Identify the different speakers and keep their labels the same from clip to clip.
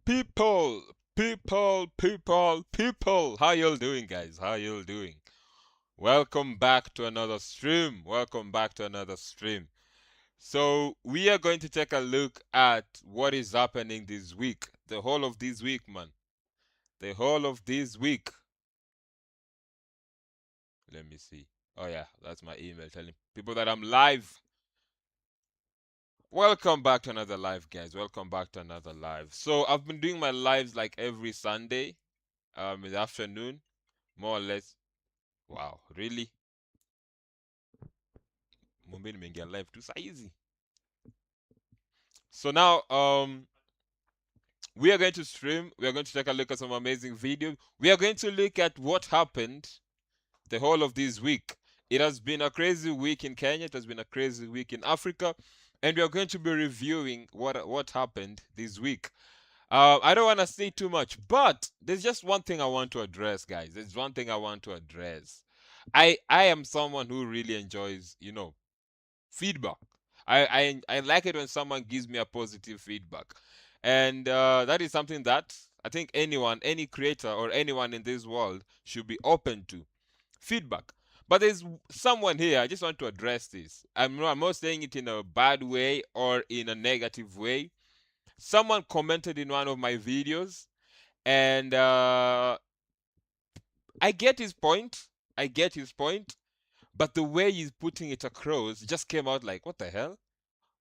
Speaker 1: People, people. How y'all doing, guys? How y'all doing? Welcome back to another stream. Welcome back to another stream. So, we are going to take a look at what is happening this week. The whole of this week, man. The whole of this week. Let me see. Oh, yeah, that's my email telling people that I'm live. Welcome back to another live, guys. Welcome back to another live. So, I've been doing my lives like every Sunday, in the afternoon, more or less. Wow, really? Mumbai nimeingia live tu saa hizi. So now we are going to stream. We are going to take a look at some amazing videos. We are going to look at what happened the whole of this week. It has been a crazy week in Kenya. It has been a crazy week in Africa, and we are going to be reviewing what happened this week. I don't want to say too much, but there's just one thing I want to address, guys. There's one thing I want to address. I am someone who really enjoys, feedback. I like it when someone gives me a positive feedback, and that is something that I think anyone, any creator or anyone in this world should be open to feedback. But there's someone here. I just want to address this. I'm not saying it in a bad way or in a negative way. Someone commented in one of my videos, and I get his point. I get his point. But the way he's putting it across just came out like, what the hell?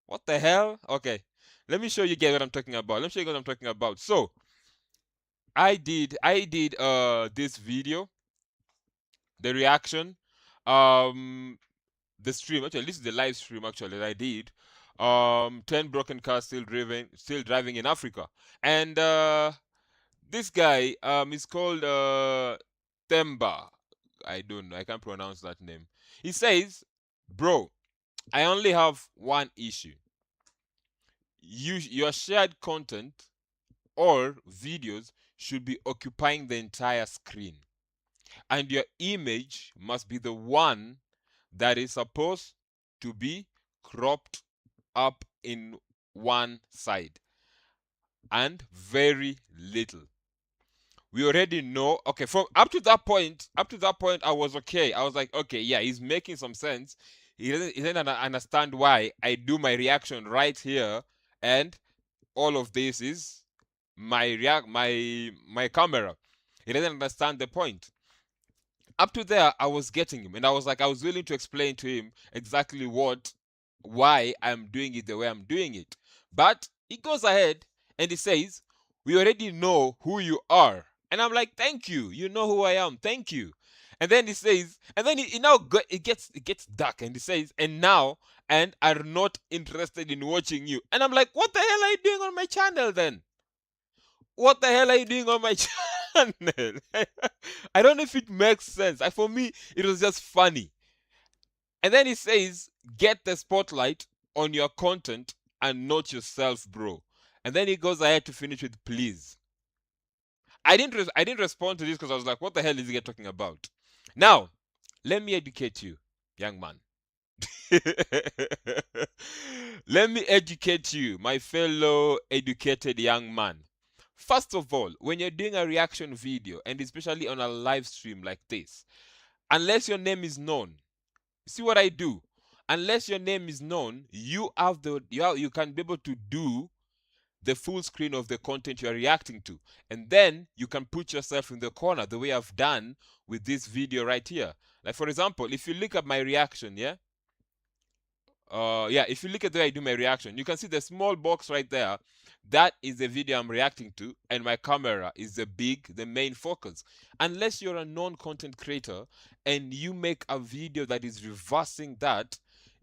Speaker 1: What the hell? Okay, let me show you guys what I'm talking about. Let me show you what I'm talking about. So I did this video, the reaction, um the stream. Actually, this is the live stream actually that I did. 10 broken cars still driving in Africa. And this guy is called Temba. I don't know, I can't pronounce that name. He says, bro, I only have one issue. Your shared content or videos should be occupying the entire screen, and your image must be the one that is supposed to be cropped up in one side and very little. We already know. Okay, from up to that point, I was okay. I was like, okay, yeah, he's making some sense. He doesn't understand why I do my reaction right here, and all of this is my camera. He doesn't understand the point. Up to there, I was getting him, and I was willing to explain to him exactly why I'm doing it the way I'm doing it. But he goes ahead and he says, "We already know who you are," and I'm like, "Thank you. You know who I am. Thank you." And then he says, and then it gets dark, and he says, and are not interested in watching you. And I'm like, what the hell are you doing on my channel then? What the hell are you doing on my channel? I don't know if it makes sense. For me, it was just funny. And then he says, get the spotlight on your content and not yourself, bro. And then he goes ahead to finish with please. I didn't respond to this because I was like, what the hell is he talking about? Now, let me educate you, young man. Let me educate you, my fellow educated young man. First of all, when you're doing a reaction video, and especially on a live stream like this, unless your name is known, see what I do? Unless your name is known, you can be able to do the full screen of the content you are reacting to, and then you can put yourself in the corner the way I've done with this video right here. Like, for example, if you look at my reaction, if you look at the way I do my reaction, you can see the small box right there. That is the video I'm reacting to, and my camera is the main focus. Unless you're a non-content creator and you make a video that is reversing that,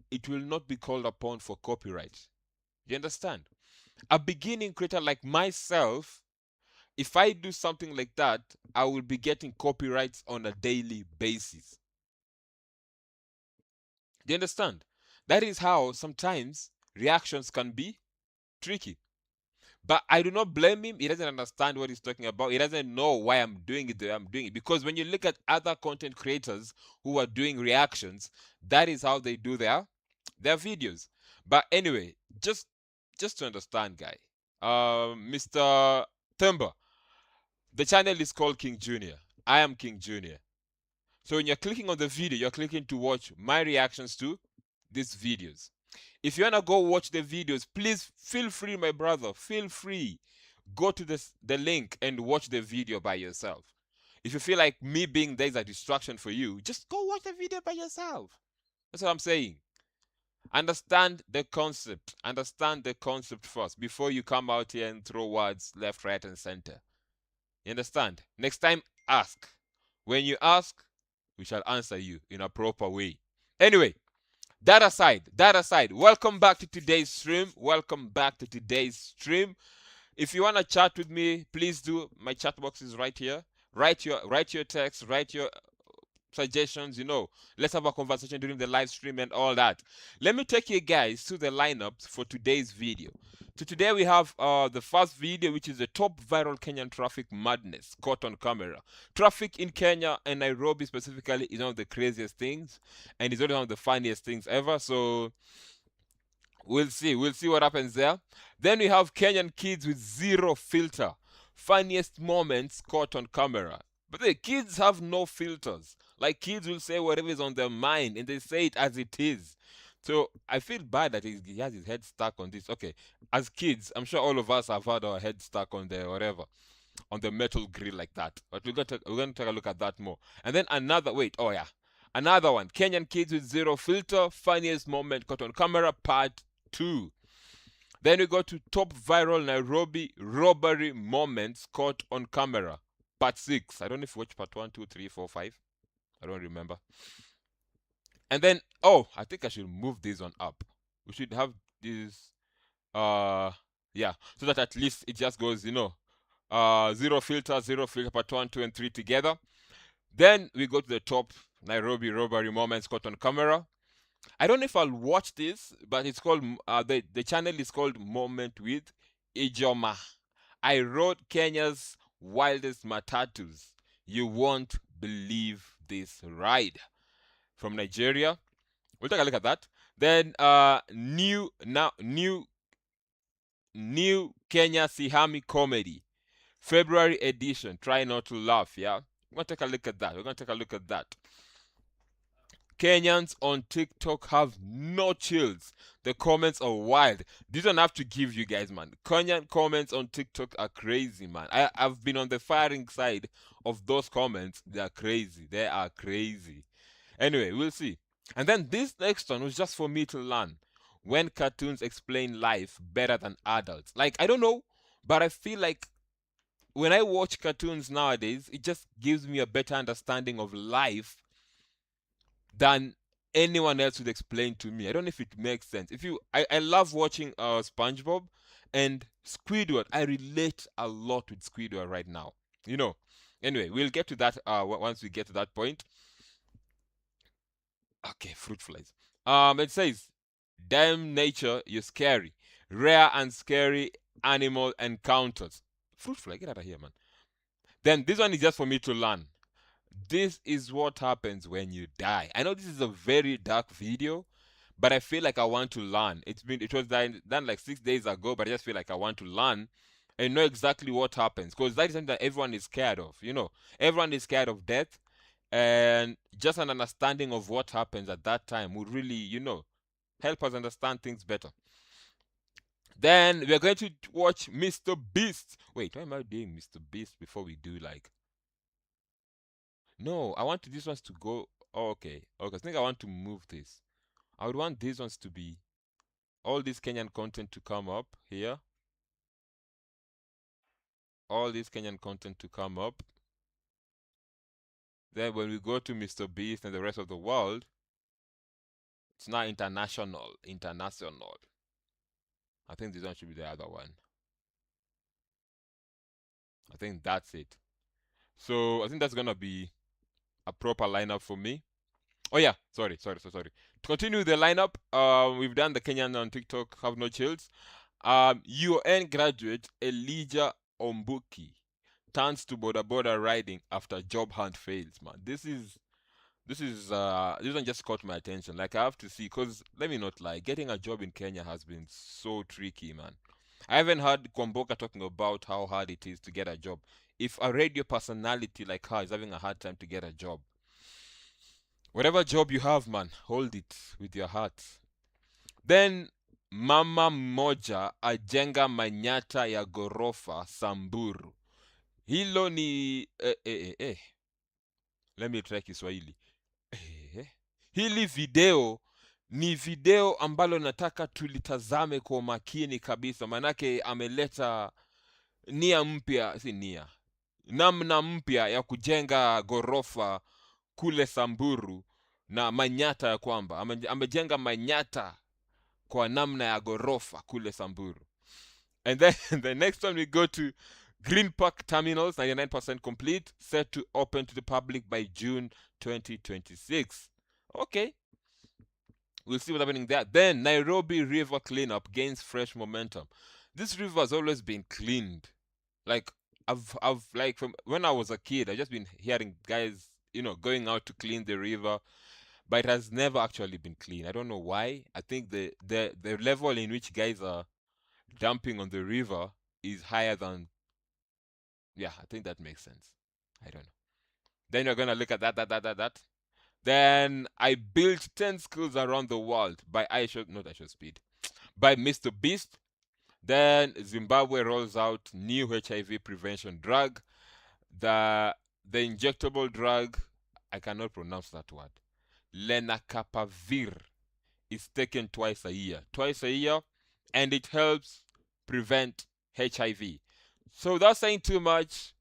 Speaker 1: it will not be called upon for copyright. You understand? A beginning creator like myself, if I do something like that, I will be getting copyrights on a daily basis. Do you understand? That is how sometimes reactions can be tricky. But I do not blame him. He doesn't understand what he's talking about. He doesn't know why I'm doing it the way I'm doing it. Because when you look at other content creators who are doing reactions, that is how they do their videos. But anyway, just to understand, guy, Mr. September. The channel is called King Junior. I am King Junior. So when you're clicking on the video, you're clicking to watch my reactions to these videos. If you wanna go watch the videos, please feel free, my brother. Feel free. Go to the link and watch the video by yourself. If you feel like me being there is a distraction for you, just go watch the video by yourself. That's what I'm saying. Understand the concept. Understand the concept first before you come out here and throw words left, right, and center. You understand? Next time, ask. When you ask, we shall answer you in a proper way. Anyway, that aside, welcome back to today's stream. Welcome back to today's stream. If you want to chat with me, please do. My chat box is right here. Write your text, write your suggestions, let's have a conversation during the live stream and all that. Let me take you guys to the lineups for today's video. So today we have the first video, which is the top viral Kenyan traffic madness caught on camera. Traffic in Kenya and Nairobi specifically is one of the craziest things, and it's one of the funniest things ever. So we'll see what happens there. Then we have Kenyan kids with zero filter, funniest moments caught on camera. But the kids have no filters. Like, kids will say whatever is on their mind and they say it as it is. So I feel bad that he has his head stuck on this. Okay, as kids, I'm sure all of us have had our head stuck on the whatever, on the metal grill like that. But we're gonna take a look at that more. And then another another one. Kenyan kids with zero filter, funniest moment caught on camera, part 2. Then we go to top viral Nairobi robbery moments caught on camera, part 6. I don't know if you watch part 1, 2, 3, 4, 5. I don't remember. And then, I think I should move this one up. We should have this, yeah, so that at least it just goes, zero filter, part 1, 2, and 3 together. Then we go to the top Nairobi robbery moments caught on camera. I don't know if I'll watch this, but it's called, the channel is called Moment with Ijoma. I rode Kenya's wildest matatus. You won't believe this ride. From Nigeria. We'll take a look at that. Then new Kenya Sihami comedy, February edition. Try not to laugh. Yeah, we're gonna take a look at that. Kenyans on TikTok have no chills. The comments are wild. These don't have to give you guys, man. Kenyan comments on TikTok are crazy, man. I've been on the firing side of those comments. They are crazy. Anyway, we'll see. And then this next one was just for me to learn. When cartoons explain life better than adults. Like, I don't know, but I feel like when I watch cartoons nowadays, it just gives me a better understanding of life than anyone else would explain to me. I don't know if it makes sense. I love watching SpongeBob and Squidward. I relate a lot with Squidward right now. Anyway, we'll get to that once we get to that point. Okay, fruit flies. It says, damn nature, you're scary. Rare and scary animal encounters. Fruit fly, get out of here, man. Then this one is just for me to learn. This is what happens when you die. I know this is a very dark video, but I feel like I want to learn. It was done like 6 days ago, but I just feel like I want to learn and know exactly what happens, because that is something that everyone is scared of. Everyone is scared of death, and just an understanding of what happens at that time would really, help us understand things better. Then we're going to watch Mr. Beast. Wait, why am I doing Mr. Beast before we do like? No, I want these ones to go. Oh, okay. I think I want to move this. I would want these ones to be all this Kenyan content to come up here. All this Kenyan content to come up. Then when we go to Mr. Beast and the rest of the world, it's now international. I think this one should be the other one. I think that's it. So I think that's gonna be a proper lineup for me. Oh yeah, sorry. To continue the lineup, we've done the Kenyan on TikTok have no chills. UN graduate Elijah Ombuki turns to border riding after job hunt fails. Man, this one just caught my attention. Like, I have to see, because let me not lie, getting a job in Kenya has been so tricky, man. I haven't heard Kwamboka talking about how hard it is to get a job. If a radio personality like her is having a hard time to get a job, whatever job you have, man, hold it with your heart. Then mama mmoja ajenga manyata ya gorofa Samburu. Hilo ni let me try Kiswahili. Hili video ni video ambalo nataka tulitazame kwa makini kabisa, manake ameleta nia mpya, si nia, namna mpya ya kujenga gorofa kule Samburu na manyata, ya kwamba amejenga manyata kwa namna ya gorofa kule Samburu. And then the next time we go to Green Park Terminals, 99% complete, set to open to the public by June 2026. Okay, we'll see what's happening there. Then Nairobi River cleanup gains fresh momentum. This river has always been cleaned. Like I've like from when I was a kid, I've just been hearing guys, going out to clean the river, but it has never actually been clean. I don't know why. I think the level in which guys are dumping on the river is higher than. Yeah, I think that makes sense. I don't know. Then you're gonna look at that. Then I built 10 schools around the world by Speed, by Mr. Beast. Then Zimbabwe rolls out new HIV prevention drug. The injectable drug, I cannot pronounce that word, lenacapavir, is taken twice a year, and it helps prevent HIV. So without saying too much,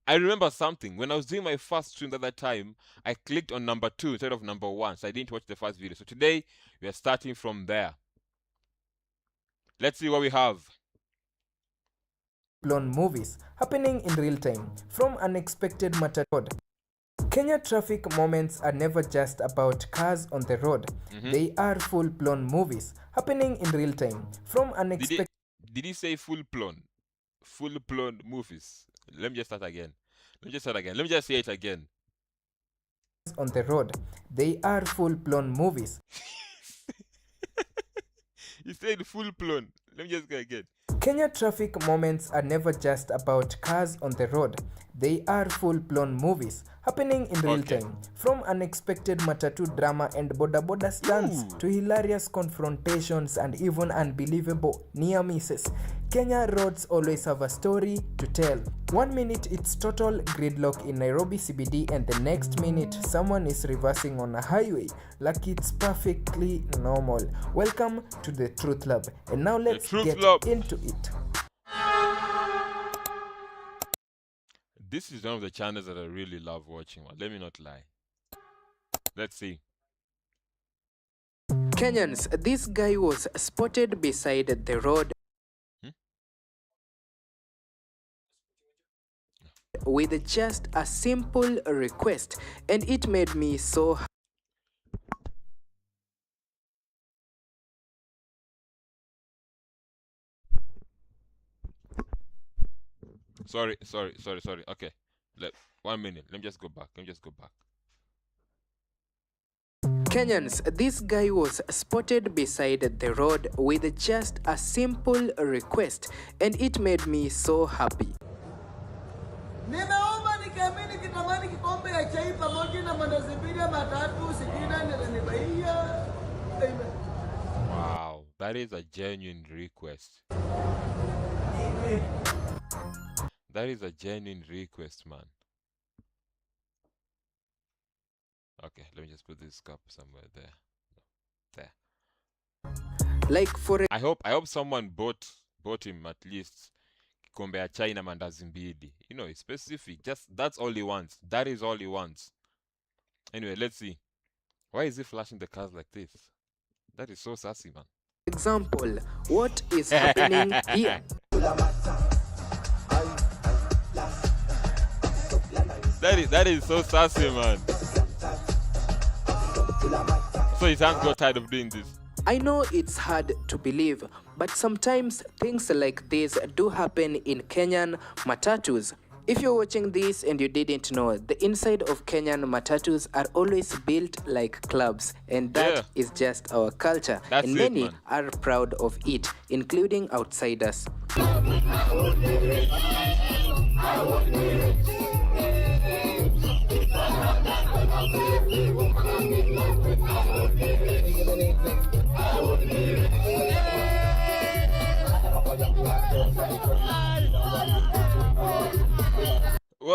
Speaker 1: I remember something. When I was doing my first stream at that time, I clicked on number 2 instead of number 1, so I didn't watch the first video. So today, we are starting from there. Let's see what we have.
Speaker 2: Blown movies happening in real time from unexpected matter. Kenya traffic moments are never just about cars on the road. They are full-blown movies happening in real time from unexpected.
Speaker 1: Did he say full-blown? Full-blown movies. Let me just start again. Let me just say it again.
Speaker 2: On the road, they are full-blown movies.
Speaker 1: You said full-blown. Let me just go again.
Speaker 2: Kenya traffic moments are never just about cars on the road. They are full-blown movies happening in real time. From unexpected matatu drama and boda stunts to hilarious confrontations and even unbelievable near misses. Kenya roads always have a story to tell. 1 minute it's total gridlock in Nairobi CBD, and the next minute someone is reversing on a highway like it's perfectly normal. Welcome to the Truth Lab, and now let's get into it.
Speaker 1: This is one of the channels that I really love watching. Let me not lie. Let's see.
Speaker 2: Kenyans, this guy was spotted beside the road with just a simple request, and it made me so
Speaker 1: Sorry. Okay. 1 minute. Let me just go back.
Speaker 2: Kenyans, this guy was spotted beside the road with just a simple request, and it made me so happy.
Speaker 3: Nimeomba nikiamini kitamani kikombe ya chai pamoja na mandazi mbili matatu sikina nilinibaia. Amen.
Speaker 1: Wow, that is a genuine request. That is a genuine request, man. Okay, let me just put this cup somewhere there.
Speaker 2: Like for
Speaker 1: I hope someone bought him at least kikombe ya chai na mandazi mbili. It's specific. Just that's all he wants. That is all he wants. Anyway, let's see. Why is he flashing the cars like this? That is so sassy, man.
Speaker 2: Example, what is happening here?
Speaker 1: That is so sassy, man. So his hands got tired of doing this.
Speaker 2: I know it's hard to believe, but sometimes things like this do happen in Kenyan matatus. If you're watching this and you didn't know, the inside of Kenyan matatus are always built like clubs, and that is just our culture.
Speaker 1: That's
Speaker 2: and
Speaker 1: it,
Speaker 2: many
Speaker 1: man.
Speaker 2: are proud of it, including outsiders.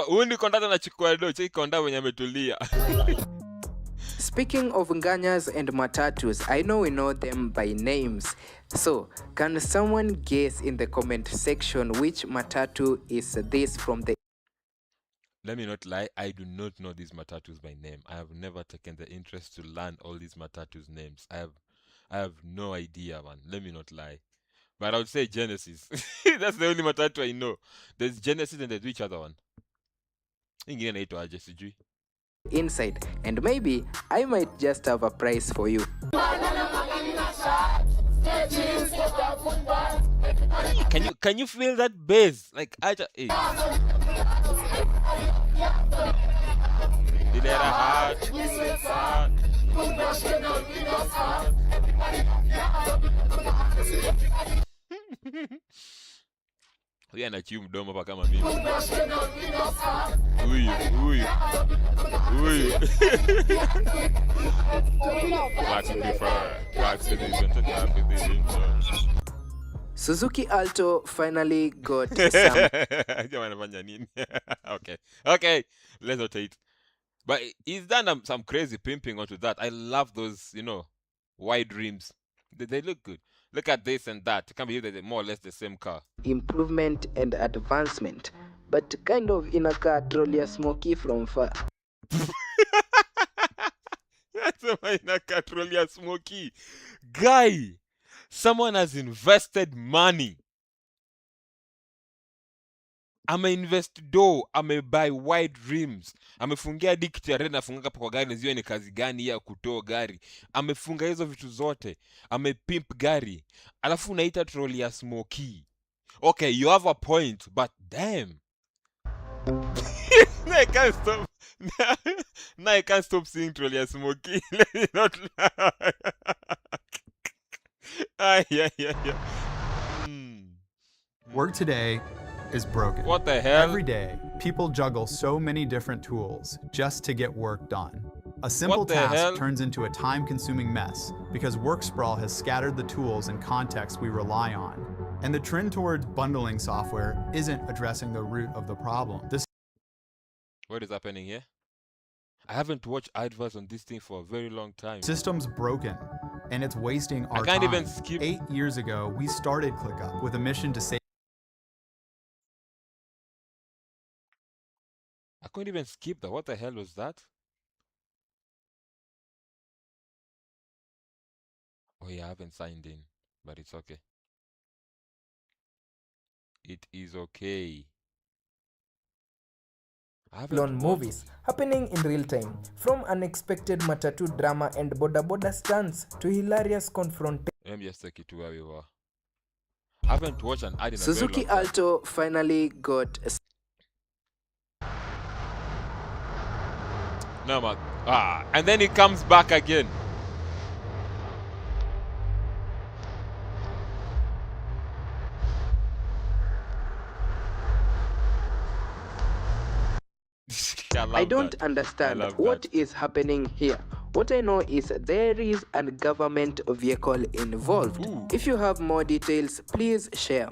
Speaker 1: Huyu ni konda anachukua do, cheki konda wenye ametulia.
Speaker 2: Speaking of nganyas and matatus, I know we know them by names. So, can someone guess in the comment section which matatu is this from the...
Speaker 1: Let me not lie, I do not know these matatus by name. I have never taken the interest to learn all these matatus names. I have no idea, man. Let me not lie. But I would say Genesis. That's the only matatu I know. There's Genesis and there's which other one? Ingine naitwa aje sijui.
Speaker 2: Inside, and maybe I might just have a prize for you.
Speaker 1: Can you feel that bass? Like aja eh. Huyu anachiu mdomo hapa kama mimi. Huyu.
Speaker 2: Suzuki Alto finally got some...
Speaker 1: Okay, let's rotate. But he's done some crazy pimping onto that. I love those, wide rims. They look good. Look at this and that. You can't believe they're more or less the same car.
Speaker 2: Improvement and advancement, but kind of in a car trolley smoky from far.
Speaker 1: That's in a car trolley smoky. Guy, someone has invested money. Ameinvest dough, amebuy wide rims, amefungia hadi kitare na funga kwa gari na ziwe ni kazi gani ya kutoa gari. Amefunga hizo vitu zote, amepimp gari. Alafu unaita trolley ya smoky. Okay, you have a point, but damn. No, I can't stop. No, I can't stop seeing trolley ya smoky. Let me not lie. Yeah.
Speaker 4: Work today is broken.
Speaker 1: What the hell?
Speaker 4: Every day, people juggle so many different tools just to get work done. A simple task turns into a time-consuming mess because work sprawl has scattered the tools and context we rely on. And the trend towards bundling software isn't addressing the root of the problem.
Speaker 1: What is happening here? I haven't watched adverts on this thing for a very long time.
Speaker 4: System's broken, and it's wasting our time.
Speaker 1: I can't even skip.
Speaker 4: 8 years ago, we started ClickUp with a mission to save...
Speaker 1: I couldn't even skip that. What the hell was that? Oh yeah, I haven't signed in, but it's okay. It is okay.
Speaker 2: Movies happening in real time, from unexpected matatu drama and boda stunts to hilarious confrontation.
Speaker 1: Let me just take it to where we were. I haven't watched an ad in a
Speaker 2: Suzuki
Speaker 1: very long time.
Speaker 2: Alto finally got
Speaker 1: No, man. And then he comes back again.
Speaker 2: I don't understand what is happening here. What I know is there is a government vehicle involved.
Speaker 1: Ooh.
Speaker 2: If you have more details, please share.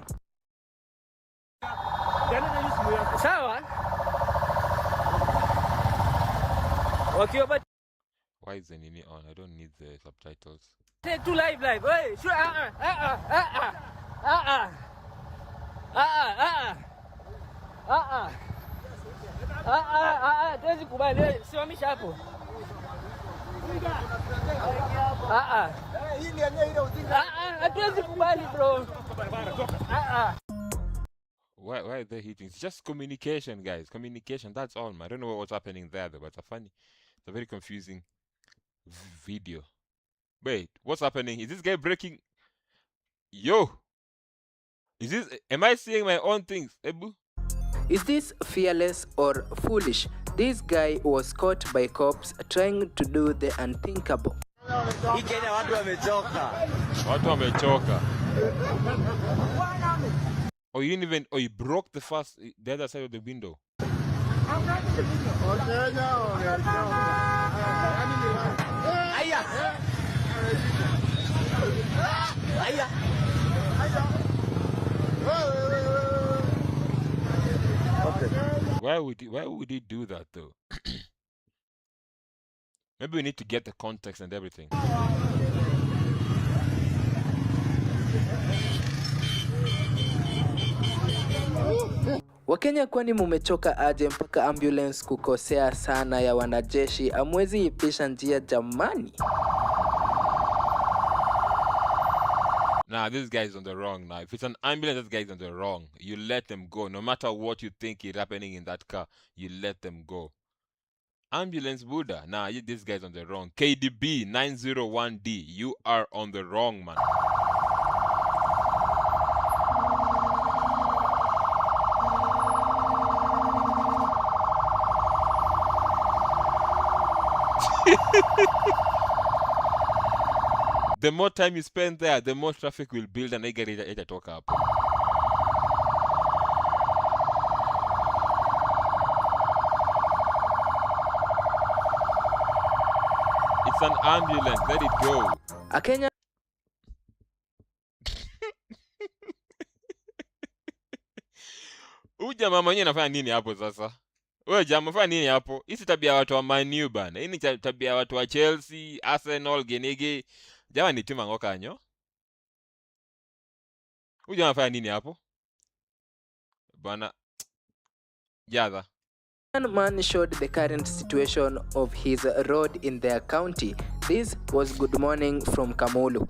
Speaker 1: Why is the Nini on? I don't need the subtitles.
Speaker 5: Take two live. Hey, sure. Tuwezi kubali. Simamisha hapo. Hatuwezi kubali bro.
Speaker 1: Why are they hitting? It's just communication, guys. Communication, that's all, man. I don't know what's happening there, though, but it's a very confusing video. Wait, what's happening? Is this guy breaking? Yo! Am I seeing my own things, Ebu?
Speaker 2: Is this fearless or foolish? This guy was caught by cops trying to do the unthinkable.
Speaker 1: Watu wamechoka. Oh, you didn't even. Oh, you broke the other side of the window. Why would he do that though? Maybe we need to get the context and everything.
Speaker 2: Wakenya, kwani mumechoka aje mpaka ambulance kukosea sana ya wanajeshi? Amwezi ipisha njia jamani.
Speaker 1: Nah, this guy's on the wrong now. If it's an ambulance, this guy's on the wrong. You let them go. No matter what you think is happening in that car, you let them go. Ambulance Buddha. Nah, this guy's on the wrong. KDB 901D. You are on the wrong, man. The more time you spend there, the more traffic will build and I get it talk up. It's an ambulance, let it go.
Speaker 2: A Kenya
Speaker 1: Huyu jamaa mwenyewe anafanya nini hapo sasa? Wewe jamaa unafanya nini hapo? Hii si tabia ya watu wa Man U bana. Hii ni tabia ya watu wa Chelsea, Arsenal, Genege. Jamaa ni timu ngoka nyo. Huyu jamaa anafanya nini hapo? Bana Jadha.
Speaker 2: One man showed the current situation of his road in their county. This was Good Morning from Kamulu.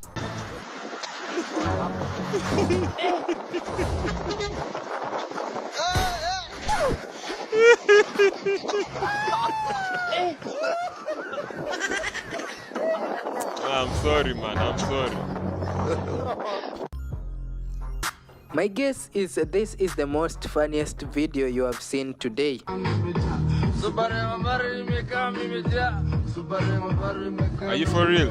Speaker 1: I'm sorry, man. I'm sorry.
Speaker 2: My guess is this is the most funniest video you have seen today.
Speaker 1: Are you for real?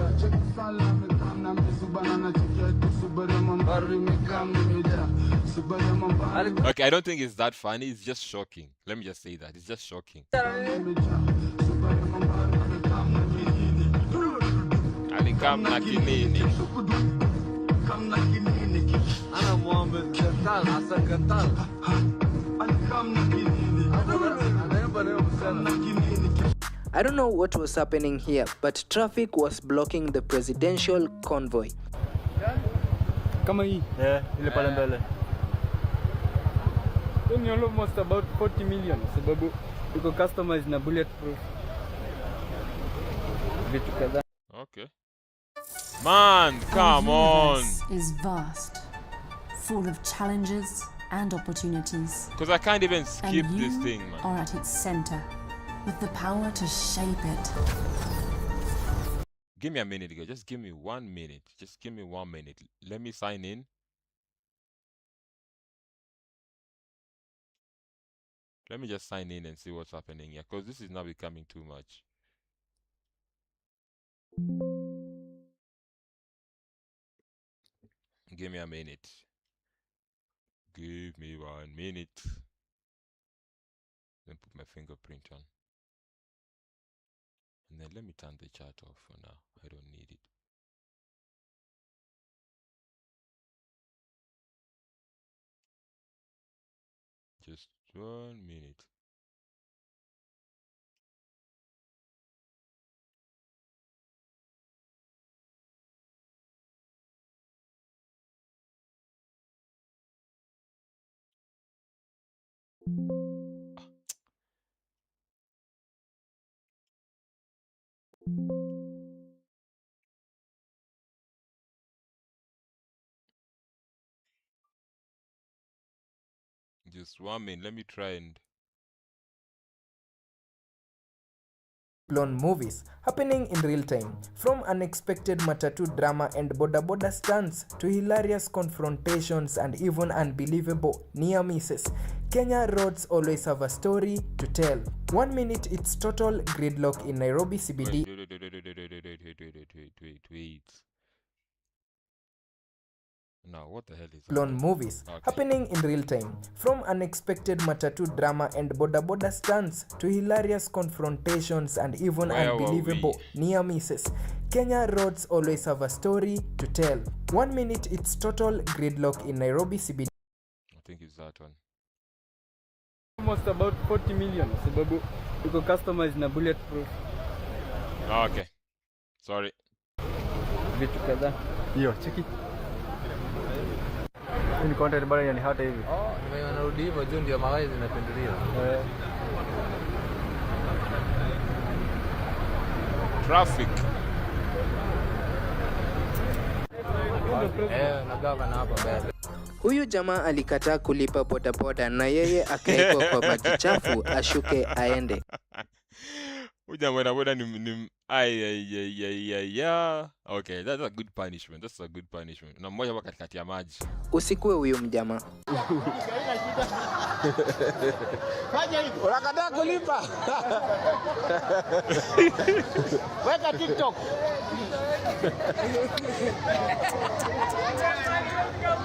Speaker 1: Okay, I don't think it's that funny. It's just shocking. Let me just say that. It's just shocking. Alikam na kinini.
Speaker 2: I don't know what was happening here, but traffic was blocking the presidential convoy.
Speaker 6: Kama hii ile pale mbele ni almost about 40 million sababu iko customized na bulletproof vitu kadhaa.
Speaker 1: Okay. Man, come on.
Speaker 7: Is vast, full of challenges and opportunities.
Speaker 1: Because I can't even skip
Speaker 7: and
Speaker 1: this
Speaker 7: you
Speaker 1: thing, man.
Speaker 7: are at its center, with the power to shape it.
Speaker 1: Give me a minute, girl. Just give me 1 minute. Just give me 1 minute. Let me sign in. Let me just sign in and see what's happening here. Because this is now becoming too much. Give me a minute. Give me 1 minute. Then put my fingerprint on. And then let me turn the chat off for now. I don't need it. Just 1 minute. Just 1 minute. Let me try and
Speaker 2: full-blown movies happening in real time. From unexpected matatu drama and boda boda stunts to hilarious confrontations and even unbelievable near misses, Kenya roads always have a story to tell. 1 minute it's total gridlock in Nairobi CBD.
Speaker 1: Wait. Now, what the hell is
Speaker 2: Blown
Speaker 1: that?
Speaker 2: movies happening in real time. From unexpected matatu drama and boda boda stunts to hilarious confrontations and even unbelievable near misses, Kenya roads always have a story to tell. 1 minute it's total gridlock in Nairobi CBD.
Speaker 1: I think it's that one.
Speaker 6: Almost about 40 million sababu iko customized na bulletproof.
Speaker 1: Okay. Sorry.
Speaker 6: Vitu kadhaa.
Speaker 8: Hiyo cheki. Ni content bado yani hata hivi.
Speaker 9: Wanarudi hivyo juu ndio mawai zinapinduliwa.
Speaker 1: Traffic.
Speaker 9: Nagawa na hapa mbele.
Speaker 2: Huyu jamaa alikataa kulipa bodaboda na yeye akaekwa kwa maji chafu ashuke aende.
Speaker 1: Huyu bodaboda ni Okay, that's a good punishment. That's a good punishment. Na mmoja hapa katikati ya maji.
Speaker 2: Usikue huyu mjamaa.
Speaker 9: Fanya hivyo. Unakataa kulipa. Weka TikTok.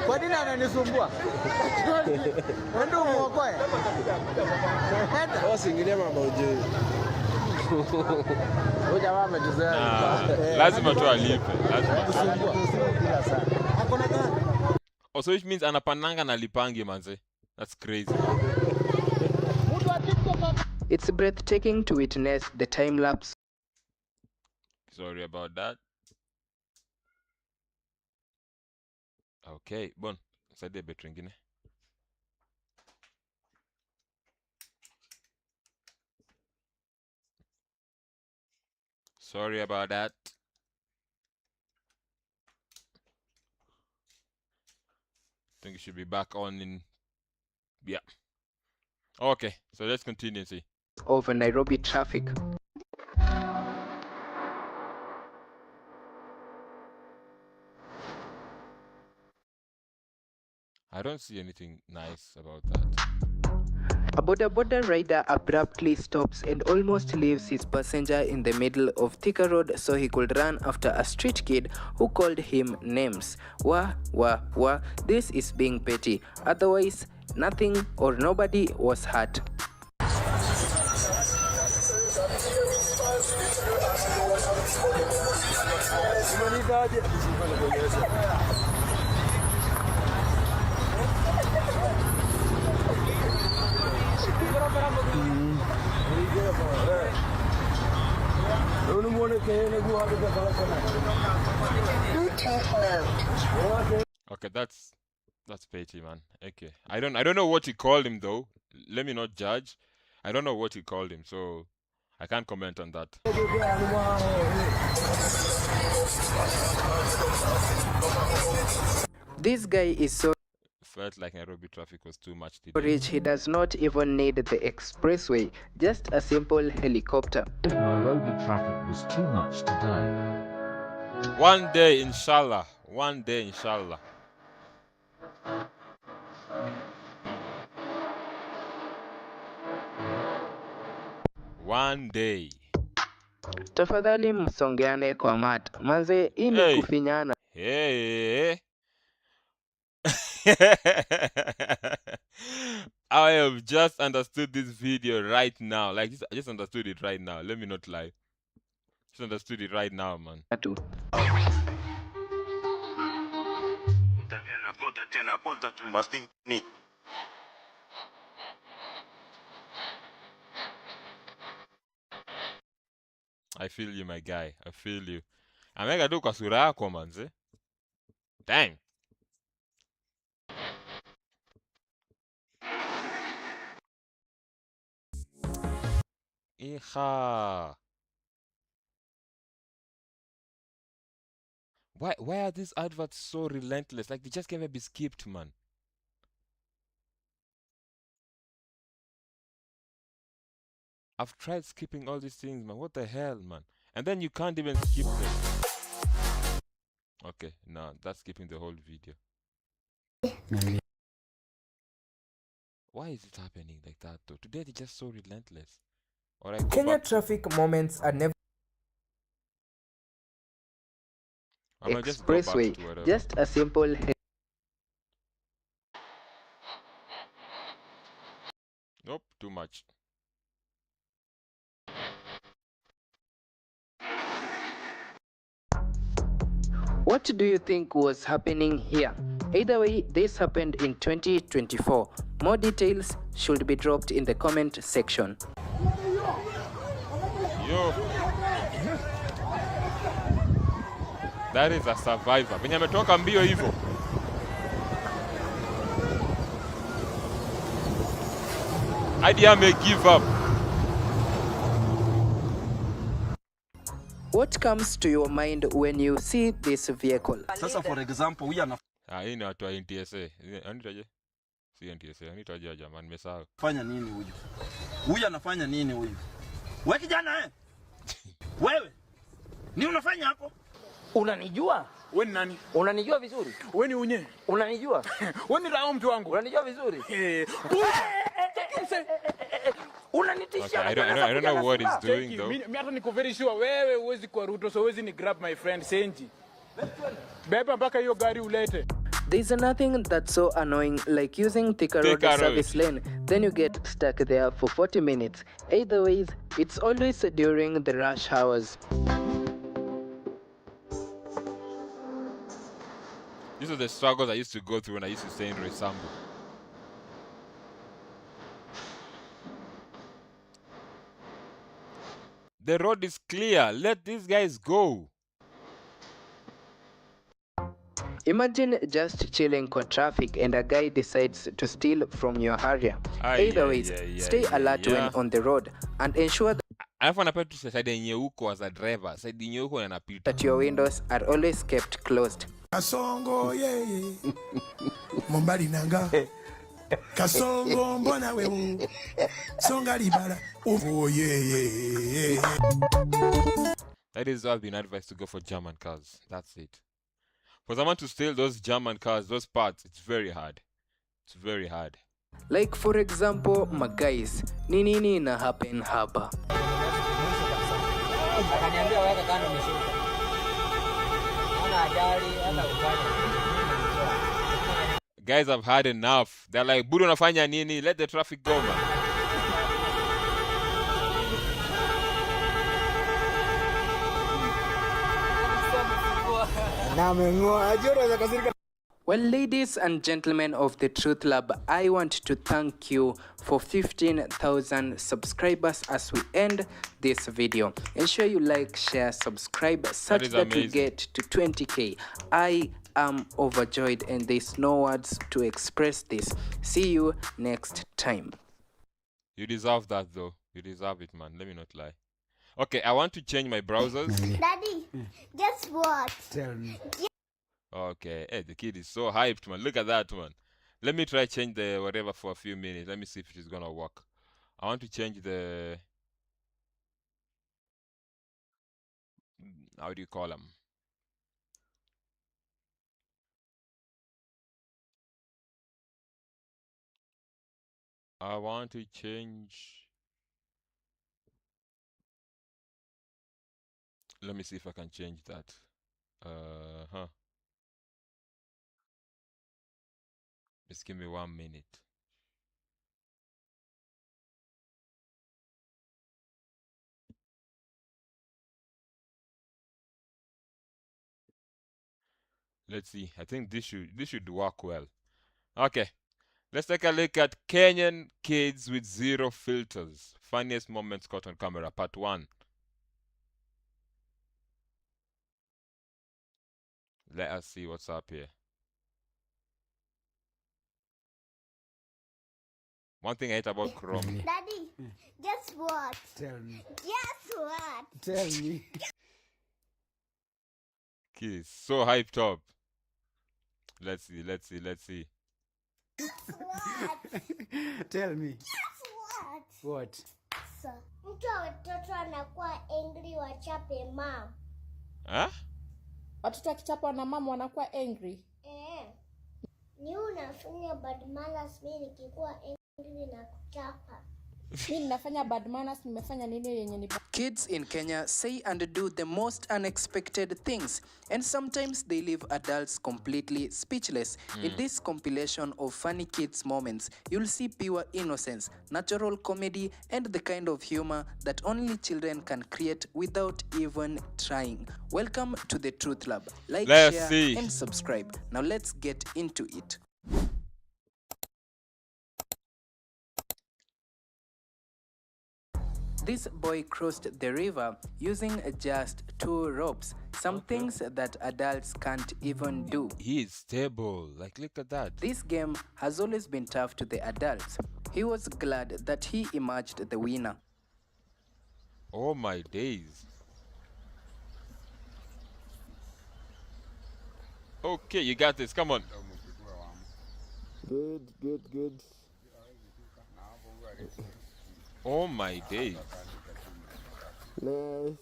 Speaker 9: Kwa nini ananisumbua? Ndio muokoe. Hata usiingilie mambo ujui. Huyu jamaa ametuzoea.
Speaker 1: Lazima tu alipe. Also, which means anapandanga na lipangi manze. That's crazy.
Speaker 2: It's breathtaking to witness the time lapse.
Speaker 1: Sorry about that. Okay, bon. Saidie betu ingine. Sorry about that. I think it should be back on in... Yeah. Okay, so let's continue and see.
Speaker 2: Over Nairobi traffic.
Speaker 1: I don't see anything nice about that.
Speaker 2: A boda boda rider abruptly stops and almost leaves his passenger in the middle of Thika Road so he could run after a street kid who called him names. Wah, this is being petty. Otherwise, nothing or nobody was hurt.
Speaker 1: Okay, that's petty, man. Okay. I don't know what he called him though. Let me not judge. I don't know what he called him, so I can't comment on that.
Speaker 2: This guy is so
Speaker 1: Felt like Nairobi traffic was too much today.
Speaker 2: rich he does not even need the expressway, just a simple helicopter.
Speaker 10: Nairobi traffic was too much today.
Speaker 1: One day, inshallah. One day, inshallah. One day.
Speaker 2: Tafadhali msongeane kwa mat. Manze, hii ni kufinyana.
Speaker 1: Hey. I have just understood this video right now. Like this, I just understood it right now. Let me not lie. Just understood it right now, man. I feel you, my guy. I feel you. Amega tu kwa sura yako, manze. Dang. Iha. Why are these adverts so relentless? Like they just can't be skipped, man. I've tried skipping all these things, man. What the hell, man? And then you can't even skip them. Okay, no, that's skipping the whole video. Why is it happening like that, though? Today they're just so relentless. Or I go
Speaker 2: Kenya
Speaker 1: back.
Speaker 2: traffic moments are never
Speaker 1: I'm gonna just go back to whatever.
Speaker 2: Just a simple
Speaker 1: Nope, too much.
Speaker 2: What do you think was happening here? Either way, this happened in 2024. More details should be dropped in the comment section.
Speaker 1: Yo. That is a survivor. Venye ametoka mbio hivyo. Hadi ame give up.
Speaker 2: What comes to your mind when you see this vehicle?
Speaker 11: Sasa for example, huyu
Speaker 1: hii ni watu wa NTSA. Anitaje? Si NTSA. Anitaje jamani, nimesahau.
Speaker 11: Fanya nini huyu? Huyu anafanya nini huyu? Wewe kijana Wewe. Ni unafanya hapo?
Speaker 5: Unanijua?
Speaker 8: Wewe ni nani?
Speaker 5: Unanijua vizuri?
Speaker 8: Wewe ni unye?
Speaker 5: Unanijua?
Speaker 8: Wewe ni rao mtu wangu.
Speaker 5: Unanijua vizuri?
Speaker 1: Okay, I don't know what he's doing though.
Speaker 8: Mimi hata niko very sure wewe huwezi kwa Ruto, so huwezi ni grab my friend Senji. Beba mpaka hiyo gari ulete.
Speaker 2: There's nothing that's so annoying like using Thika Road service lane, then you get stuck there for 40 minutes. Either ways, it's always during the rush hours.
Speaker 1: These are the struggles I used to go through when I used to stay in Resambu. The road is clear. Let these guys go.
Speaker 2: Imagine just chilling for traffic and a guy decides to steal from your area. Either ways, stay alert when on the road and ensure
Speaker 1: Alafu anapenda tu side yenye uko as a driver. Side yenye uko yanapita.
Speaker 2: that your windows are always kept closed.
Speaker 3: Kasongo yeye Mombali nanga Kasongo mbona wewe Songa libala oh yeah.
Speaker 1: That is why I've been advised to go for German cars. That's it. For someone to steal those German cars, those parts, it's very hard. It's very hard.
Speaker 2: Like for example, my guys, nini na happen hapa.
Speaker 5: Akaniambia weka kando mishuka. Ana ajali hata ufanye.
Speaker 1: Guys have had enough. They're like, Budo nafanya nini? Let the traffic go, man.
Speaker 2: Well, ladies and gentlemen of the Truth Lab, I want to thank you for 15,000 subscribers as we end this video. Ensure you like, share, subscribe such that we get to 20k. I am overjoyed and there's no words to express this. See you next time.
Speaker 1: You deserve that, though. You deserve it, man. Let me not lie. Okay, I want to change my browsers.
Speaker 12: Daddy, guess what?
Speaker 3: Tell me.
Speaker 1: Okay, hey, the kid is so hyped, man. Look at that, man. Let me try change the whatever for a few minutes. Let me see if it is gonna work. I want to change the... How do you call them? I want to change... Let me see if I can change that. Just give me 1 minute. Let's see. I think this should work well. Okay. Let's take a look at Kenyan kids with zero filters. Funniest moments caught on camera, part 1. Let us see what's up here. One thing I hate about Chrome.
Speaker 12: Daddy, guess what?
Speaker 3: Tell me.
Speaker 12: Guess what?
Speaker 3: Tell me.
Speaker 1: Kids, so hyped up. Let's see.
Speaker 12: Guess what?
Speaker 3: Tell me.
Speaker 12: Guess what?
Speaker 3: What?
Speaker 12: Mtu watoto anakuwa angry wachape mom.
Speaker 13: Watoto akichapwa na mama wanakuwa angry.
Speaker 12: Ni unafanya bad manners, mimi nikikuwa angry na kuchapa.
Speaker 13: Mimi ninafanya bad manners, nimefanya nini yenye ni
Speaker 2: Kids in Kenya say and do the most unexpected things, and sometimes they leave adults completely speechless. In this compilation of funny kids moments, you'll see pure innocence, natural comedy, and the kind of humor that only children can create without even trying. Welcome to the Truth Lab. Like, share, and subscribe. Now let's get into it. This boy crossed the river using just 2 ropes, some things that adults can't even do.
Speaker 1: He is stable, like look at that.
Speaker 2: This game has always been tough to the adults. He was glad that he emerged the winner.
Speaker 1: Oh my days. Okay, you got this, come on.
Speaker 9: Good.
Speaker 1: Oh my days.
Speaker 9: Nice.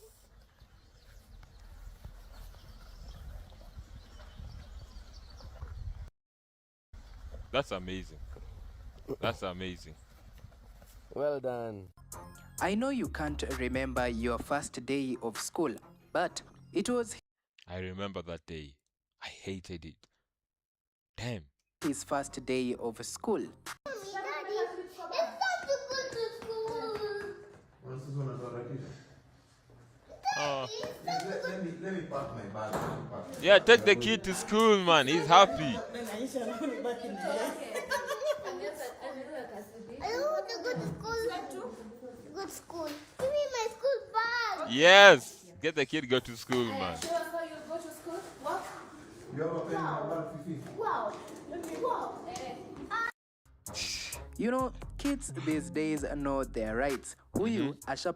Speaker 1: That's amazing. That's amazing.
Speaker 9: Well done.
Speaker 2: I know you can't remember your first day of school, but it was
Speaker 1: I remember that day. I hated it. Damn.
Speaker 2: His first day of school.
Speaker 14: Let me pack my bag.
Speaker 1: Yeah, take the kid to school, man. He's happy.
Speaker 12: I want to go to school. Good school. Give me my school bag.
Speaker 1: Yes. Get the kid go to school, man.
Speaker 12: Show us how you go to school. What?
Speaker 14: You have a pen in your bag, Fifi?
Speaker 12: Wow. Wow.
Speaker 2: You know, kids these days know their rights. Huyu ashapewa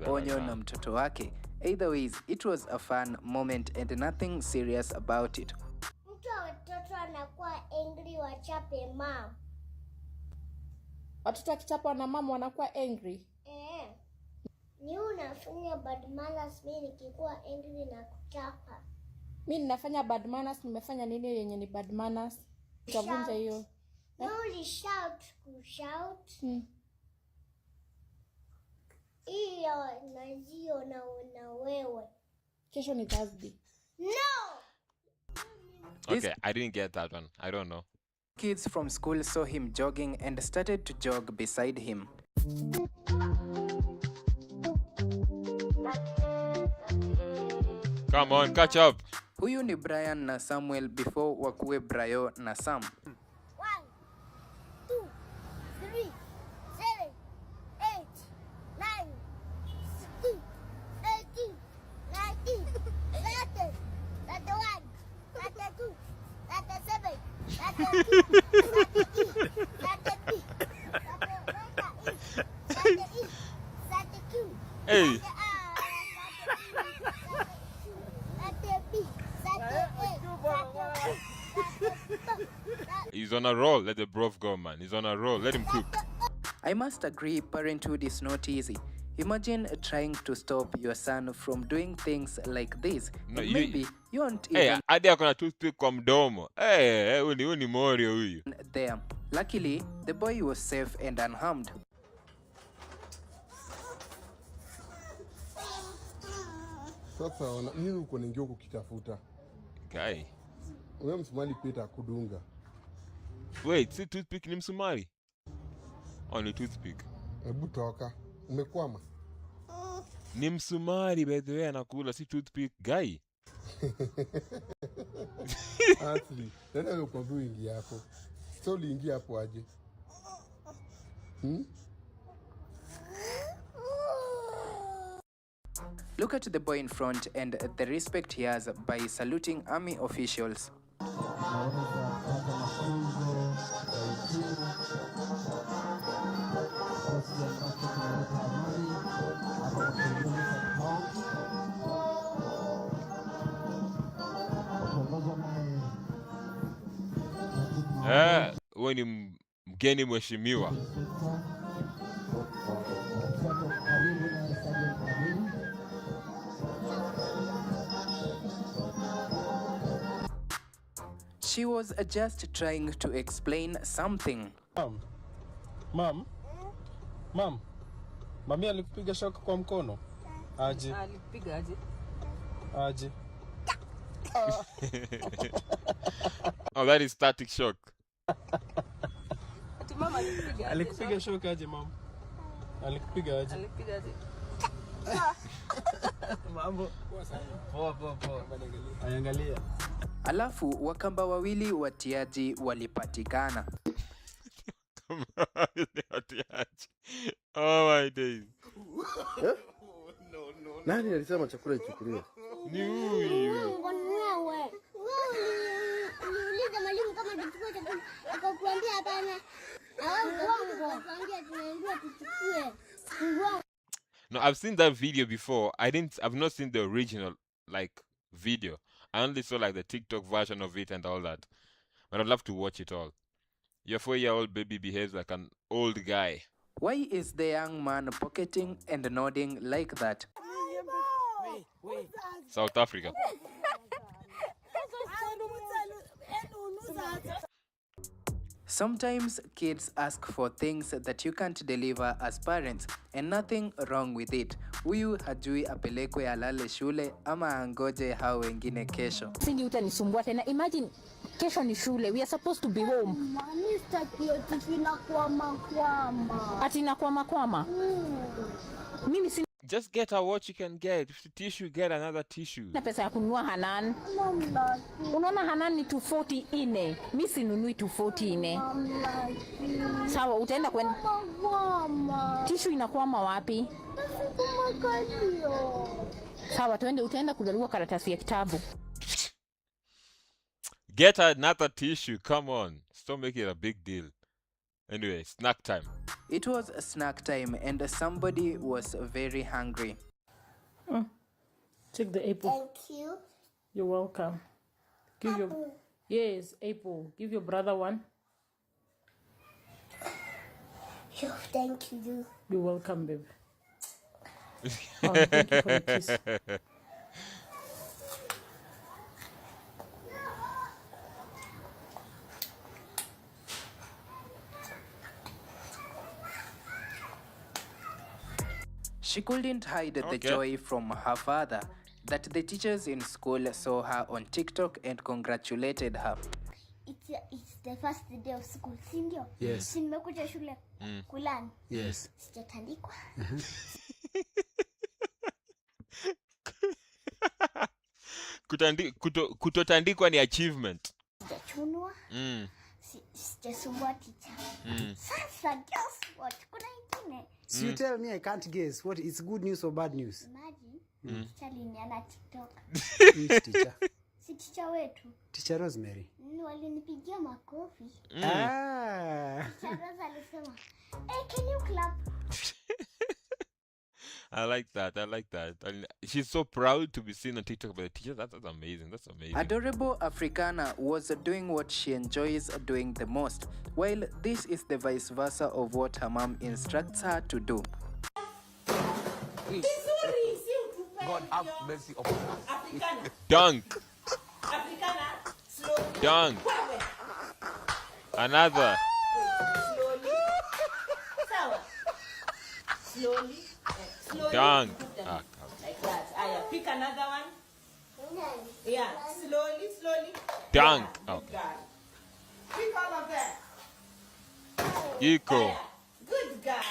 Speaker 2: onyo na mtoto wake. Either ways, it was a fun moment and nothing serious about it.
Speaker 12: Mtu watoto anakuwa angry wachape mom.
Speaker 13: Watoto akichapwa na mama wanakuwa angry.
Speaker 12: Ni unafanya bad manners, mimi nikikuwa angry na kuchapa.
Speaker 13: Mimi ninafanya bad manners, nimefanya nini yenye ni bad manners? Utavunja hiyo.
Speaker 12: No, shout. Iyo najio na wewe.
Speaker 13: Kesho ni Thursday.
Speaker 12: No!
Speaker 1: Okay, I didn't get that one. I don't know.
Speaker 2: Kids from school saw him jogging and started to jog beside him.
Speaker 1: Come on, catch up.
Speaker 2: Huyu ni Brian na Samuel before wakuwe Brayo na Sam.
Speaker 12: 1, 2, 3, 7, 8, 9, 16, 18, 19, 20, 21, 22, 27, 32,
Speaker 1: Hey. He's on a roll. Let the bro go, man. He's on a roll. Let him cook.
Speaker 2: I must agree, parenthood is not easy. Imagine trying to stop your son from doing things like this.
Speaker 1: No,
Speaker 2: maybe you won't
Speaker 1: even...
Speaker 2: Hey,
Speaker 1: hadi akona toothpick kwa mdomo. Hey, huyu ni Morio huyu.
Speaker 2: There. Luckily, the boy was safe and unharmed.
Speaker 14: Sasa nini uko ningia kukitafuta?
Speaker 1: Guy.
Speaker 14: Wewe msumari pita kudunga.
Speaker 1: Wait, si toothpick ni msumari? Oh, ni toothpick.
Speaker 14: Hebu toka. Umekwama?
Speaker 1: Ni msumari by the way anakula, si toothpick guy.
Speaker 14: Asli, nenda ukwambie ingia hapo. Sio uliingia hapo aje?
Speaker 2: Look at the boy in front and the respect he has by saluting army officials.
Speaker 1: Huyu ni mgeni mheshimiwa.
Speaker 2: She was just trying to explain something.
Speaker 6: Mom, mami alikupiga shoka kwa mkono? Aje.
Speaker 5: Alipiga aje?
Speaker 6: Aje.
Speaker 1: Oh, that is static shock.
Speaker 5: Ati mama alikupiga aje?
Speaker 6: Alikupiga shoka aje, mom? Alikupiga aje?
Speaker 5: Alipiga aje?
Speaker 6: Mambo. Poa. Angalia.
Speaker 2: Alafu wakamba wawili watiaji walipatikana.
Speaker 1: Oh my days.
Speaker 14: Nani alisema chakula ichukuliwe?
Speaker 1: Ni huyu.
Speaker 12: Niulize mwalimu kama tuchukue chakula. Akakuambia hapana. Akakwambia tunaambiwa tuchukue.
Speaker 1: No, I've seen that video before. I've not seen the original video. I only saw the TikTok version of it and all that. But I'd love to watch it all. Your 4-year-old baby behaves like an old guy.
Speaker 2: Why is the young man pocketing and nodding like that?
Speaker 1: South Africa.
Speaker 2: Sometimes kids ask for things that you can't deliver as parents, and nothing wrong with it. Huyu hajui apelekwe alale shule ama angoje hao wengine kesho.
Speaker 13: Sindi utanisumbua tena. Imagine kesho ni shule. We are supposed to be home.
Speaker 12: Mami stakio tunakwama.
Speaker 13: Ati nakwama. Mimi si
Speaker 1: Just get her what you can get. If the tissue, get another tissue.
Speaker 13: na pesa ya kununua Hanan. Unaona Hanan ni 240 ine. Mimi sinunui 240 ine. Sawa, utaenda kwenda. Tissue inakwama wapi? Sawa, utaenda kudalua karatasi ya kitabu.
Speaker 1: Get her another tissue. Come on. Stop making it a big deal. Anyway, snack time.
Speaker 2: It was snack time and somebody was very hungry.
Speaker 13: Take the apple.
Speaker 12: Thank you.
Speaker 13: You're welcome. Yes, apple. Give your brother one.
Speaker 12: Thank you.
Speaker 13: You're welcome, baby. Thank you for the kiss.
Speaker 2: She couldn't hide the joy from her father that the teachers in school saw her on TikTok and congratulated her.
Speaker 12: It's the first day of school, sindio?
Speaker 14: Yes.
Speaker 12: Nimekuja shule kulani.
Speaker 14: Yes.
Speaker 12: Sijatandikwa.
Speaker 1: Kutotandikwa ni achievement.
Speaker 12: Sijachunwa. Sijasumbua teacher. Sasa guess what? Kuna ingine.
Speaker 5: So you tell me I can't guess. What is good news or bad news?
Speaker 12: Imagine, teacher aliniana TikTok.
Speaker 5: Which teacher?
Speaker 12: Si teacher wetu.
Speaker 5: Teacher Rosemary.
Speaker 12: Walinipigia makofi.
Speaker 5: Ah.
Speaker 12: Teacher Rose alisema, "Hey, can you clap?"
Speaker 1: I like that. And she's so proud to be seen on TikTok by the teachers. That's amazing.
Speaker 2: Adorable Africana was doing what she enjoys doing the most, while this is the vice versa of what her mom instructs her to do.
Speaker 15: God have mercy upon us.
Speaker 1: Dunk. Dunk. Another.
Speaker 16: Slowly.
Speaker 1: Dunk.
Speaker 16: Like that. Pick another one. Yeah, slowly.
Speaker 1: Dunk.
Speaker 16: Yeah,
Speaker 1: Okay.
Speaker 16: Pick all of them.
Speaker 1: Equal.
Speaker 16: Good guy.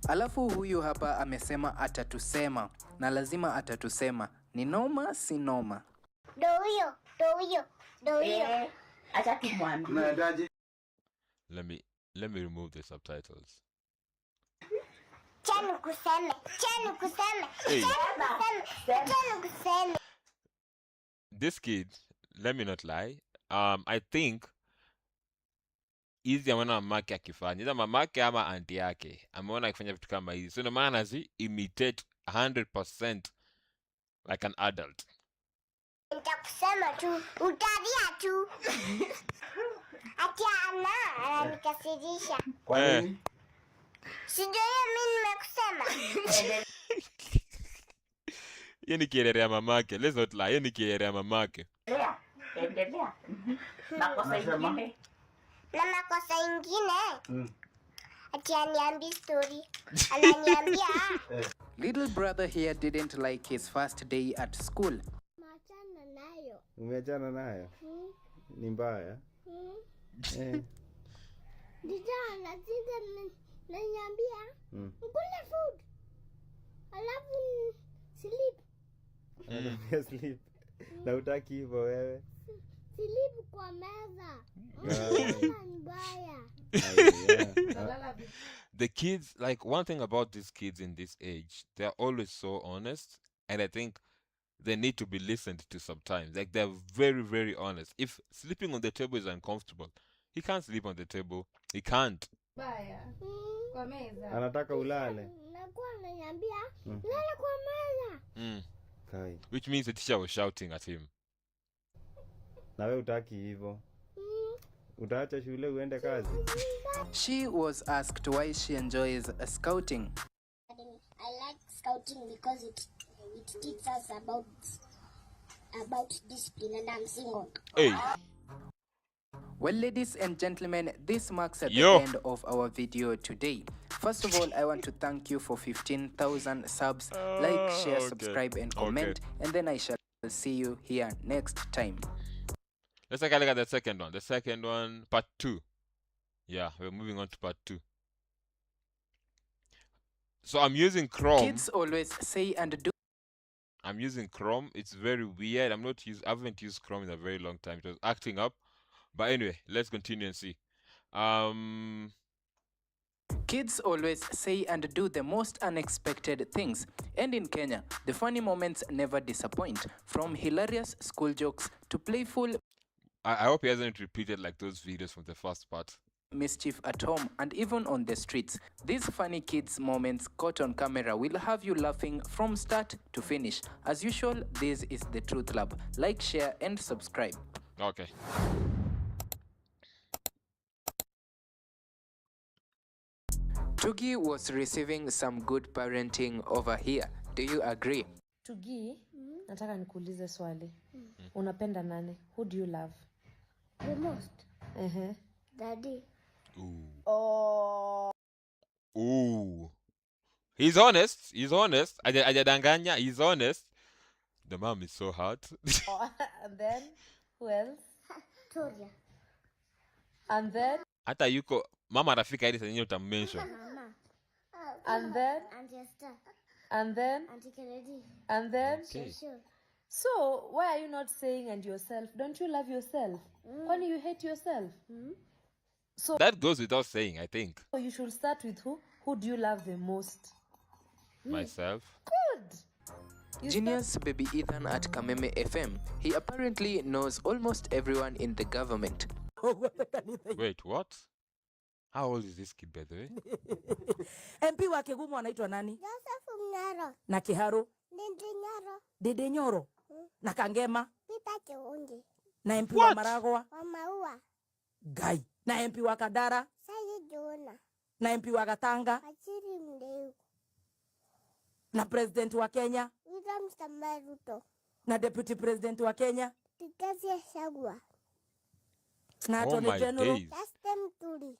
Speaker 2: Alafu huyu hapa amesema atatusema, na lazima atatusema. Ni noma si noma.
Speaker 12: Do huyo.
Speaker 16: Acha tumwambie.
Speaker 1: Let me remove the subtitles.
Speaker 12: Chanu kuseme.
Speaker 1: Hey.
Speaker 12: Chanu kuseme.
Speaker 1: This kid, let me not lie. I think hizi ameona mamake akifanya. Hizi mamake ama aunti yake ameona akifanya vitu kama hizi. So ndio maana imitate 100% like an adult.
Speaker 12: Nitakusema tu, utalia tu. Atiana, ananikasirisha.
Speaker 14: Kwa nini?
Speaker 12: Sijui mimi nimekusema.
Speaker 1: Yeye ni kielele ya mamake. Let's not lie. Yeye ni kielele ya mamake.
Speaker 16: Endelea. Makosa ingine.
Speaker 12: Na makosa ingine. Ati aniambi story. Ananiambia.
Speaker 2: Little brother here didn't like his first day at school.
Speaker 12: Machana nayo.
Speaker 9: Umeachana nayo? Ni mbaya?
Speaker 12: Dijana sija naniambia. Mkule food. Alafu sleep.
Speaker 9: Anakuambia sleep. Na utaki hivyo wewe?
Speaker 12: Sleep kwa meza. Mbaya.
Speaker 1: The kids, like, one thing about these kids in this age, they're always so honest, and I think they need to be listened to sometimes. Like, they're very, very honest. If sleeping on the table is uncomfortable, he can't sleep on the table. He can't.
Speaker 9: Anataka ulale.
Speaker 12: Nakuwa ananiambia lala kwa meza.
Speaker 9: Kai.
Speaker 1: Which means the teacher was shouting at him.
Speaker 9: Na wewe utaki hivyo. Utaacha shule uende kazi.
Speaker 2: She was asked why she enjoys scouting.
Speaker 12: I like scouting because it teaches us about discipline, and I'm single.
Speaker 1: Hey.
Speaker 2: Well, ladies and gentlemen, this marks the end of our video today. First of all, I want to thank you for 15,000 subs. Like, share, subscribe, and comment. And then I shall see you here next time.
Speaker 1: Let's take a look at the second one. The second one, part 2. Yeah, we're moving on to part 2. So I'm using Chrome.
Speaker 2: Kids always say and do.
Speaker 1: I'm using Chrome. It's very weird. I haven't used Chrome in a very long time. It was acting up. But anyway, let's continue and see.
Speaker 2: Kids always say and do the most unexpected things. And in Kenya, the funny moments never disappoint. From hilarious school jokes to playful...
Speaker 1: I hope he hasn't repeated like those videos from the first part.
Speaker 2: Mischief at home and even on the streets. These funny kids moments caught on camera will have you laughing from start to finish. As usual, this is the Truth Lab. Like, share, and subscribe.
Speaker 1: Okay.
Speaker 2: Tugi was receiving some good parenting over here. Do you agree?
Speaker 17: Tugi, nataka nikuulize swali. Unapenda nani? Who do you love?
Speaker 12: The most. Daddy.
Speaker 17: Oh.
Speaker 1: Ooh. He's honest. He's honest. Ajadanganya. He's honest. The mom is so hot.
Speaker 17: And then, who else?
Speaker 12: Toria.
Speaker 17: And then?
Speaker 1: Hata yuko mama rafika hadi sasa utammention.
Speaker 12: Mama.
Speaker 17: And then?
Speaker 12: Auntie Esther.
Speaker 17: And then?
Speaker 12: Auntie Kennedy.
Speaker 17: And then?
Speaker 1: Okay.
Speaker 17: So, why are you not saying and yourself? Don't you love yourself? Why do you hate yourself? So
Speaker 1: That goes without saying, I think.
Speaker 17: So you should start with who? Who do you love the most?
Speaker 1: Myself.
Speaker 17: Good.
Speaker 2: Genius baby Ethan at Kameme FM. He apparently knows almost everyone in the government.
Speaker 1: Wait, what? How old is this kid, by the way?
Speaker 18: MP wa Kigumu anaitwa nani?
Speaker 12: Joseph Mnyaro.
Speaker 18: Na Kiharu?
Speaker 12: Dede Nyaro.
Speaker 18: Dede Nyoro. Na Kangema?
Speaker 12: Peter Kiungi.
Speaker 18: Na MP wa Maragwa?
Speaker 12: Wa Maua.
Speaker 18: Gai. Na MP wa Kadara?
Speaker 12: Sayi Jona.
Speaker 18: Na MP wa Gatanga?
Speaker 12: Achiri Mdeu.
Speaker 18: Na President wa Kenya?
Speaker 12: William Samoei Ruto.
Speaker 18: Na Deputy President wa Kenya?
Speaker 12: Rigathi Gachagua.
Speaker 18: Na Attorney General?
Speaker 12: Justin Muturi.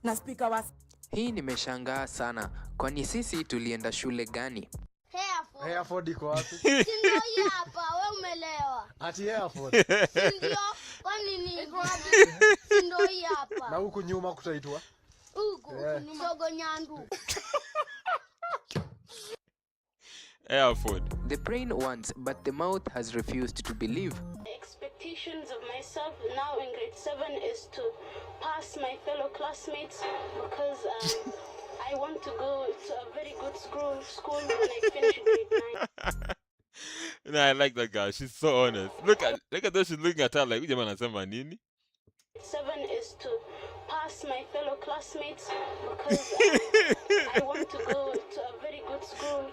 Speaker 18: Na Speaker wa...
Speaker 2: Hii nimeshangaa sana. Kwani sisi tulienda shule gani?
Speaker 14: Hereford iko wapi?
Speaker 12: Sindio hii hapa, wewe umelewa.
Speaker 14: Ati Hereford.
Speaker 12: Sindio, kwani ni wapi? Sindio hii hapa.
Speaker 14: Na huku nyuma kutaitwa?
Speaker 12: Huku, ni Sogo Nyandu.
Speaker 1: Hereford.
Speaker 2: The brain wants, but the mouth has refused to believe.
Speaker 19: Expectations of myself now in grade 7 is to pass my fellow classmates because I want to go to a very good school when I finish grade 9.
Speaker 1: No, I like that girl. She's so honest. Look at her. She's looking at her like, "Ujamaa anasema nini?"
Speaker 19: 7 is to pass my fellow classmates because I want to go to a very good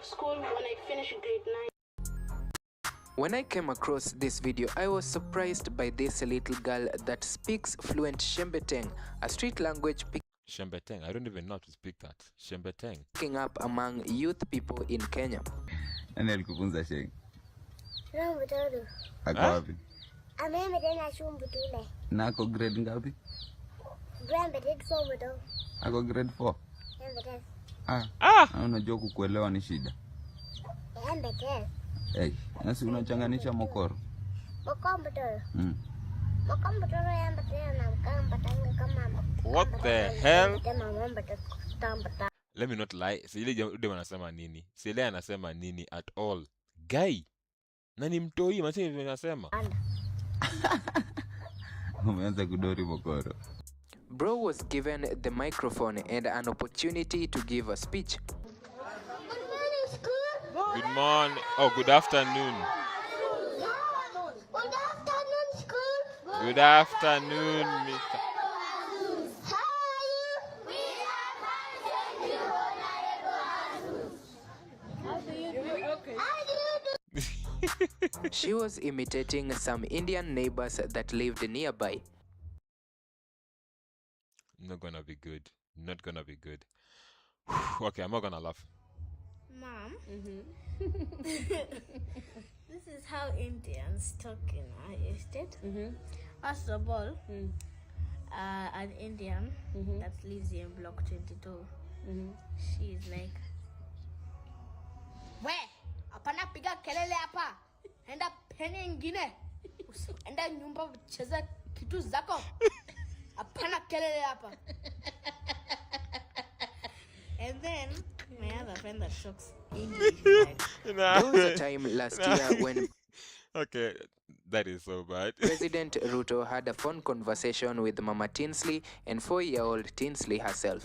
Speaker 19: school when I finish grade 9.
Speaker 2: When I came across this video, I was surprised by this little girl that speaks fluent Shembeteng, a street language
Speaker 1: Shembeteng. I don't even know how to speak that. Shembeteng.
Speaker 2: picking up among youth people in Kenya.
Speaker 9: Nani alikufunza Sheng?
Speaker 12: Leo mtoto.
Speaker 9: Ako wapi?
Speaker 12: Ameme tena shumbu tule.
Speaker 20: Na ako grade ngapi?
Speaker 12: Grande grade 4 mto.
Speaker 20: Ako grade 4.
Speaker 12: Embe
Speaker 20: Unajua kukuelewa ni shida.
Speaker 12: Embe tena.
Speaker 20: Hey, nasi unachanganisha mokoro.
Speaker 12: Mokombo tolo. Mokombo tolo embe tena na mkamba tanga kama.
Speaker 1: What the hell?
Speaker 12: Tena mambo tamba.
Speaker 1: Let me not lie. Sile ude wanasema nini? Sile anasema nini at all. Guy. Nani mtoi masi anasema.
Speaker 20: Umeanza kudori mokoro.
Speaker 2: Bro was given the microphone and an opportunity to give a speech.
Speaker 1: Good morning. Oh, good afternoon.
Speaker 12: Good afternoon, school.
Speaker 1: Good afternoon, Mr.
Speaker 2: She was imitating some Indian neighbors that lived nearby.
Speaker 1: Not gonna be good. Not gonna be good. Okay, I'm not gonna laugh.
Speaker 21: Mom, this is how Indians talk in our estate. First of all, an Indian that lives in block 22, she is like, we, hapana piga kelele hapa. Enda peni ingine. Enda nyumba cheza kitu zako. Hapana kelele hapa. And then my other friend that talks English.
Speaker 2: There was a time last year when
Speaker 1: Okay, that is so bad.
Speaker 2: President Ruto had a phone conversation with Mama Tinsley and 4-year-old Tinsley herself.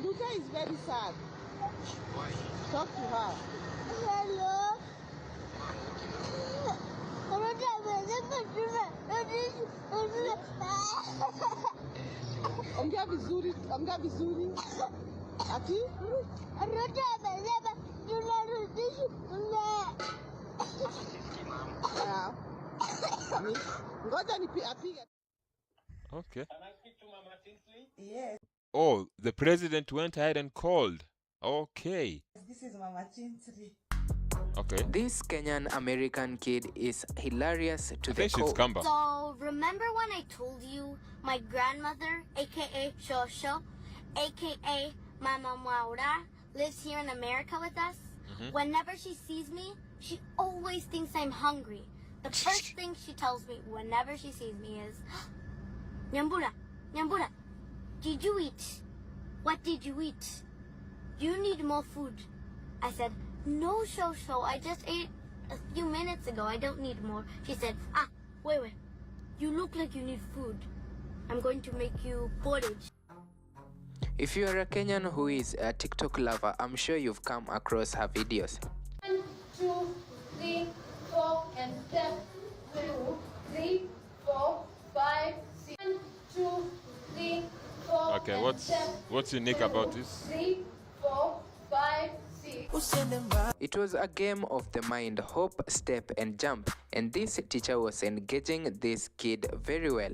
Speaker 22: Ruto is very sad. Talk to her.
Speaker 12: Hello.
Speaker 22: Ongea vizuri, ongea vizuri. Ati?
Speaker 12: Ruto amesema tunarudisha
Speaker 22: ngoja apige.
Speaker 1: Okay.
Speaker 22: Yes.
Speaker 1: Oh, the president went ahead and called. Okay.
Speaker 22: This is Mama Tinsley.
Speaker 1: Okay.
Speaker 2: This Kenyan American kid is hilarious to the core.
Speaker 12: So, remember when I told you my grandmother, aka Shosho, aka Mama Maura, lives here in America with us? Whenever she sees me, she always thinks I'm hungry. The first thing she tells me whenever she sees me is, Nyambura, Nyambura, did you eat? What did you eat? Do you need more food? I said, no, Shosho, I just ate a few minutes ago. I don't need more. She said, wait. You look like you need food. I'm going to make you porridge.
Speaker 2: If you are a Kenyan who is a TikTok lover, I'm sure you've come across her videos.
Speaker 23: 1, 2, 3, 4, and step 2, 3, 4, 5, 6. 1, 2, 3, 4.
Speaker 1: Okay, what's unique about this?
Speaker 23: 3, 4, 5, 6.
Speaker 2: It was a game of the mind, hop, step, and jump, and this teacher was engaging this kid very well.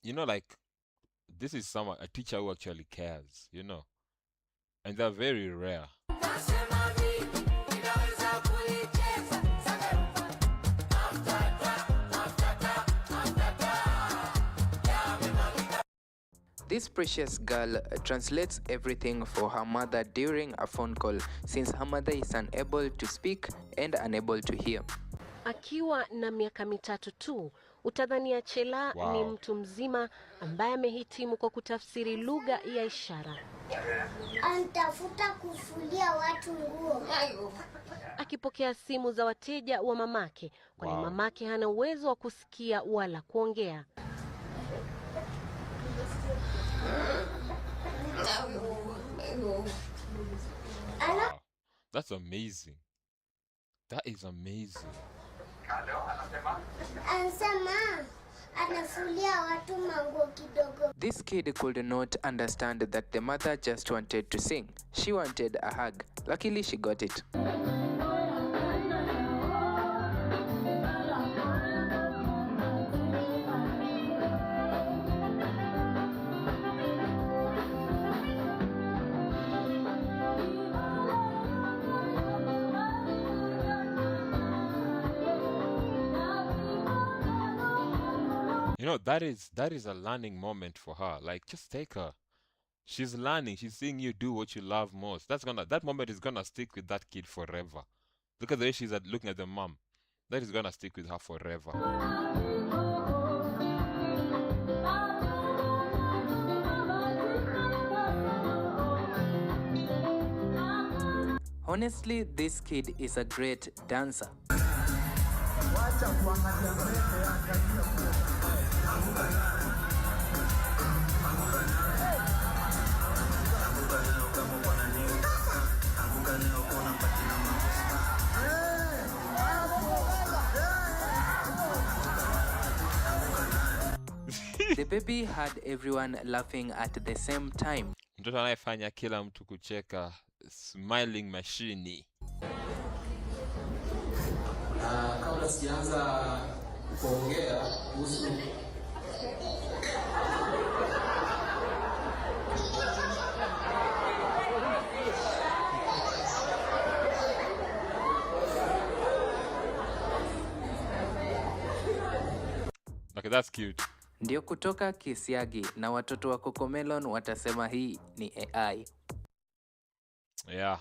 Speaker 1: You know, like, this is someone, a teacher who actually cares, you know, and they're very rare.
Speaker 2: This precious girl translates everything for her mother during a phone call, since her mother is unable to speak and unable to hear.
Speaker 24: Akiwa na miaka mitatu tu, utadhania Chela ni mtu mzima ambaye amehitimu kwa kutafsiri lugha ya ishara.
Speaker 12: Anatafuta kufulia watu nguo.
Speaker 24: Akipokea simu za wateja wa mamake, kwani mamake hana uwezo wa kusikia wala kuongea.
Speaker 1: Wow. That's amazing. That is amazing.
Speaker 2: This kid could not understand that the mother just wanted to sing. She wanted a hug. Luckily, she got it.
Speaker 1: You know, that is a learning moment for her. Like, just take her. She's learning. She's seeing you do what you love most. That moment is gonna stick with that kid forever. Look at the way she's looking at the mom. That is gonna stick with her forever.
Speaker 2: Honestly, this kid is a great dancer. The baby had everyone laughing at the same time.
Speaker 1: Mtoto anayefanya kila mtu kucheka, smiling machine.
Speaker 4: Kabla sijaanza kuongea kuhusu
Speaker 1: Okay, that's cute.
Speaker 2: Ndio kutoka Kisiagi na watoto wa Cocomelon watasema hii ni AI.
Speaker 1: Yeah.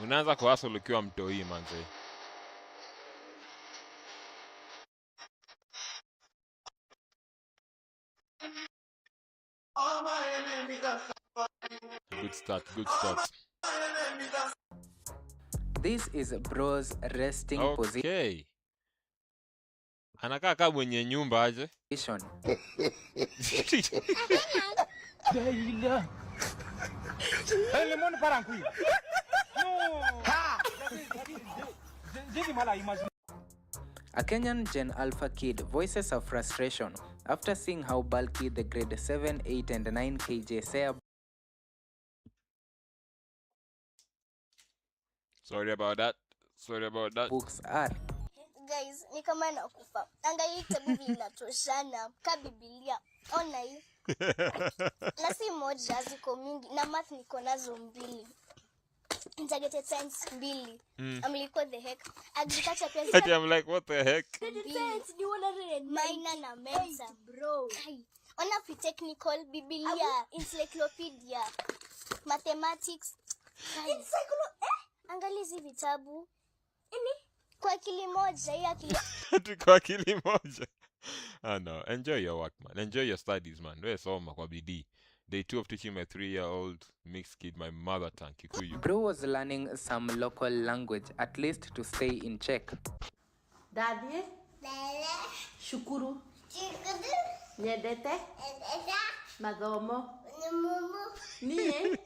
Speaker 1: Unaanza kuhustle ukiwa mtoi manze. Good start, good start.
Speaker 2: This is bro's resting position.
Speaker 1: Okay. Anakaa kama mwenye nyumba aje.
Speaker 2: A Kenyan Gen Alpha kid voices of frustration after seeing how bulky the grade 7, 8 and 9 kg Saya
Speaker 1: Sorry about that.
Speaker 2: books are.
Speaker 12: Guys, ni kama nakufa. Angalia kitabu vinatoshana ka Biblia. Ona hii. Na si moja ziko mingi na math niko nazo 2. Integrated science 2. I'm like, what the heck? Agriculture pia.
Speaker 1: I'm like, what the heck?
Speaker 12: Science ni 100 minor na mensa, bro. Ona free technical Biblia, encyclopedia, mathematics. Angalia hizi vitabu. Kwa akili moja, hii akili.
Speaker 1: Kwa akili moja. Ah no, enjoy your work, man. Enjoy your studies, man. Wewe soma kwa bidii. Day 2 of teaching my 3-year-old mixed kid my mother tongue, Kikuyu.
Speaker 2: Bro was learning some local language, at least to stay in check.
Speaker 7: Daddy, shukuru, nyedete, mathomo, niye,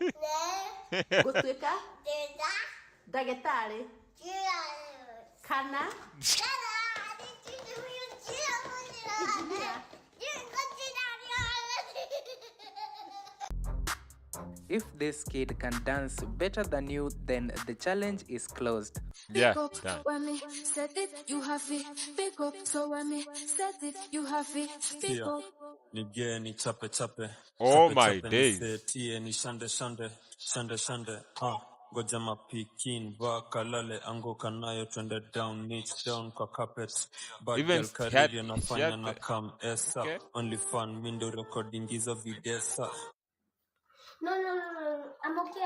Speaker 7: gutwika, ndagĩtarĩ, kana,
Speaker 2: If this kid can dance better than you, then the challenge is closed.
Speaker 1: Yeah,
Speaker 23: when me set it, you have it. Pick up, so when me set it, you have it. Pick up.
Speaker 10: Nige ni chape chape.
Speaker 1: Oh
Speaker 10: Chape,
Speaker 1: my
Speaker 10: chape,
Speaker 1: days.
Speaker 10: Nisetie ni shande shande. Shande shande. Goja mapikin baka lale anguka nayo twende down niche down kwa carpet. Bad
Speaker 1: Even
Speaker 10: girl Caribbean nafanya na come esa.
Speaker 1: Okay.
Speaker 10: Only fun mindo recording hizo videsa.
Speaker 12: No. I'm okay.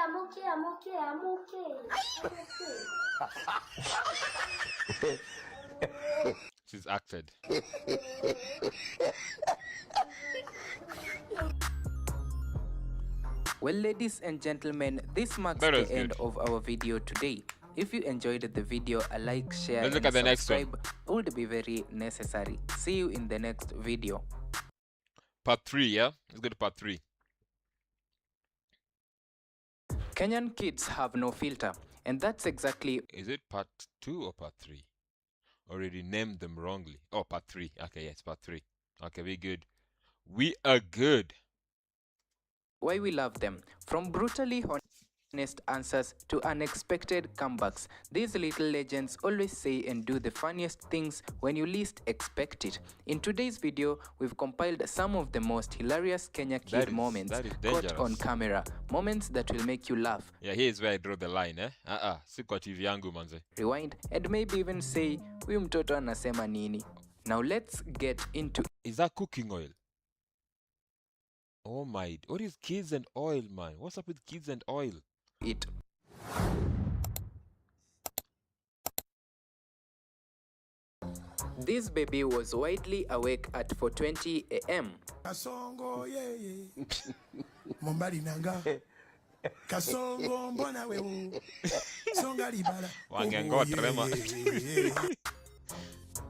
Speaker 1: She's acted.
Speaker 2: Well, ladies and gentlemen, this marks
Speaker 1: That
Speaker 2: the
Speaker 1: was
Speaker 2: end
Speaker 1: good.
Speaker 2: of our video today. If you enjoyed the video, a like, share,
Speaker 1: Let's look
Speaker 2: and
Speaker 1: at the next one.
Speaker 2: subscribe would be very necessary. See you in the next video.
Speaker 1: Part 3, yeah? Let's go to part 3.
Speaker 2: Kenyan kids have no filter, and that's exactly...
Speaker 1: Is it part 2 or part 3? Already named them wrongly. Oh, part 3. Okay, yes, part 3. Okay, we good. We are good.
Speaker 2: why we love them. From brutally honest answers to unexpected comebacks, these little legends always say and do the funniest things when you least expect it. In today's video, we've compiled some of the most hilarious Kenya kid moments caught on camera. Moments that will make you laugh.
Speaker 1: Yeah, here's where I draw the line, eh? Si kwa TV yangu manze.
Speaker 2: Rewind and maybe even say, huyu mtoto anasema nini? Now let's get into.
Speaker 1: Is that cooking oil? Oh my, what is kids and oil, man? What's up with kids and oil?
Speaker 2: It. This baby was widely awake at 4:20 a.m.
Speaker 3: Kasongo yeah. Mombali nanga. Kasongo mbona wewe. Songa libala.
Speaker 1: Wangengo trema.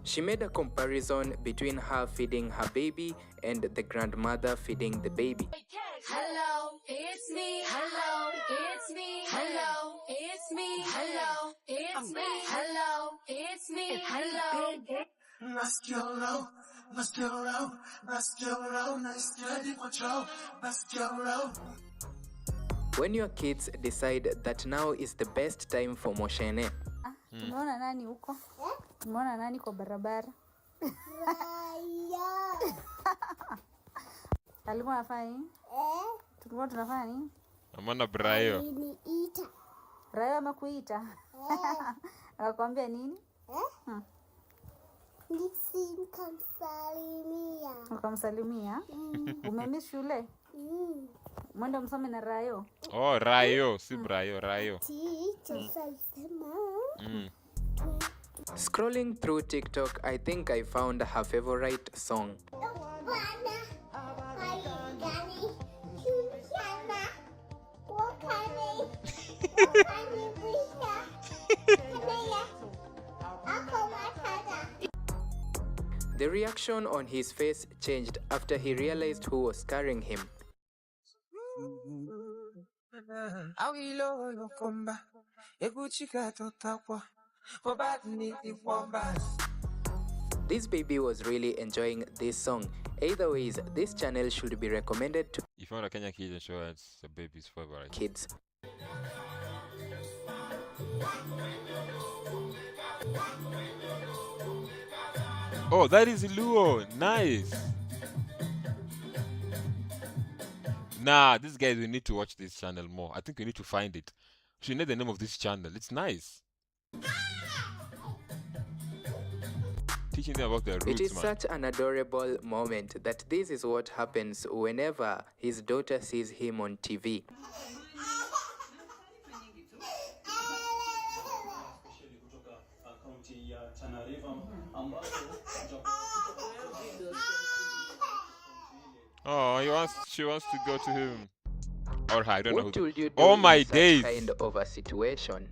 Speaker 2: She made a comparison between her feeding her baby and the grandmother feeding the baby.
Speaker 23: Hello, it's me. Hello, it's me. Hello, it's me. Hello, it's me. Hello, it's me. Hello.
Speaker 2: When your kids decide that now is the best time for moshene.
Speaker 17: Tumeona nani huko? Tumeona nani kwa barabara? Alikuwa anafanya nini? Tulikuwa tunafanya nini?
Speaker 1: Amana Brayo.
Speaker 17: Brayo amekuita. Akakwambia nini?
Speaker 7: Nikamsalimia.
Speaker 17: Ukamsalimia? Umemiss shule? Mwenda msome na Rayo.
Speaker 1: Oh, Rayo, si Brayo, Rayo.
Speaker 2: Scrolling through TikTok, I think I found her favorite song. The reaction on his face changed after he realized who was carrying him. This baby was really enjoying this song. Either ways, this channel should be recommended to
Speaker 1: If you want a Kenya Kids show, it's the baby's favorite.
Speaker 2: Kids.
Speaker 1: Oh, that is Luo. Nice. Nah, these guys, we need to watch this channel more. I think we need to find it. We should know the name of this channel. It's nice. Teaching them about their roots,
Speaker 2: It is
Speaker 1: man.
Speaker 2: such an adorable moment that this is what happens whenever his daughter sees him on TV.
Speaker 1: Oh, she wants to go to him. Or her, I don't know.
Speaker 2: What would you do
Speaker 1: Oh my
Speaker 2: in such
Speaker 1: days.
Speaker 2: kind of a situation?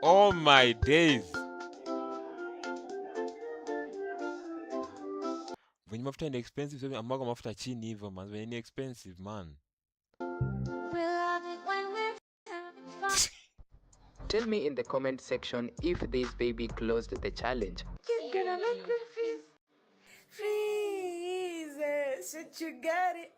Speaker 1: Oh my days. When mafuta ni expensive, so amwaga mafuta chini hivyo man. When ni expensive, man.
Speaker 2: Tell me in the comment section if this baby closed the challenge.
Speaker 18: You're gonna make me freeze. Shit, you got it.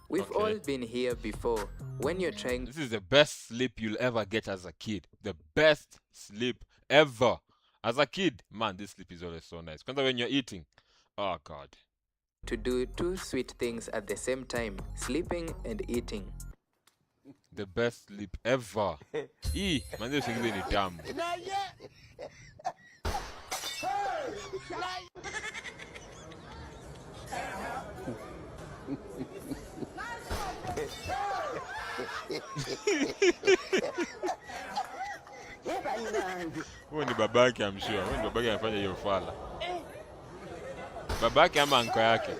Speaker 2: We've all been here before. When you're trying.
Speaker 1: This is the best sleep you'll ever get as a kid. The best sleep ever. As a kid, man, this sleep is always so nice. When you're eating, oh God.
Speaker 2: To do two sweet things at the same time, sleeping and eating.
Speaker 1: The best sleep ever. Man, this thing is dumb. Huyo ni babake, I'm sure. Huyo ni babake anafanya hiyo fala. Babake ama anko yake.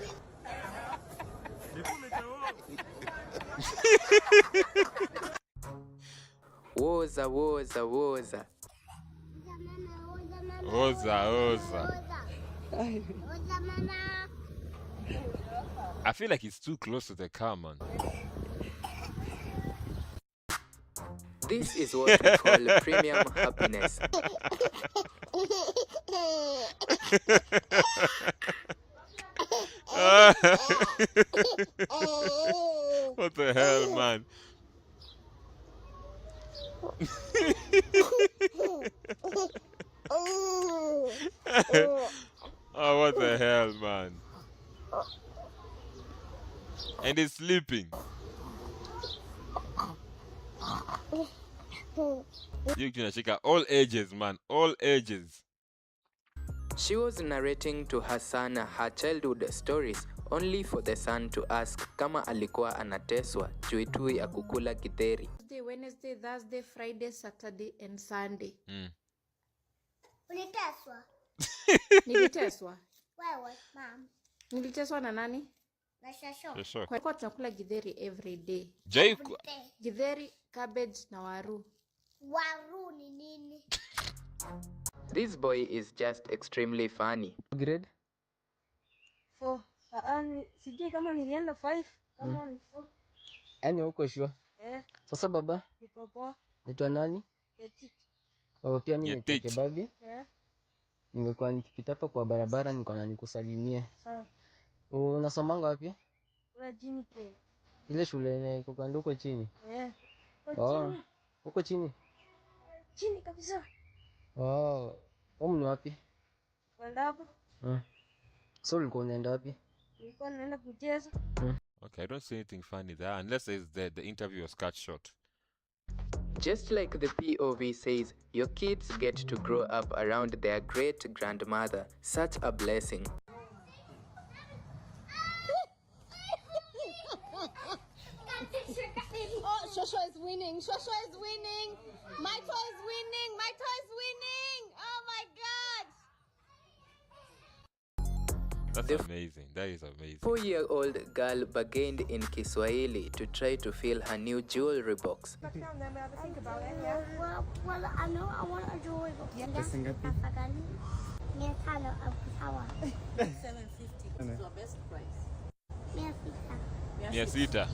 Speaker 2: Woza, woza, woza.
Speaker 1: Oza, oza. I feel like it's too close to the car, man.
Speaker 2: This is what we call premium happiness.
Speaker 1: What the hell, man? Oh, what the hell, man? And he's sleeping. You can check out all ages, man. All ages.
Speaker 2: She was narrating to her son her childhood stories, only for the son to ask kama alikuwa anateswa juu tu ya kukula githeri.
Speaker 7: Wednesday, Thursday, Friday, Saturday and Sunday.
Speaker 12: Uliteswa?
Speaker 7: Niliteswa?
Speaker 12: Wewe, mom.
Speaker 7: Niliteswa na nani?
Speaker 12: Na shasho.
Speaker 1: Shasho.
Speaker 7: Kwa tunakula githeri every day. Githeri, cabbage na waru.
Speaker 12: Waru ni nini?
Speaker 2: This boy is just extremely funny.
Speaker 5: Grade?
Speaker 23: 4. Sijui kama nilienda 5 kama ni 4.
Speaker 5: Yaani uko sure? Sasa baba?
Speaker 23: Niko poa.
Speaker 5: Naitwa nani?
Speaker 23: Eti.
Speaker 5: Pia mimi naitwa Kebabi. Nimekuwa nikipita hapa kwa barabara niko na nikusalimie.
Speaker 23: Sawa.
Speaker 5: Unasomanga wapi?
Speaker 23: Kuna chini pia.
Speaker 5: Ile shule iko kando huko chini? Huko chini.
Speaker 23: Chini kabisa.
Speaker 5: Ni wapi?
Speaker 23: Kwenda hapo.
Speaker 5: So ulikuwa unaenda wapi?
Speaker 23: Nilikuwa naenda kucheza.
Speaker 1: Okay, I don't see anything funny there unless the interview was cut short.
Speaker 2: Just like the POV says, your kids get to grow up around their great grandmother. Such a blessing.
Speaker 21: Oh, Shosho is winning. Shosho is winning. My toy is winning. My toy is winning. Oh my God.
Speaker 1: That's amazing. That is amazing.
Speaker 2: 4-year-old girl bargained in Kiswahili to try to fill her new jewelry box.
Speaker 21: Well, I know I want a jewelry box. Afadhali 500 sawa.
Speaker 18: 750. It's your best price.
Speaker 1: 600.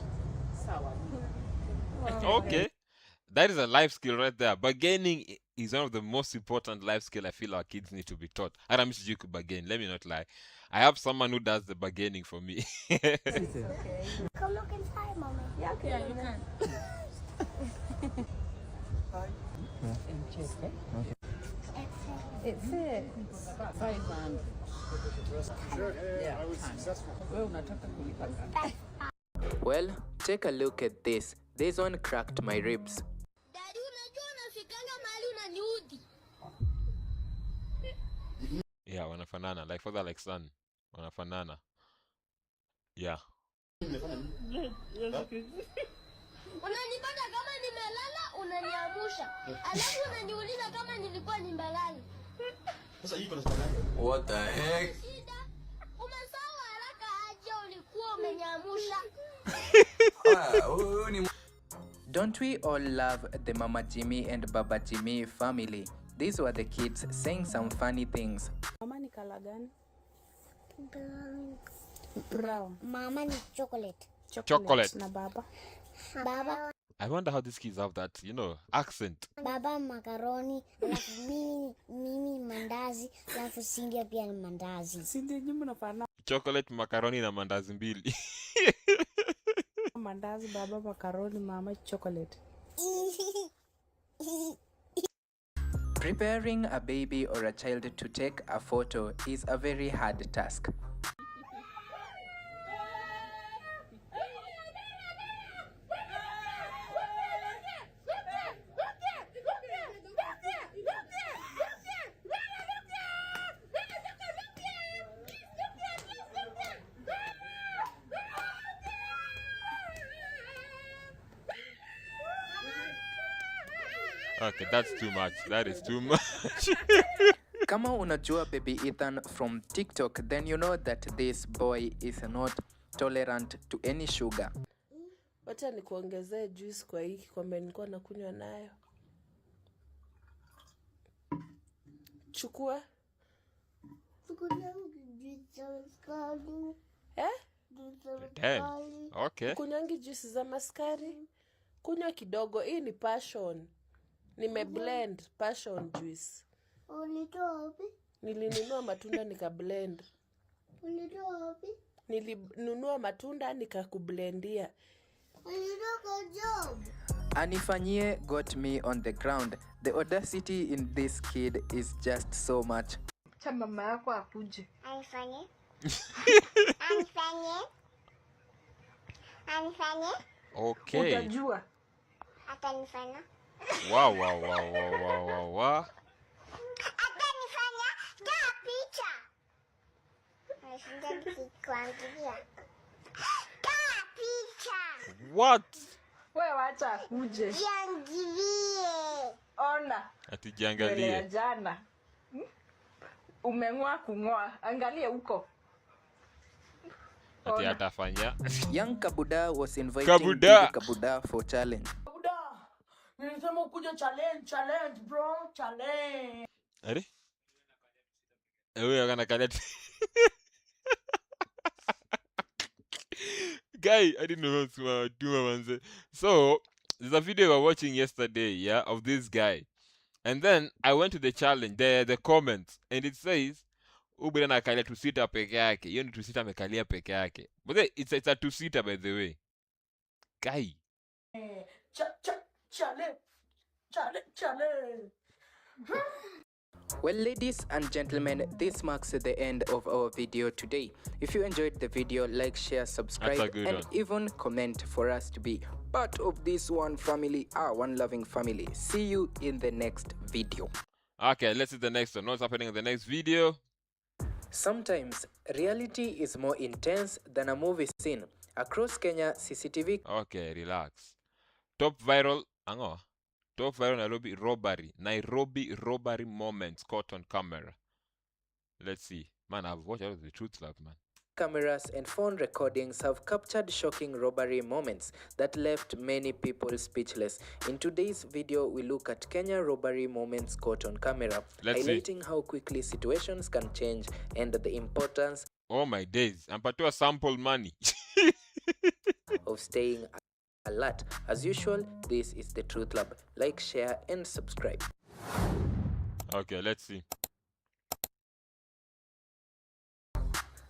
Speaker 1: Okay. That is a life skill right there. Bargaining is one of the most important life skill I feel our kids need to be taught. I am you could bargain. Let me not lie. I have someone who does the bargaining for me.
Speaker 12: Come look inside, Mommy.
Speaker 18: Yeah, okay, you can.
Speaker 23: It fits.
Speaker 18: 500. Yeah, I was successful.
Speaker 2: Well, take a look at this. This one cracked my ribs.
Speaker 21: Daddy, unajua unafikanga mahali unaniudhi.
Speaker 1: Yeah, wanafanana. Like father, like son. Wanafanana. Yeah.
Speaker 21: Unanipata kama nimelala, unaniamusha. Alafu unaniuliza kama nilikuwa nimelala.
Speaker 4: What the heck?
Speaker 21: Umesahau haraka aje ulikuwa umenyamusha.
Speaker 2: Don't we all love the Mama Jimmy and Baba Jimmy family? These were the kids saying some funny things.
Speaker 23: Mama ni kala gani?
Speaker 12: Brown. Mama ni chocolate.
Speaker 1: Chocolate.
Speaker 23: Na baba?
Speaker 12: Baba.
Speaker 1: I wonder how these kids have that, accent.
Speaker 12: Baba macaroni, alafu mimi mandazi, alafu Cindy pia ni mandazi.
Speaker 23: Cindy nyinyi mnafanana.
Speaker 1: Chocolate, macaroni na mandazi mbili.
Speaker 23: Mandazi, baba macaroni, mama chocolate.
Speaker 2: Preparing a baby or a child to take a photo is a very hard task.
Speaker 1: Okay, that's too much. That is too much.
Speaker 2: Kama unajua baby Ethan from TikTok, then you know that this boy is not tolerant to any sugar.
Speaker 18: Wacha nikuongezee juice kwa hii kikombe nilikuwa nakunywa nayo. Chukua.
Speaker 1: Damn. Okay.
Speaker 18: Kunyangi juice za maskari. Kunywa kidogo. Hii ni passion. Nimeblend passion juice.
Speaker 12: Ulitoa wapi?
Speaker 18: Nilinunua matunda nikablend.
Speaker 12: Ulitoa wapi?
Speaker 18: Nilinunua matunda nikakublendia.
Speaker 12: Ulitoa kwa job.
Speaker 2: Anifanyie got me on the ground. The audacity in this kid is just so much.
Speaker 23: Cha mama yako akuje.
Speaker 12: Anifanyie. Anifanyie. Anifanye?
Speaker 1: Okay.
Speaker 12: Utajua. Atanifanya.
Speaker 1: Wow, wow, wow, wow, wow, wow, wow.
Speaker 12: Atanifanya. Toa picha. Nashinda nikikuangalia. Toa picha.
Speaker 1: What?
Speaker 18: Wewe wacha kuje.
Speaker 12: Jiangalie.
Speaker 18: Ona.
Speaker 1: Ati
Speaker 18: Nywele ya
Speaker 1: jiangalie.
Speaker 18: jana. Umeng'oa kung'oa. Angalia huko.
Speaker 1: Ati atafanya.
Speaker 2: Young Kabuda was inviting
Speaker 1: Kabuda.
Speaker 2: Big Kabuda for challenge.
Speaker 22: Kabuda, nilisema ukuja challenge bro, challenge.
Speaker 1: Are? Huyo anakalia. Guy, I didn't know what to do. So, there's a video we were watching yesterday, yeah, of this guy. And then I went to the challenge, the comments, and it says, Ubira nakalia two-seater peke yake. Hiyo ni two-seater amekalia peke yake. But then, it's a two-seater, by the way. Guy.
Speaker 22: Challenge.
Speaker 2: Well, ladies and gentlemen, this marks the end of our video today. If you enjoyed the video, like, share, subscribe, and even comment for us to be part of this one family, one loving family. See you in the next video.
Speaker 1: Okay, let's see the next one. What's happening in the next video?
Speaker 2: Sometimes, reality is more intense than a movie scene. Across Kenya, CCTV...
Speaker 1: Okay, relax. Top viral Nairobi robbery moments caught on camera. Let's see. Man, I've watched all of the Truth Lab, man.
Speaker 2: Cameras and phone recordings have captured shocking robbery moments that left many people speechless. In today's video, we look at Kenya robbery moments caught on camera, highlighting how quickly situations can change and the importance
Speaker 1: oh my days, ampatiwa sample money
Speaker 2: of staying alert. As usual, this is the Truth Lab. Like, share, and subscribe.
Speaker 1: Okay, let's see.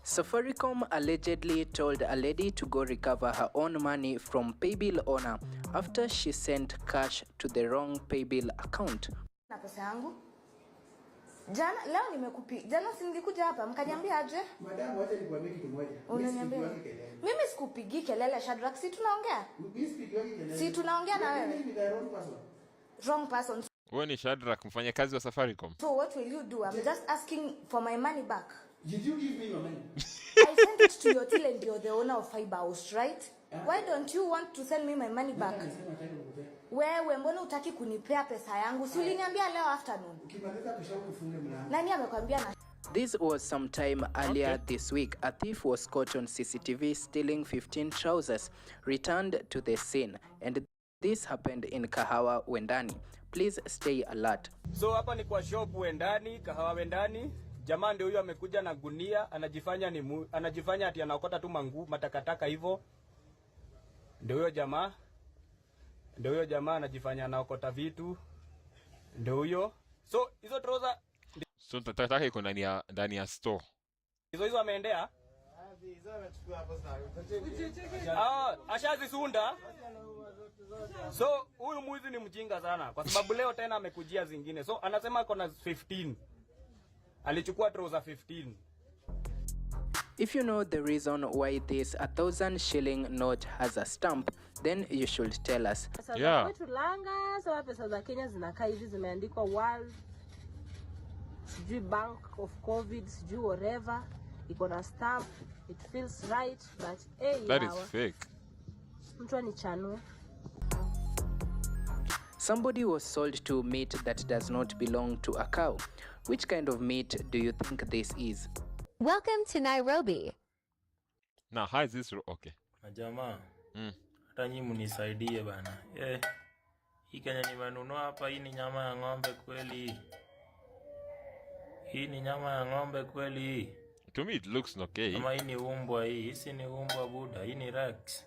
Speaker 2: Safaricom allegedly told a lady to go recover her own money from paybill owner after she sent cash to the wrong paybill account.
Speaker 17: Na pesa yangu. Jana si nilikuja hapa mkaniambia aje?
Speaker 3: Madam, wacha nikwambie kitu moja.
Speaker 17: Unaniambia? Mimi sikupigi kelele Shadrack, si tunaongea? Si tunaongea na wewe? Wrong person.
Speaker 1: Wewe ni Shadrack, mfanyakazi wa Safaricom.
Speaker 17: So what will you do? I'm just asking for my money back.
Speaker 3: Did you give me your money?
Speaker 17: I sent it to your till and you're the owner of Fiber House, right? Why don't you want to send me my money back? Wewe mbona utaki kunipea pesa yangu? Si uliniambia leo afternoon. Nani amekwambia na
Speaker 2: This was some time earlier this week. A thief was caught on CCTV stealing 15 trousers, returned to the scene, and this happened in Kahawa, Wendani. Please stay alert.
Speaker 6: So hapa ni kwa shop Wendani, Kahawa Wendani. Jamaa ndio huyo amekuja na gunia, anajifanya ati anaokota tu matakataka hivyo. Ndio huyo jamaa anajifanya anaokota vitu. Ndio huyo. So hizo trouser
Speaker 1: so takataka iko ndani ya store.
Speaker 6: Hizo ameendea? Ashazisunda. So huyu mwizi ni mjinga sana kwa sababu leo tena amekujia zingine. So anasema ako na 15. Alichukua trouser 15.
Speaker 2: If you know the reason why this 1,000 shilling note has a stamp, then you should tell us.
Speaker 17: Yeah. Kwetu Langa, sawa pesa za Kenya zinakaa hivi zimeandikwa World, sijui Bank of COVID, sijui whatever. Iko na stamp. It feels right, but
Speaker 1: that is fake.
Speaker 17: Mtu ni chano.
Speaker 2: Somebody was sold to meat that does not belong to a cow. Which kind of meat do you think this is?
Speaker 8: Welcome to Nairobi.
Speaker 1: Now, how is this? Okay.
Speaker 11: Jamaa. Hata nyinyi mnisaidie bana. Hii Kenya nimenunua hapa, hii ni nyama ya ng'ombe kweli? Hii ni nyama ya ng'ombe kweli?
Speaker 1: To me it looks okay.
Speaker 11: Kama hii ni umbwa hii, hii ni umbwa buda, hii ni Rex.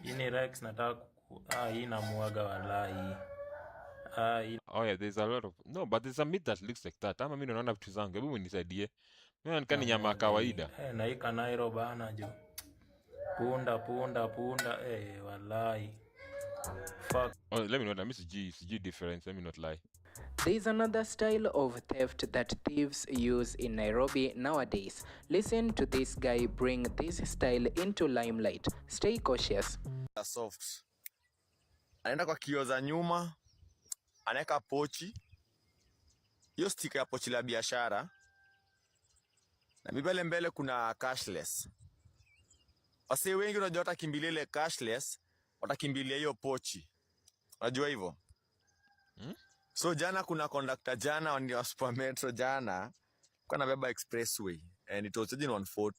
Speaker 11: Hii ni Rex nataka hii namuaga wallahi.
Speaker 1: Oh yeah, there's a lot of but there's a meat that looks like that. Ama mimi naona vitu zangu. Hebu nisaidie. Mimi nikani nyama kawaida.
Speaker 11: Na hii kanairo bana jo. Punda wallahi. Fuck.
Speaker 1: Oh, let me know. Let me see difference. Let me not lie.
Speaker 2: There is another style of theft that thieves use in Nairobi nowadays. Listen to this guy bring this style into limelight. Stay cautious.
Speaker 13: Soft. Anaenda kwa kio za nyuma, anaweka pochi. Hiyo stika ya pochi la biashara. Na mbele mbele kuna cashless. Wase wengi unajua watakimbilia ile cashless, watakimbilia hiyo pochi. Unajua hivyo? So jana kuna conductor jana wa Super Metro jana kwa nabeba expressway and it was charging 140.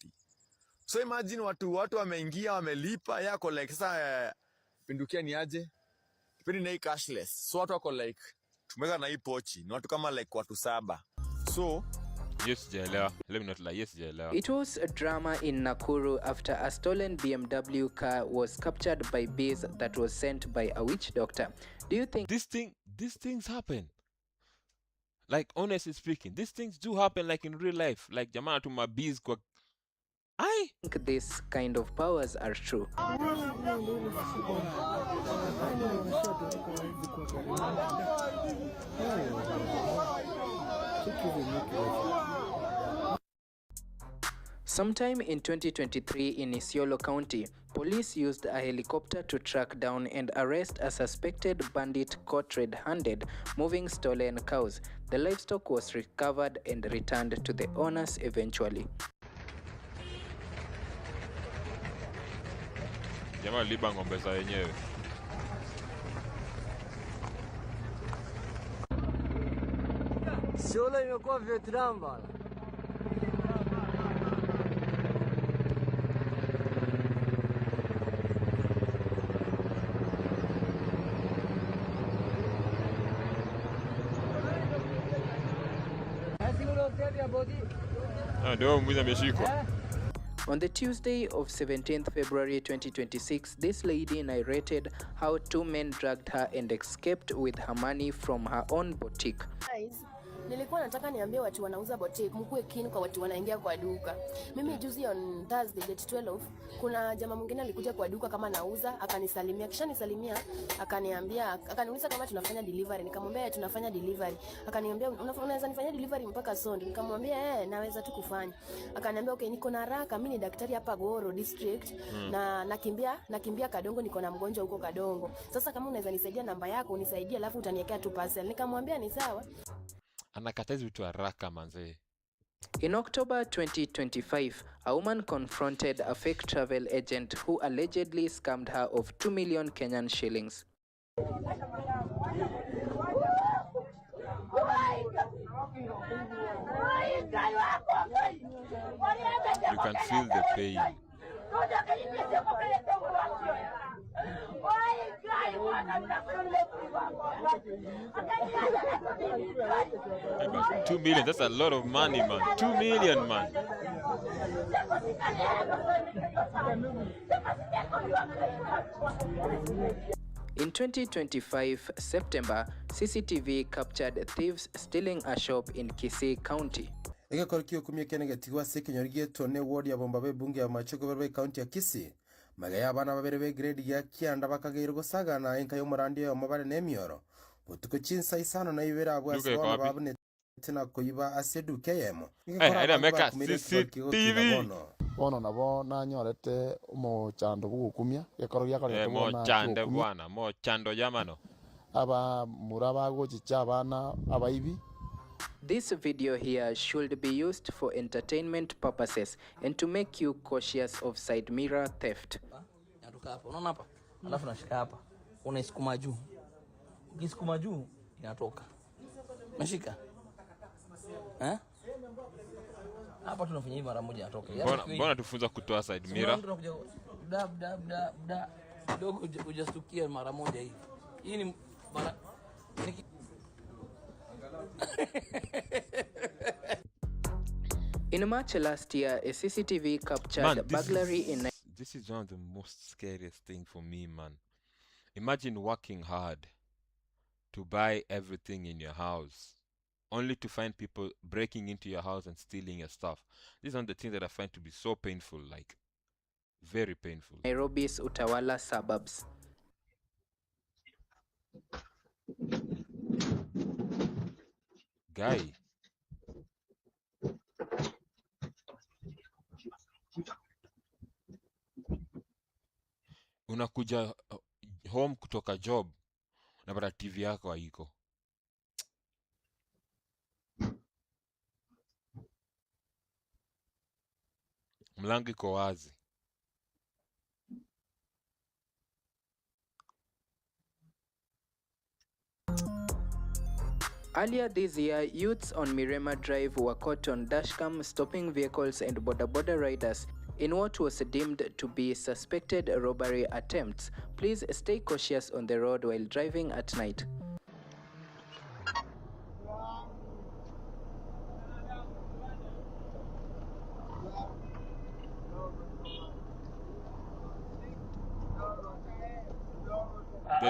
Speaker 13: So imagine watu wameingia wamelipa yako like sasa pindukia ni aje? Pindi na hii cashless. So watu wako like tumeka na hii pochi. Ni watu kama like watu 7. So
Speaker 1: yes, Jela. Let me not lie. Yes, Jela.
Speaker 2: It was a drama in Nakuru after a stolen BMW car was captured by bees that was sent by a witch doctor. Do you think
Speaker 1: these things happen? Like, honestly speaking, these things do happen like in real life. Like jamana to my bees kwa I
Speaker 2: think these kind of powers are true. Sometime in 2023 in Isiolo County, police used a helicopter to track down and arrest a suspected bandit caught red-handed moving stolen cows. The livestock was recovered and returned to the owners eventually.
Speaker 1: jamaa liba ng'ombe za wenyewe.
Speaker 5: Shule imekuwa Vietnam bana.
Speaker 1: Ndio mwizi ameshikwa.
Speaker 2: On the Tuesday of 17th February 2026, this lady narrated how two men dragged her and escaped with her money from her own boutique.
Speaker 14: Nilikuwa nataka niambie watu wanauza boutique mkuwe keen kwa watu wanaingia kwa duka. Mimi juzi on Thursday date 12 kuna jamaa mwingine alikuja kwa duka kama nauza, akanisalimia, kisha nisalimia, akaniuliza kama tunafanya delivery. Nikamwambia tunafanya delivery. Akaniambia unaweza nifanyia delivery mpaka Sondi? Nikamwambia naweza tu kufanya. Akaniambia okay, niko na haraka, mimi ni daktari hapa Goro district na nakimbia Kadongo, niko na mgonjwa huko Kadongo. Sasa kama unaweza nisaidia namba yako unisaidie, alafu utaniwekea tu parcel. Nikamwambia ni sawa.
Speaker 1: Anakataza vitu haraka manze.
Speaker 2: In October 2025, a woman confronted a fake travel agent who allegedly scammed her of 2 million Kenyan shillings.
Speaker 1: You can feel the pain. Hey, but 2 million, that's a lot of money, man. 2 million, man.
Speaker 2: In 2025 September, CCTV captured thieves stealing a shop in Kisii County.
Speaker 15: Igakorikio kumye kene getigwa sekinyorgie tone ward ya bomba be bunge ya machoko berbe county ya Kisii. Magaya abana babere be grade ya kianda bakagirwa sagana enka yo murandi yo mabare nemioro. Butuko chinsa isano na ibera abwasi wana babune tena kuiba asedu keyemo.
Speaker 1: Ida meka CCTV.
Speaker 16: Bono nabo nanyorete umuchando bugukumya gekorogia kare
Speaker 1: mo chande bwana mo chando jamano.
Speaker 16: Aba muraba gochicha abana abaibi.
Speaker 2: This video here should be used for entertainment purposes and to make you cautious of side mirror theft.
Speaker 5: Natoka hapa, unaona hapa? Alafu nashika hapa. Unaisukuma juu. Ukisukuma juu inatoka. Umeshika? Hapa tunafanya hivi mara moja inatoka.
Speaker 1: Mbona tufunza kutoa side mirror?
Speaker 5: Da kidogo hujastukia mara moja hivi. Hii ni mara
Speaker 2: In March last year, a CCTV captured burglary in...
Speaker 1: This is one of the most scariest thing for me, man. Imagine working hard to buy everything in your house, only to find people breaking into your house and stealing your stuff. These are the things that I find to be so painful, like very painful.
Speaker 2: Nairobi's Utawala suburbs.
Speaker 1: Guy. Unakuja home kutoka job, unapata TV yako haiko. Mlango iko wazi.
Speaker 2: Earlier this year, youths on Mirema Drive were caught on dashcam stopping vehicles and boda riders in what was deemed to be suspected robbery attempts. Please stay cautious on the road while driving at night.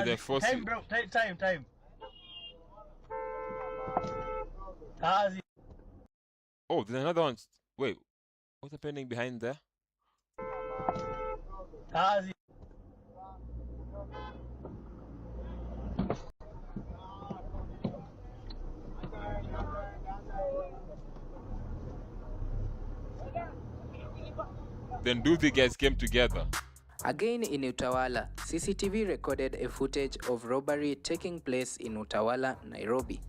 Speaker 1: They force
Speaker 6: Time,
Speaker 1: you.
Speaker 6: bro. Time. Kazi.
Speaker 1: Oh, there's another one. Wait, what's happening behind there?
Speaker 6: Kazi.
Speaker 1: Then the guys came together.
Speaker 2: Again in Utawala, CCTV recorded a footage of robbery taking place in Utawala, Nairobi.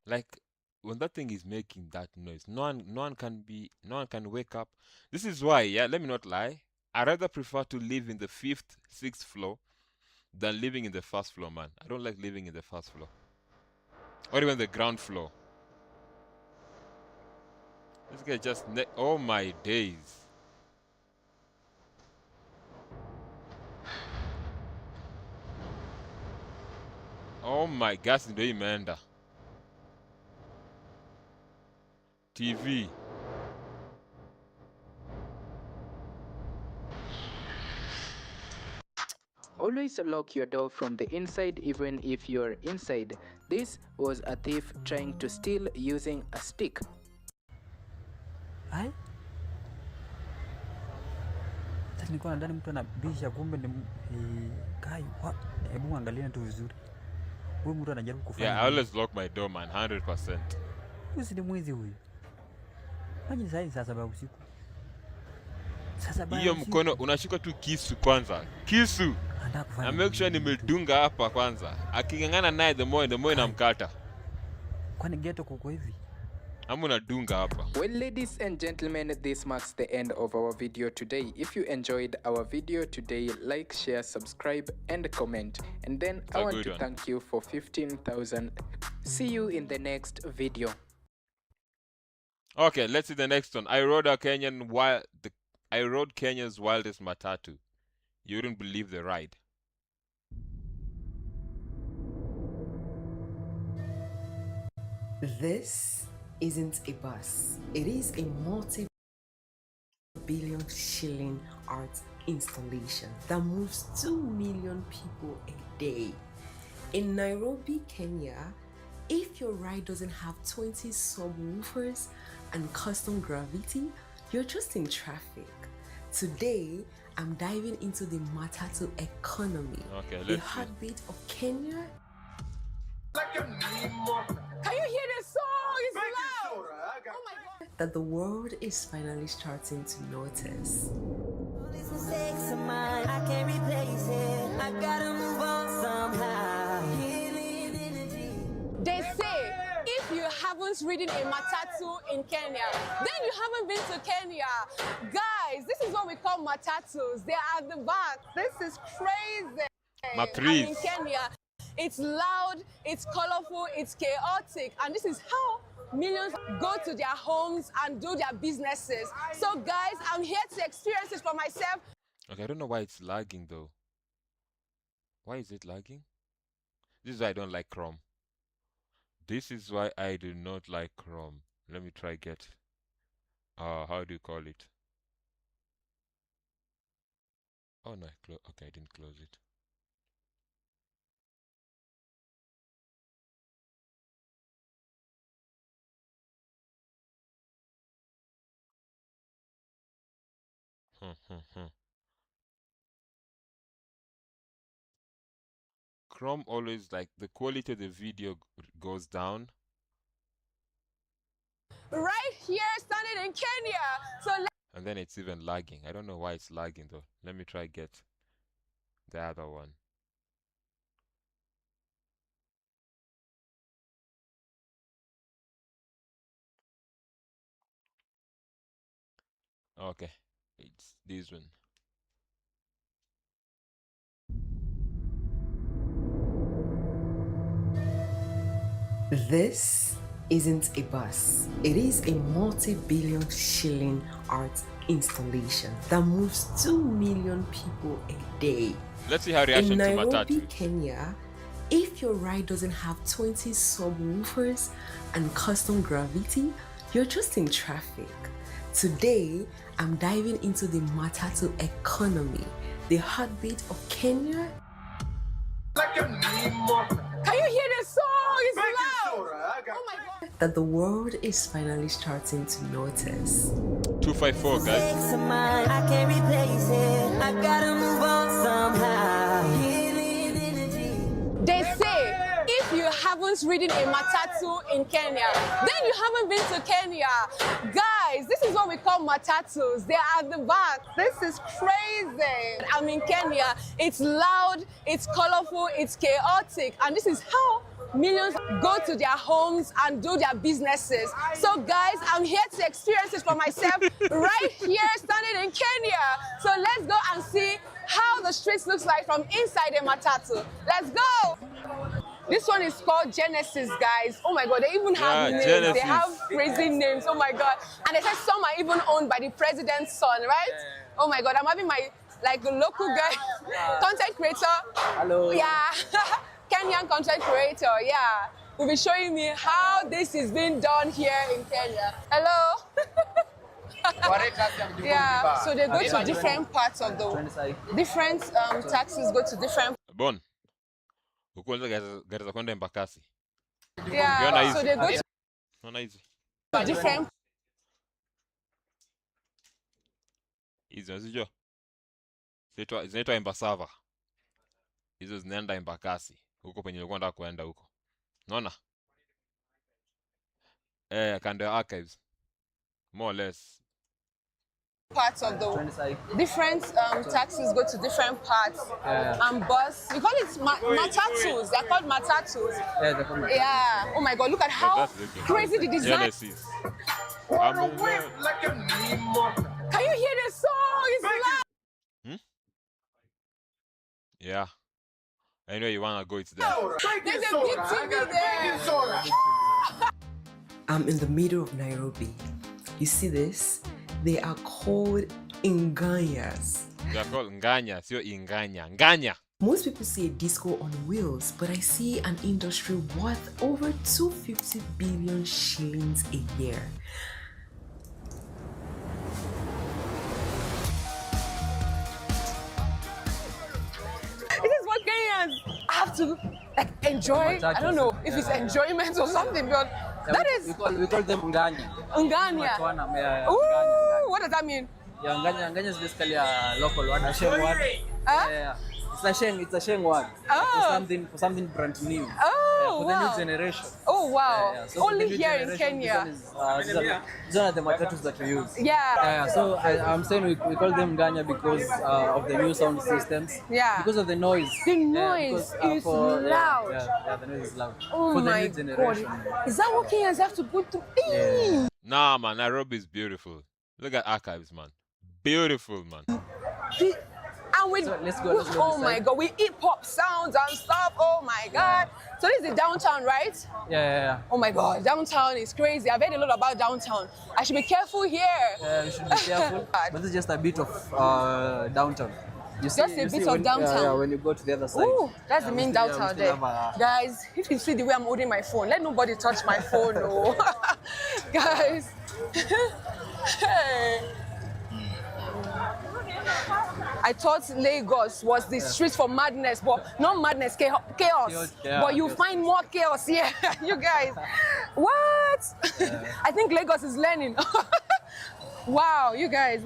Speaker 1: Like when that thing is making that noise, no one can wake up. This is why, yeah, let me not lie. I rather prefer to live in the 5th, 6th floor than living in the first floor, man. I don't like living in the first floor. Or even the ground floor. This guy just oh my days. Oh my gas ndio imeenda. TV.
Speaker 2: Always lock your door from the inside even if you're inside. This was a thief trying to steal using a stick.
Speaker 9: Ai? Sasa nilikuwa nadhani mtu anabisha, kumbe ni Kai. Hebu angalia tu vizuri. Huyu mtu anajaribu kufanya.
Speaker 1: Yeah, I always lock my door, man, 100%.
Speaker 9: Huyu si mwizi huyu. Maji saa 7 usiku.
Speaker 1: Hiyo mkono unashika tu kisu kwanza. Kisu. Na make sure nimedunga hapa kwanza. Akingangana naye the more inamkata.
Speaker 9: Kwani ghetto kuko hivi?
Speaker 1: Ama unadunga hapa.
Speaker 2: Well, ladies and gentlemen, this marks the end of our video today. If you enjoyed our video today, like, share, subscribe, and comment. And then I want to thank you for 15,000. See you in the next video.
Speaker 1: Okay, let's see the next one. I rode Kenya's wildest matatu. You wouldn't believe the ride.
Speaker 19: This isn't a bus. It is a multi-billion shilling art installation that moves 2 million people a day. In Nairobi, Kenya, if your ride doesn't have 20 subwoofers and custom gravity, you're just in traffic. Today, I'm diving into the matatu economy, the heartbeat of Kenya.
Speaker 23: Can you hear the song? It's loud. Oh my God.
Speaker 19: That the world is finally starting to notice.
Speaker 23: I can't replace it. I gotta move on somehow. They say if you haven't ridden a matatu in Kenya, then you haven't been to Kenya. Guys, this is what we call matatus. They are at the back. This is crazy. And in Kenya, it's loud, it's colorful, it's chaotic, and this is how millions go to their homes and do their businesses. So guys, I'm here to experience it for myself.
Speaker 1: Okay, I don't know why it's lagging though. Why is it lagging? This is why I don't like Chrome. This is why I do not like Chrome. Let me try get. How do you call it? Oh no, okay, I didn't close it. Chrome always, like, the quality of the video goes down.
Speaker 23: Right here, standing in Kenya. So
Speaker 1: and then it's even lagging. I don't know why it's lagging though. Let me try get the other one. Okay, it's this one.
Speaker 19: This isn't a bus. It is a multi-billion shilling art installation that moves 2 million people a day.
Speaker 1: Let's see how reaction
Speaker 19: in
Speaker 1: to
Speaker 19: Nairobi,
Speaker 1: Matatu.
Speaker 19: Kenya, if your ride doesn't have 20 subwoofers and custom gravity, you're just in traffic. Today, I'm diving into the Matatu economy, the heartbeat of Kenya.
Speaker 23: Can you hear the song? It's loud. Oh my god.
Speaker 19: That the world is finally starting to notice.
Speaker 1: 254, guys.
Speaker 7: I can't replace it. I gotta move on somehow.
Speaker 23: They say if you haven't ridden a matatu in Kenya, then you haven't been to Kenya. Guys, this is what we call matatus. They are at the back. This is crazy. I'm in Kenya. It's loud, it's colorful, it's chaotic, and this is how millions go to their homes and do their businesses. So guys, I'm here to experience it for myself right here standing in Kenya. So let's go and see how the streets looks like from inside a matatu. Let's go. This one is called Genesis, guys. Oh my god, they even have names.
Speaker 1: Genesis.
Speaker 23: They have crazy names. Oh my god. And they said some are even owned by the president's son, right? Oh my god, I'm having my local guy, content creator.
Speaker 5: Hello.
Speaker 23: Yeah. Kenyan content creator, yeah. Will be showing me how this is being done here in Kenya. Hello. Yeah, so they go to different parts of the different taxis go to different.
Speaker 1: Bon. Ukuanza gari za kwenda Embakasi.
Speaker 23: Yeah, so they go to different.
Speaker 1: Hizo zinaitwa zinaitwa Embasava. Hizo zinaenda Embakasi. Huko penye nilikuwa nataka kuenda huko. Unaona? Kando ya archives. More or less.
Speaker 23: Parts of the different taxis go to different parts. Bus, we call it matatus. They're called matatus.
Speaker 5: Yeah, they're called matatus.
Speaker 23: Yeah. Oh my god, look at how crazy the design.
Speaker 1: Genesis.
Speaker 23: Can you hear the song? It's loud.
Speaker 1: Yeah. I know you wanna go, it's there.
Speaker 23: There's a big TV there.
Speaker 19: I'm in the middle of Nairobi. You see this? They are called inganyas.
Speaker 1: They are called nganya, sio inganya. Nganya.
Speaker 19: Most people see a disco on wheels, but I see an industry worth over 250 billion shillings a year.
Speaker 23: This is what Kenyans have to enjoy. I don't know if it's enjoyment or something, but that is.
Speaker 5: We call them nganya.
Speaker 23: Nganya. Ooh, what does that mean?
Speaker 5: Yeah, nganya is basically a local one, a sheng one. Yeah. It's a sheng one.
Speaker 23: Oh.
Speaker 5: For something brand new.
Speaker 23: Oh,
Speaker 5: for
Speaker 23: wow.
Speaker 5: the new generation.
Speaker 23: Oh, wow.
Speaker 5: Yeah. So
Speaker 23: only here in Kenya.
Speaker 5: These are the matatus that we use.
Speaker 23: Yeah.
Speaker 5: So I'm saying we call them nganya because of the new sound systems.
Speaker 23: Yeah.
Speaker 5: Because of the noise.
Speaker 23: The noise is loud.
Speaker 5: Yeah, the noise is loud.
Speaker 23: Oh
Speaker 5: for the
Speaker 23: my
Speaker 5: new generation.
Speaker 23: god. Is that what Kenyans have to go through?
Speaker 5: Yeah.
Speaker 1: Nah, man, Nairobi is beautiful. Look at archives, man. Beautiful, man.
Speaker 23: And we,
Speaker 5: let's go
Speaker 23: oh my god, we eat pop sounds and stuff. Oh my god. So this is the downtown, right?
Speaker 5: Yeah.
Speaker 23: Oh my god, downtown is crazy. I've heard a lot about downtown. I should be careful here.
Speaker 5: Yeah, you should be careful. But this is just a bit of downtown. You see,
Speaker 23: just a bit of downtown.
Speaker 5: Yeah, when you go to the other side.
Speaker 23: Ooh, that's the main downtown there. Guys, if you see the way I'm holding my phone, let nobody touch my phone. Oh. Guys. Hey. I thought Lagos was the street for madness, but not madness, chaos. But you find more chaos here, you guys. What? I think Lagos is learning. Wow, you guys.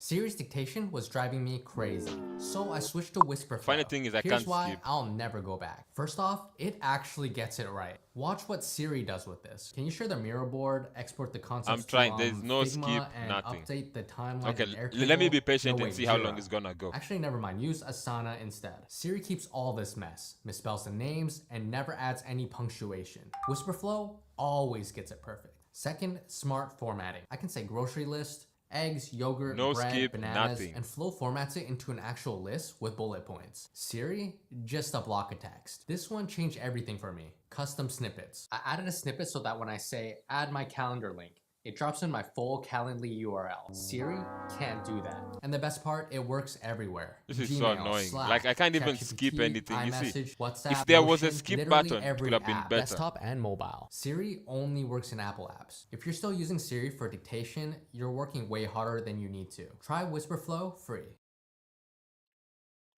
Speaker 4: Siri's dictation was driving me crazy, so I switched to Whisper Flow.
Speaker 1: Funny thing is I
Speaker 4: Here's
Speaker 1: can't
Speaker 4: why
Speaker 1: skip.
Speaker 4: I'll never go back. First off, it actually gets it right. Watch what Siri does with this. Can you share the mirror board, export the concepts
Speaker 1: I'm trying.
Speaker 4: to
Speaker 1: There's no
Speaker 4: Figma,
Speaker 1: skip,
Speaker 4: and
Speaker 1: nothing.
Speaker 4: update the timeline
Speaker 1: Okay,
Speaker 4: and
Speaker 1: let me
Speaker 4: Airtable?
Speaker 1: be patient
Speaker 4: No,
Speaker 1: and
Speaker 4: wait,
Speaker 1: see how long
Speaker 4: Jira.
Speaker 1: it's gonna go.
Speaker 4: Actually, never mind. Use Asana instead. Siri keeps all this mess, misspells the names, and never adds any punctuation. Whisper Flow always gets it perfect. Second, smart formatting. I can say grocery list, eggs, yogurt,
Speaker 1: No
Speaker 4: bread,
Speaker 1: skip,
Speaker 4: bananas,
Speaker 1: nothing.
Speaker 4: and Flow formats it into an actual list with bullet points. Siri, just a block of text. This one changed everything for me. Custom snippets. I added a snippet so that when I say add my calendar link, it drops in my full Calendly URL. Siri can't do that. And the best part, it works everywhere.
Speaker 1: This is
Speaker 4: Gmail,
Speaker 1: so annoying.
Speaker 4: Slack,
Speaker 1: like I can't even
Speaker 4: ChatGPT,
Speaker 1: skip anything. You see,
Speaker 4: iMessage, WhatsApp,
Speaker 1: if there was a
Speaker 4: Notion,
Speaker 1: skip
Speaker 4: literally
Speaker 1: button, it
Speaker 4: every
Speaker 1: could have been
Speaker 4: app,
Speaker 1: better.
Speaker 4: desktop and mobile. Siri only works in Apple apps. If you're still using Siri for dictation, you're working way harder than you need to. Try Whisperflow free.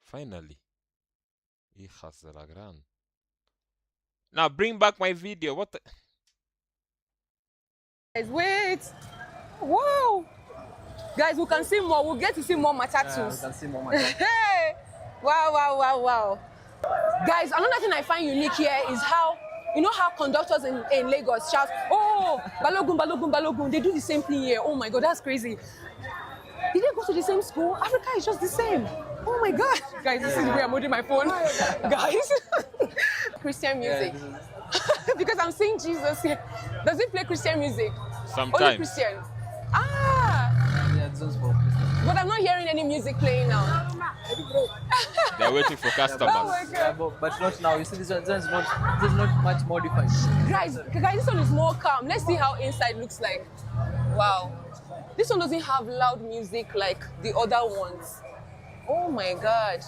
Speaker 1: Finally. Hijas de la gran. Now bring back my video. What the?
Speaker 23: Guys, wait. Whoa. Guys, we can see more. We'll get to see more matatus.
Speaker 5: Yeah, we can see more matatus.
Speaker 23: Hey. Wow, wow, wow, wow. Guys, another thing I find unique here is how, you know how conductors in Lagos shout, oh, Balogun, Balogun, Balogun. They do the same thing here. Oh my God, that's crazy. Did they go to the same school? Africa is just the same. Oh my God. Guys, this is where I'm holding my phone. Guys. Christian music. Because I'm seeing Jesus here. Does he play Christian music? Only
Speaker 1: Sometimes.
Speaker 23: Christian. Ah.
Speaker 5: Yeah, this is for Christian.
Speaker 23: But I'm not hearing any music playing now.
Speaker 1: They're waiting for customers.
Speaker 23: Oh my God.
Speaker 5: Yeah, but not now. You see, this is not much modified.
Speaker 23: Guys, this one is more calm. Let's see how inside looks like. Wow. This one doesn't have loud music like the other ones. Oh my God.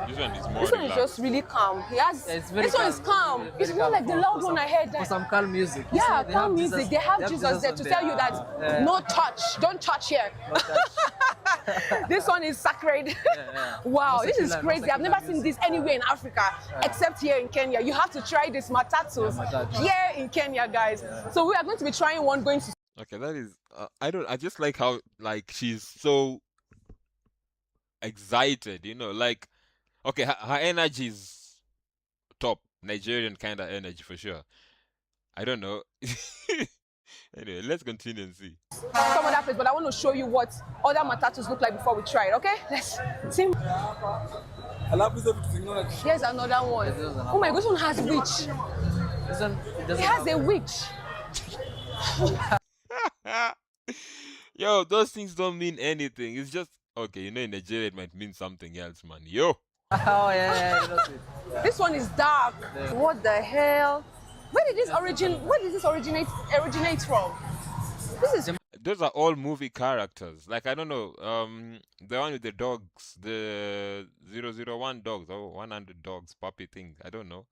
Speaker 1: This one is more
Speaker 23: This one is
Speaker 1: relaxed.
Speaker 23: just really calm. He has,
Speaker 5: Yeah, it's very
Speaker 23: this one is calm.
Speaker 5: Very
Speaker 23: It's not
Speaker 5: calm
Speaker 23: like the
Speaker 5: for
Speaker 23: loud
Speaker 5: some-
Speaker 23: one I heard.
Speaker 5: For some calm music. You
Speaker 23: Yeah,
Speaker 5: see, they
Speaker 23: calm
Speaker 5: have
Speaker 23: music.
Speaker 5: Jesus-
Speaker 23: They have
Speaker 5: they
Speaker 23: Jesus there
Speaker 5: on
Speaker 23: to
Speaker 5: there.
Speaker 23: tell you that no touch. Don't touch here. This one is sacred. Wow,
Speaker 5: No
Speaker 23: this is
Speaker 5: secular- no
Speaker 23: crazy. I've never
Speaker 5: secular
Speaker 23: seen this anywhere in Africa except here in Kenya. You have to try this matatus here in Kenya, guys. So we are going to be trying one going to.
Speaker 1: Okay, that is. I just like how she's so excited. You know, like okay, her energy is top Nigerian kind of energy for sure. I don't know. Anyway, let's continue and see.
Speaker 23: Some other place, but I want to show you what other matatus look like before we try it, okay? Let's see. Here's another one. Oh my God, this one has witch.
Speaker 5: This one,
Speaker 23: It has a witch.
Speaker 1: Yo, those things don't mean anything. It's just okay. You know, in Nigeria it might mean something else, man. Yo.
Speaker 5: Oh yeah, you know it.
Speaker 23: This one is dark. What the hell? Where did this originate from? This is
Speaker 1: Those are all movie characters. Like I don't know, the one with the dogs, the 001 dogs or 100 dogs puppy thing. I don't know.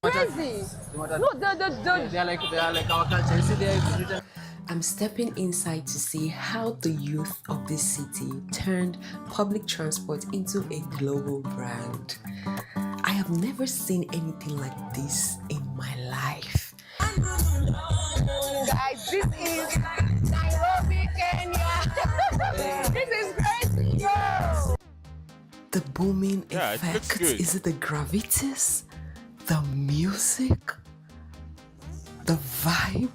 Speaker 23: crazy. No,
Speaker 5: They are like our culture. You see, they are written.
Speaker 19: I'm stepping inside to see how the youth of this city turned public transport into a global brand. I have never seen anything like this in my life.
Speaker 23: Guys, this is Nairobi, Kenya. This is crazy, yo.
Speaker 19: The booming
Speaker 1: Yeah, it looks
Speaker 19: effects,
Speaker 1: good.
Speaker 19: is it the gravitas? The music? The vibe?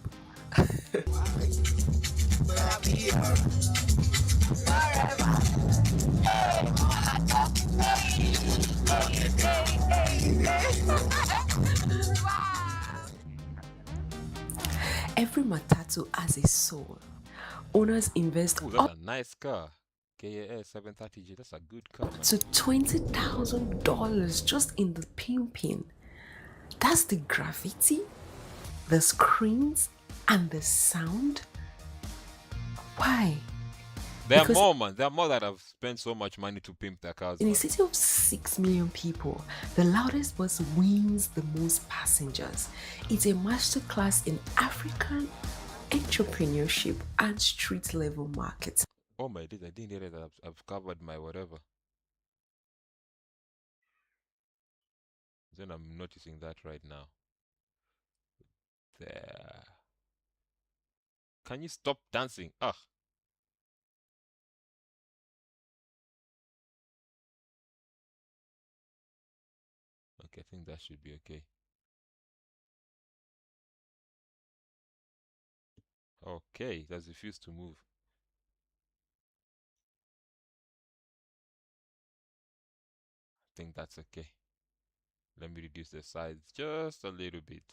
Speaker 19: Every matatu has a soul. Owners invest
Speaker 1: Ooh,
Speaker 19: up
Speaker 1: that's a nice car. KAS 730G. That's a good car, man.
Speaker 19: to $20,000 just in the pimping. That's the graffiti, the screens, and the sound. Why?
Speaker 1: There are
Speaker 19: Because
Speaker 1: more, man. There are more that have spent so much money to pimp their cars.
Speaker 19: in a
Speaker 1: Man.
Speaker 19: city of 6 million people, the loudest bus wins the most passengers. It's a masterclass in African entrepreneurship and street level marketing.
Speaker 1: Oh my days, I didn't realize that I've covered my whatever. Then I'm noticing that right now. There. Can you stop dancing? Ah. Okay, I think that should be okay. Okay, it has refused to move. I think that's okay. Let me reduce the size just a little bit.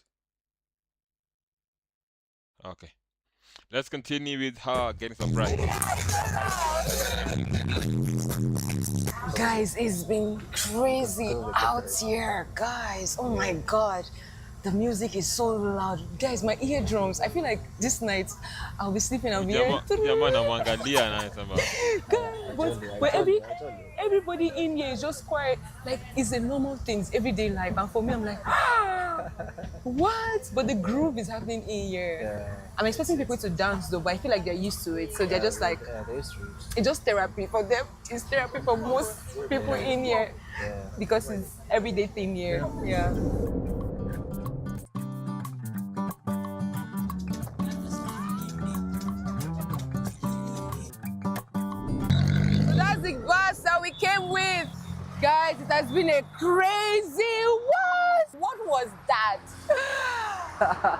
Speaker 1: Okay. Let's continue with her getting some prize.
Speaker 23: Guys, it's been crazy out here, guys. Oh my god. The music is so loud. Guys, my eardrums, I feel like this night I'll be sleeping, I'll be here. But everybody in here is just quiet. Like, it's a normal thing, it's everyday life. And for me, I'm like, what? But the groove is happening in here.
Speaker 10: Yeah.
Speaker 23: I'm expecting people to dance though, but I feel like they're used to it. So they're just like, it's just therapy for them. It's therapy for most people in here because it's everyday thing here. Yeah. That's the bus that we came with. Guys, it has been a crazy what was that?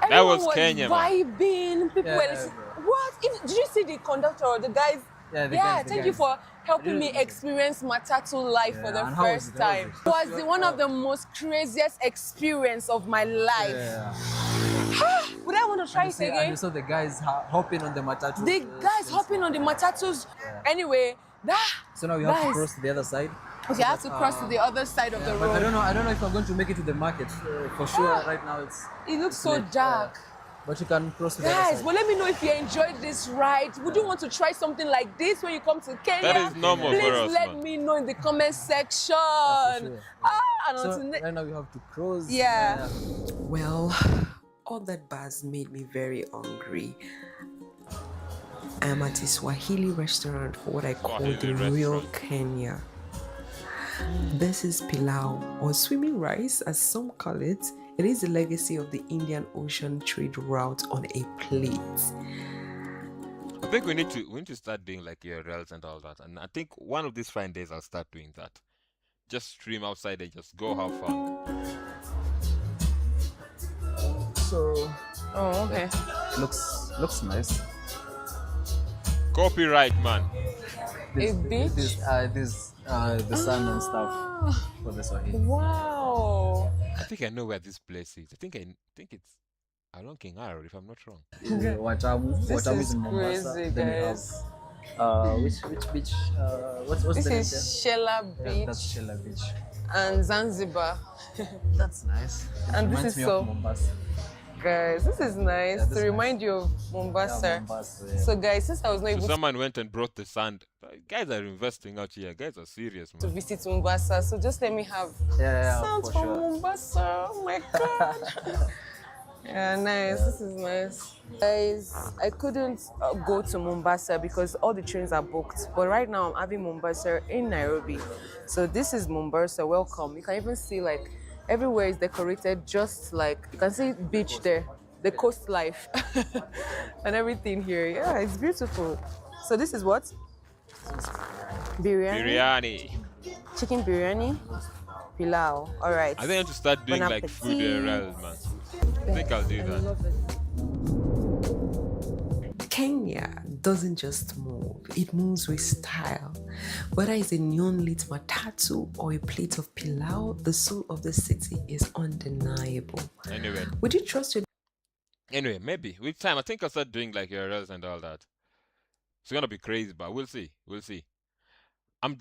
Speaker 1: That was
Speaker 23: Everyone
Speaker 1: Kenya, man.
Speaker 23: vibing. People were listening. What? Did you see the conductor or the guys? Thank you for helping me experience Matatu life for the first time. It was one of the most craziest experience of my life. Would I want to try it again?
Speaker 10: And you saw the guys hopping on the matatu.
Speaker 23: The guys hopping on the matatus. Anyway,
Speaker 10: so now we have to cross to the other side.
Speaker 23: Okay, I have to cross to the other side of the road.
Speaker 10: But I don't know if I'm going to make it to the market. For sure, right now
Speaker 23: it looks so dark.
Speaker 10: But you can cross to the other
Speaker 23: Guys,
Speaker 10: side.
Speaker 23: but let me know if you enjoyed this ride. Would you want to try something like this when you come to Kenya?
Speaker 1: That is normal
Speaker 23: Please
Speaker 1: for us,
Speaker 23: let
Speaker 1: man.
Speaker 23: me know in the comment section.
Speaker 10: Sure.
Speaker 23: And
Speaker 10: So right now we have to cross.
Speaker 23: Yeah.
Speaker 19: Well, all that buzz made me very hungry. I'm at a Swahili restaurant for what I call the real Kenya. This is pilau, or swimming rice as some call it. It is the legacy of the Indian Ocean trade route on a plate.
Speaker 1: I think we need to start doing like URLs and all that. And I think one of these fine days I'll start doing that. Just stream outside and just go have fun.
Speaker 10: So
Speaker 23: okay.
Speaker 10: Looks nice.
Speaker 1: Copyright, man.
Speaker 10: The sun and stuff for the Swahili.
Speaker 23: Wow.
Speaker 1: I think I know where this place is. I think it's along King Arrow, if I'm not wrong.
Speaker 10: Watamu is in Mombasa.
Speaker 23: Crazy,
Speaker 10: Then we have which beach? What's
Speaker 23: This
Speaker 10: the name
Speaker 23: is
Speaker 10: there?
Speaker 23: Shela
Speaker 10: Yeah,
Speaker 23: Beach
Speaker 10: that's Shela Beach.
Speaker 23: and Zanzibar.
Speaker 10: That's nice.
Speaker 23: And this
Speaker 10: Reminds
Speaker 23: is
Speaker 10: me
Speaker 23: so
Speaker 10: of Mombasa.
Speaker 23: Guys, this is nice
Speaker 10: this
Speaker 23: to
Speaker 10: is
Speaker 23: remind you of Mombasa.
Speaker 10: Yeah, Mombasa, yeah.
Speaker 23: So guys, since I was not
Speaker 1: So
Speaker 23: able
Speaker 1: someone went and brought the sand. Guys are investing out here. Guys are serious,
Speaker 23: to
Speaker 1: man.
Speaker 23: visit Mombasa, so just let me have sounds
Speaker 10: for
Speaker 23: from
Speaker 10: sure.
Speaker 23: Mombasa. Oh my god. Yeah, nice. This is nice. Guys, I couldn't go to Mombasa because all the trains are booked. But right now I'm having Mombasa in Nairobi. So this is Mombasa. Welcome. You can even see like everywhere is decorated just like you can see beach there, the coast life and everything here. Yeah, it's beautiful. So this is what? Biryani.
Speaker 1: Biryani.
Speaker 23: Chicken biryani. Pilau. All right.
Speaker 1: I think I have to start doing
Speaker 23: Bon
Speaker 1: like food
Speaker 23: appetit.
Speaker 1: URLs, man. I think I'll do that.
Speaker 19: Kenya doesn't just move, it moves with style. Whether it's a neon-lit matatu or a plate of pilau, the soul of the city is undeniable.
Speaker 1: Anyway.
Speaker 19: Would you trust your...
Speaker 1: Anyway, maybe with time I think I'll start doing like URLs and all that. It's gonna be crazy, but we'll see. We'll see. I'm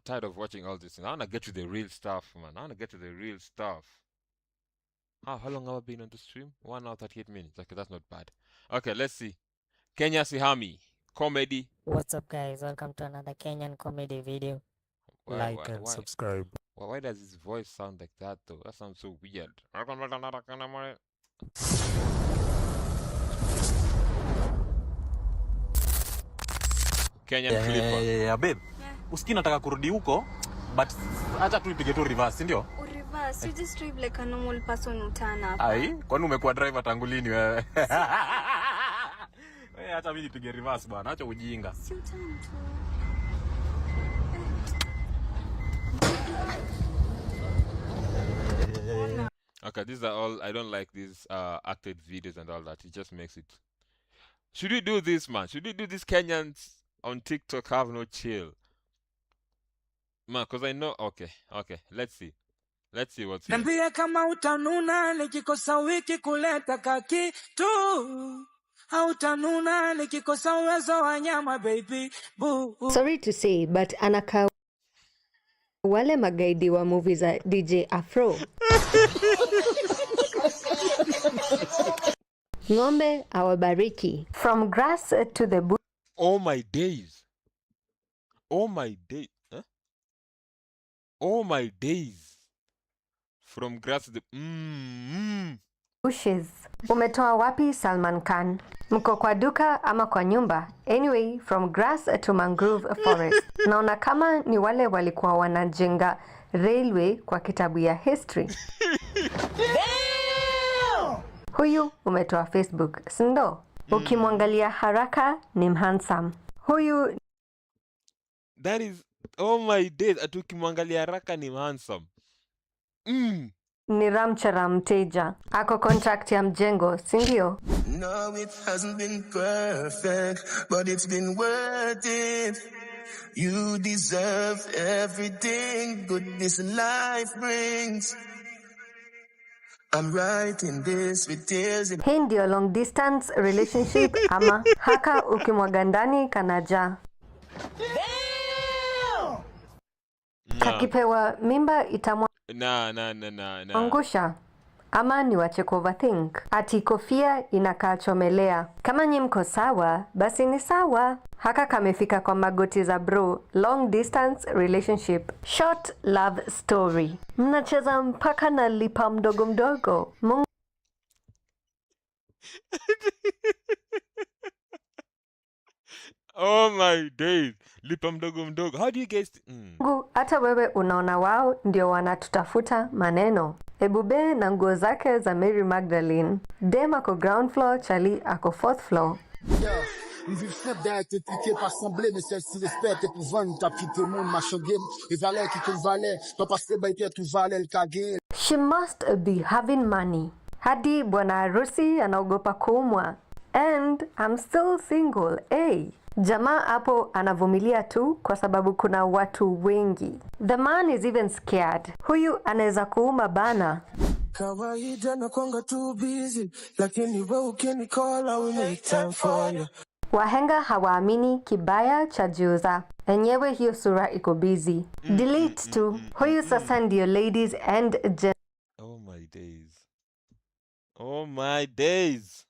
Speaker 1: tired of watching all this. I wanna get to the real stuff, man. I wanna get to the real stuff. How long have I been on the stream? 1 hour 38 minutes. Okay, that's not bad. Okay, let's see. Kenya Sihami, comedy.
Speaker 20: What's up, guys? Welcome to another Kenyan comedy video. Like and subscribe.
Speaker 1: Why does his voice sound like that though? That sounds so weird. Kenyan Clipper.
Speaker 21: Yeah, babe. Usikii nataka kurudi huko, but acha tu ipige tu reverse, ndio?
Speaker 24: Reverse, you just drive like a normal person utana hapa.
Speaker 21: Ai, kwani umekuwa driver tangu lini wewe? Wewe hata mimi nipige reverse bwana, acha ujinga.
Speaker 24: Si utani tu.
Speaker 1: Okay, these are all. I don't like these acted videos and all that. It just makes it. Should we do this, man? Should we do this? Kenyans on TikTok have no chill, man. Cause I know. Okay. Let's see. Let's see what's here.
Speaker 3: Niambie kama utanuna nikikosa wiki kuleta kakitu. Hautanuna nikikosa uwezo wa nyama baby boo.
Speaker 8: Sorry to say, but anaka wale magaidi wa movie za DJ Afro. Ng'ombe awabariki. From grass to the bush.
Speaker 1: Oh my days. Oh my days. Huh? Oh my days. From grass to the
Speaker 8: bushes. Umetoa wapi Salman Khan? Mko kwa duka ama kwa nyumba? Anyway, from grass to mangrove forest. Naona kama ni wale walikuwa wanajenga railway kwa kitabu ya history. Huyu umetoa Facebook, sindo? Ukimwangalia haraka ni handsome. Huyu
Speaker 1: that is, oh my days, atukimwangalia haraka ni handsome.
Speaker 8: Ni Ramchara mteja. Ako contract ya mjengo, sindio?
Speaker 3: No, it hasn't been perfect, but it's been worth it. You deserve everything good this life brings. I'm writing this with tears in...
Speaker 8: Hii ndio long distance relationship ama haka ukimwaga ndani kanaja. Kakipewa mimba itamwa angusha. Ama ni wache overthink. Ati kofia inakaa chomelea. Kama nyi mko sawa, basi ni sawa. Haka kamefika kwa magoti za bro. Long distance relationship. Short love story. Mnacheza mpaka na lipa mdogo mdogo.
Speaker 1: Oh my days. Lipa mdogo mdogo. How do you guys...
Speaker 8: Hata wewe unaona wao ndio wanatutafuta maneno. Ebube na nguo zake za Mary Magdalene. Dem ako ground floor, Charlie ako fourth floor.
Speaker 16: Une vie faible d'être étriquée par semblée, mais celle-ci respecte et pour vendre, t'as pris tout le monde, machin game, et valait qui te valait, pas passer baïté, tout valait le kage.
Speaker 8: She must be having money. Hadi bwana harusi anaogopa kuumwa. And I'm still single, hey. Jamaa hapo anavumilia tu kwa sababu kuna watu wengi. The man is even scared. Huyu anaweza kuuma bana.
Speaker 3: Kawaida na kwanga too busy, lakini wewe ukinicall I will make time for you.
Speaker 8: Wahenga hawaamini kibaya cha juza. Enyewe hiyo sura iko busy. Delete tu. Huyu sasa ndio ladies and gentlemen.
Speaker 1: Oh my days. Oh my days.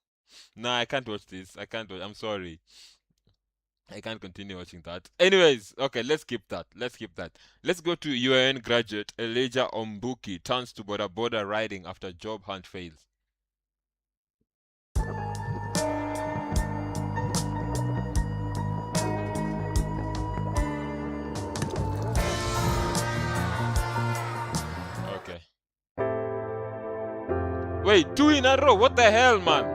Speaker 1: No, I can't watch this. I can't watch. I'm sorry. I can't continue watching that. Anyways, okay, let's skip that. Let's go to UAN graduate Elijah Ombuki turns to border riding after job hunt fails. Okay. Wait, 2 in a row. What the hell, man?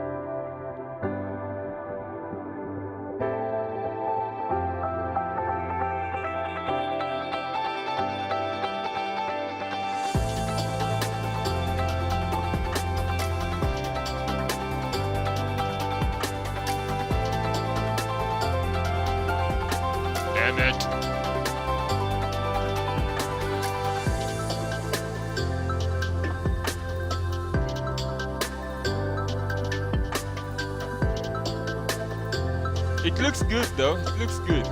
Speaker 1: Damn it. It looks good though. It looks good.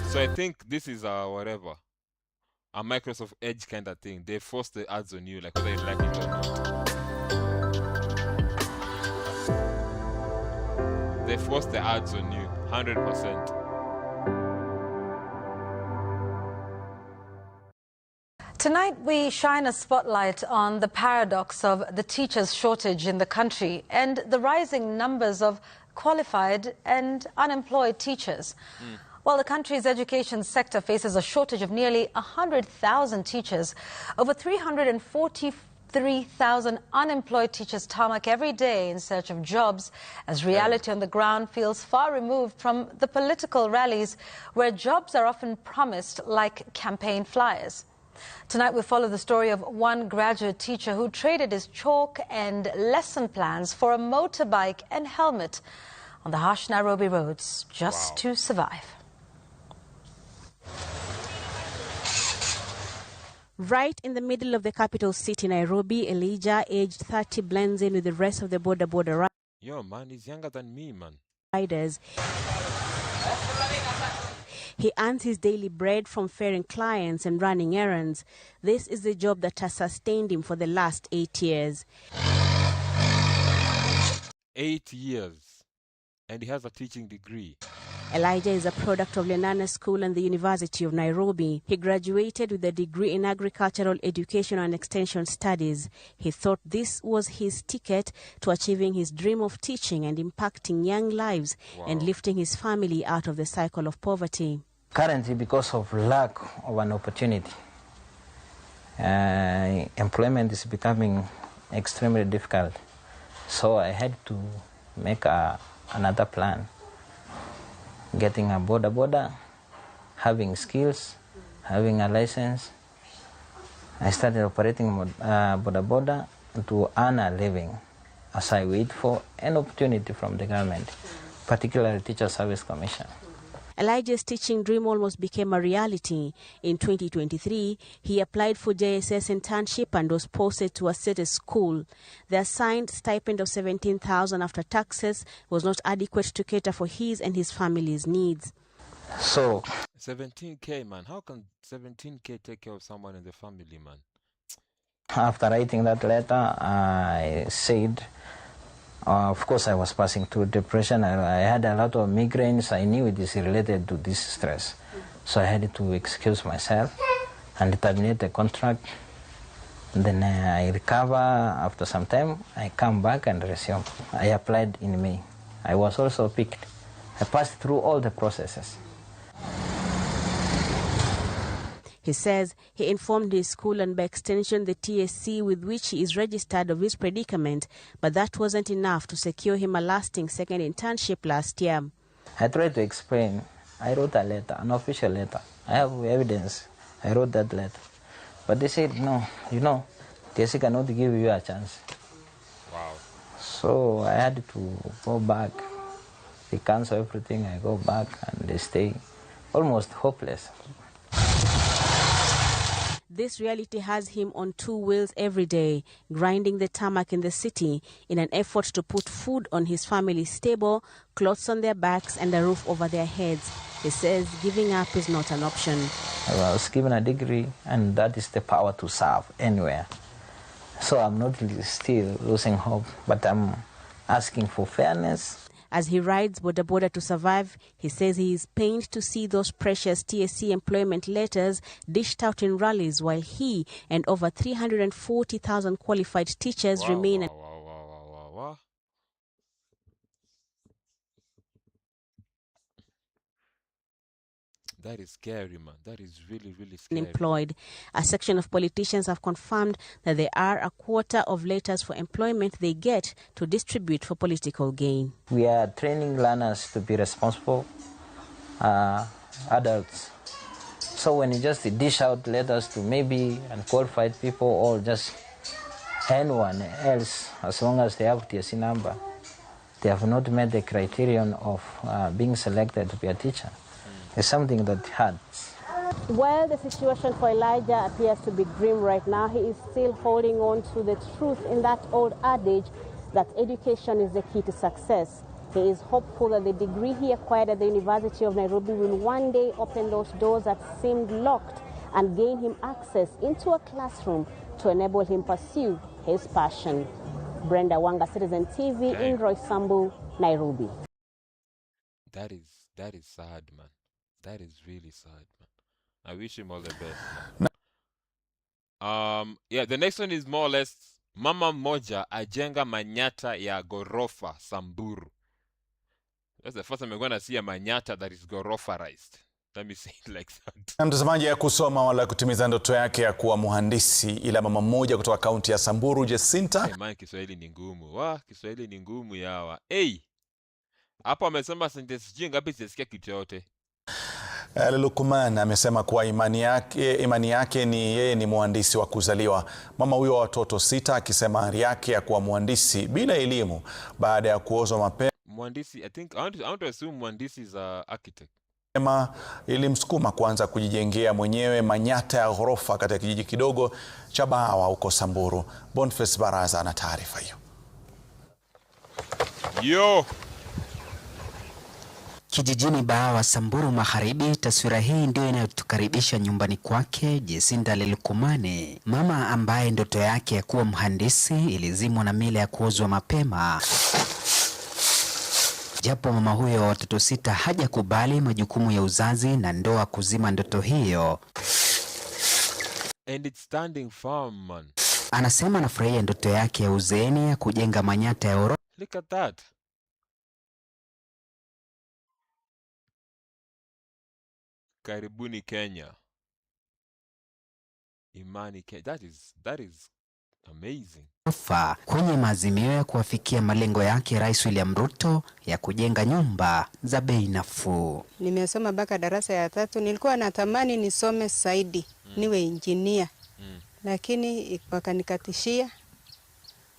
Speaker 1: So I think this is whatever. A Microsoft Edge kind of thing. They force the ads on you, like whether you like it or not. They force the ads on you, 100%.
Speaker 12: Tonight, we shine a spotlight on the paradox of the teachers' shortage in the country and the rising numbers of qualified and unemployed teachers. While the country's education sector faces a shortage of nearly 100,000 teachers, over 340 3,000 unemployed teachers tarmac every day in search of jobs, as reality on the ground feels far removed from the political rallies where jobs are often promised like campaign flyers. Tonight we follow the story of one graduate teacher who traded his chalk and lesson plans for a motorbike and helmet on the harsh Nairobi roads just to survive.
Speaker 11: Right in the middle of the capital city, Nairobi, Elijah, aged 30, blends in with the rest of the border
Speaker 1: Yo, man, he's younger than me, man.
Speaker 11: riders. He earns his daily bread from ferrying clients and running errands. This is the job that has sustained him for the last 8 years.
Speaker 1: 8 years. And he has a teaching degree.
Speaker 11: Elijah is a product of Lenana School and the University of Nairobi. He graduated with a degree in agricultural education and extension studies. He thought this was his ticket to achieving his dream of teaching and impacting young lives and lifting his family out of the cycle of poverty.
Speaker 5: Currently, because of lack of an opportunity, employment is becoming extremely difficult. So I had to make another plan. Getting a border, having skills, having a license. I started operating border to earn a living as I wait for an opportunity from the government, particularly Teacher Service Commission.
Speaker 11: Elijah's teaching dream almost became a reality. In 2023, he applied for JSS internship and was posted to a city school. The assigned stipend of 17,000 after taxes was not adequate to cater for his and his family's needs.
Speaker 5: So
Speaker 1: 17K, man. How can 17K take care of someone in the family, man?
Speaker 5: After writing that letter, I said, of course, I was passing through depression. I had a lot of migraines. I knew it is related to this stress. So I had to excuse myself and terminate the contract. Then I recover. After some time, I come back and resume. I applied in May. I was also picked. I passed through all the processes.
Speaker 11: He says he informed his school and by extension the TSC with which he is registered of his predicament, but that wasn't enough to secure him a lasting second internship last year.
Speaker 5: I tried to explain. I wrote a letter, an official letter. I have evidence. I wrote that letter. But they said, no, TSC cannot give you a chance.
Speaker 1: Wow.
Speaker 5: So I had to go back. They cancel everything. I go back and they stay almost hopeless.
Speaker 11: This reality has him on two wheels every day, grinding the tarmac in the city in an effort to put food on his family's table, clothes on their backs and a roof over their heads. He says giving up is not an option.
Speaker 5: I was given a degree and that is the power to serve anywhere. So I'm not still losing hope, but I'm asking for fairness.
Speaker 11: As he rides border to survive, he says he is pained to see those precious TSC employment letters dished out in rallies while he and over 340,000 qualified teachers remain.
Speaker 1: That is scary, man. That is really, really scary.
Speaker 11: Unemployed. A section of politicians have confirmed that there are a quarter of letters for employment they get to distribute for political gain.
Speaker 5: We are training learners to be responsible adults. So when you just dish out letters to maybe unqualified people or just anyone else, as long as they have TSC number, they have not met the criterion of being selected to be a teacher. It's something that hurts.
Speaker 11: While the situation for Elijah appears to be grim right now, he is still holding on to the truth in that old adage that education is the key to success. He is hopeful that the degree he acquired at the University of Nairobi will one day open those doors that seemed locked and gain him access into a classroom to enable him pursue his passion. Brenda Wanga, Citizen TV, in Roysambu, Nairobi.
Speaker 1: That is sad, man. That is really sad, man. I wish him all the best, man. Yeah, the next one is more or less mama moja ajenga manyata ya gorofa Samburu. That's the first time I'm going to see a manyata that is gorofarized. Let me say it like that.
Speaker 13: Na mtazamaji ya kusoma wala kutimiza ndoto yake ya kuwa mhandisi, ila mama mmoja kutoka kaunti ya Samburu, Jacinta.
Speaker 1: Man, Kiswahili ni ngumu. Kiswahili ni ngumu yawa. Hapo amesema sentence jingi ngapi sisikia kitu yote.
Speaker 13: Lukman amesema kuwa imani yake ni yeye ni mhandisi wa kuzaliwa. Mama huyo wa watoto 6 akisema ari yake ya kuwa mhandisi bila elimu baada ya kuozwa mapema.
Speaker 1: Mhandisi, I want to assume mhandisi is an architect.
Speaker 13: Ilimsukuma kuanza kujijengea mwenyewe manyata ya ghorofa katika kijiji kidogo cha Bahawa huko Samburu. Boniface Baraza ana taarifa hiyo.
Speaker 17: Kijijini Bahawa, Samburu Magharibi, taswira hii ndio inayotukaribisha nyumbani kwake Jacinta Lelukumane, mama ambaye ndoto yake ya kuwa mhandisi ilizimwa na mila ya kuozwa mapema. Japo mama huyo wa watoto 6 hajakubali majukumu ya uzazi na ndoa kuzima ndoto hiyo.
Speaker 1: And it's standing firm, man.
Speaker 17: Anasema anafurahia ndoto yake ya uzeeni ya kujenga manyata ya orofa.
Speaker 1: Look at that. Karibuni Kenya. Imani Kenya. That is amazing.
Speaker 17: Kwenye maazimio ya kuwafikia malengo yake Rais William Ruto ya kujenga nyumba za bei nafuu.
Speaker 18: Nimesoma mpaka darasa ya 3, nilikuwa natamani nisome zaidi, niwe engineer. Lakini wakanikatishia.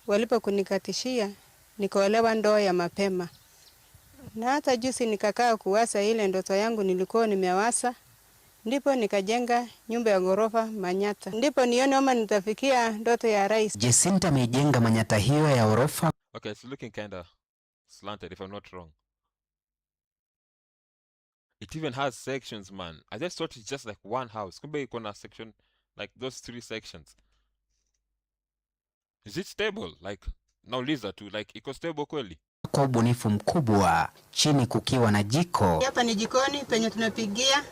Speaker 18: Walipokunikatishia, nikaolewa ndoa ya mapema. Na hata juzi nikakaa kuwasa ile ndoto yangu nilikuwa nimewasa. Ndipo nikajenga nyumba ya ghorofa manyata. Ndipo nione kama nitafikia ndoto ya rais.
Speaker 17: Jacinta amejenga manyata hiyo ya ghorofa.
Speaker 1: Okay, it's looking kinda slanted if I'm not wrong. It even has sections, man. I just thought it's just like one house. Kumbe iko na section like those 3 sections. Is it stable? Like nauliza tu, like iko stable kweli?
Speaker 17: Kwa ubunifu mkubwa, chini kukiwa na jiko.
Speaker 18: Hapa ni jikoni penye tunapigia,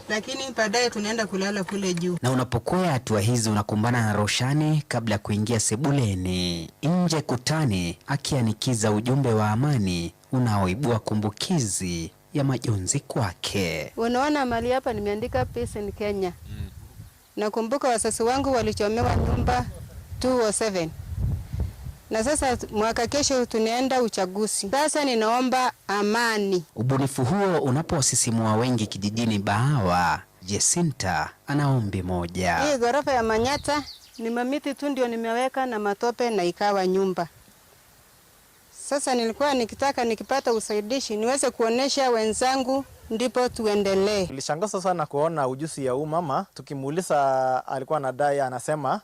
Speaker 18: lakini baadaye tunaenda kulala kule juu.
Speaker 17: Na unapokwea hatua hizi unakumbana na roshani kabla ya kuingia sebuleni. Nje kutani akianikiza ujumbe wa amani unaoibua kumbukizi ya majonzi kwake.
Speaker 18: Unaona mali hapa nimeandika Peace in Kenya. Nakumbuka wazazi wangu walichomewa nyumba 207. Na sasa mwaka kesho tunaenda uchaguzi. Sasa ninaomba amani.
Speaker 17: Ubunifu huo unapowasisimua wengi kijijini Bahawa, Jacinta ana ombi moja.
Speaker 18: Hii ghorofa ya manyata ni mamiti tu ndio nimeweka na matope na ikawa nyumba. Sasa nilikuwa nikitaka nikipata usaidishi niweze kuonesha wenzangu ndipo tuendelee.
Speaker 22: Nilishangaa sana kuona ujuzi ya mama. Tukimuuliza alikuwa anadai anasema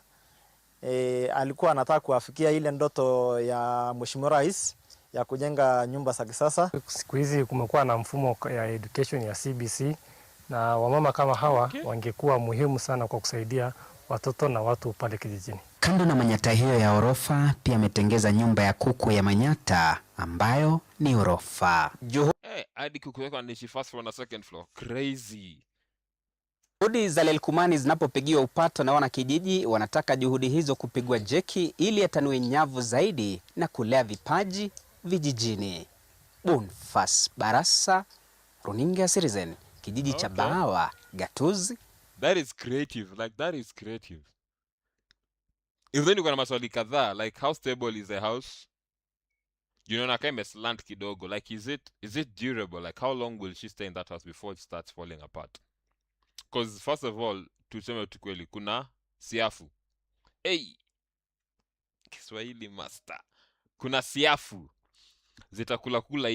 Speaker 22: alikuwa anataka kuafikia ile ndoto ya Mheshimiwa Rais ya kujenga nyumba za kisasa.
Speaker 25: Siku hizi kumekuwa na mfumo ya education ya CBC na wamama kama hawa wangekuwa muhimu sana kwa kusaidia watoto na watu pale kijijini.
Speaker 17: Kando na manyata hiyo ya orofa, pia ametengeza nyumba ya kuku ya manyata ambayo ni orofa.
Speaker 1: Hadi kuku yako anaishi first floor na second floor. Crazy.
Speaker 17: Juhudi za Lelukumane zinapopigiwa upato na wanakijiji, wanataka juhudi hizo kupigwa jeki ili atanue nyavu zaidi na kulea vipaji vijijini. Boniface Baraza, Runinga Citizen, kijiji cha Bahawa, Gatuzi.
Speaker 1: That is creative. Like that is creative. If then you got maswali kadhaa, like how stable is the house? You know, kama slant kidogo. Like is it durable? Like how long will she stay in that house before it starts falling apart? Because first of all, tuseme tu kweli kuna siafu. Kiswahili master. Kuna siafu. Zitakula kula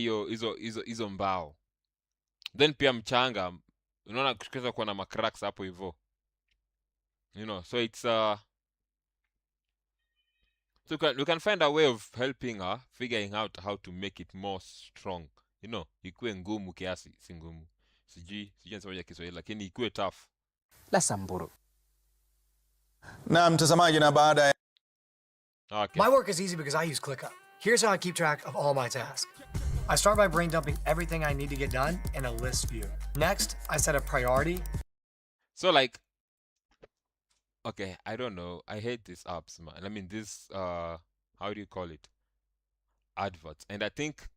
Speaker 1: hizo mbao. Then pia mchanga, unaona kushikeza kuwa na macracks hapo hivyo. You know, so it's so we can find a way of helping her figuring out how to make it more strong. You know, ikuwe ngumu kiasi, si ngumu. Sijui nasema Kiswahili lakini ikuwe tough.
Speaker 17: La Samburu.
Speaker 13: Na mtazamaji, na baada ya
Speaker 26: My work is easy because I use ClickUp. Here's how I keep track of all my tasks. I start by brain dumping everything I need to get done in a list view. Next, I set a priority.
Speaker 1: So like, okay, I don't know. I hate these apps, man. I mean, this, how do you call it? Adverts. And I think,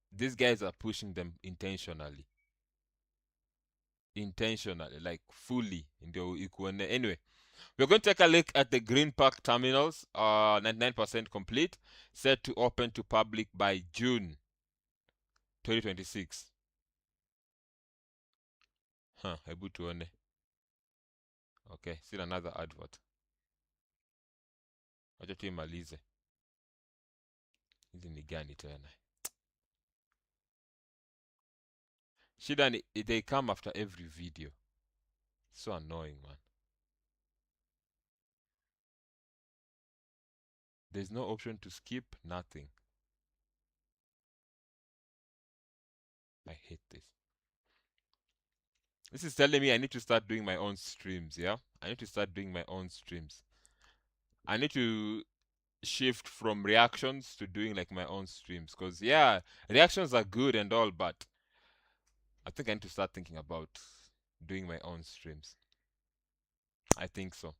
Speaker 1: these guys are pushing them intentionally. intentionally, like fully. Anyway, we're going to take a look at the Green Park terminals, 99% complete, set to open to public by June 2026. Hebu tuone. Okay, still another advert. Wacha tuimalize. Hizi ni gani tena? Shida ni they come after every video. So annoying, man. There's no option to skip, nothing. I hate this. This is telling me I need to start doing my own streams, yeah? I need to start doing my own streams. I need to shift from reactions to doing like my own streams. Because, yeah, reactions are good and all, but I think I need to start thinking about doing my own streams. I think so.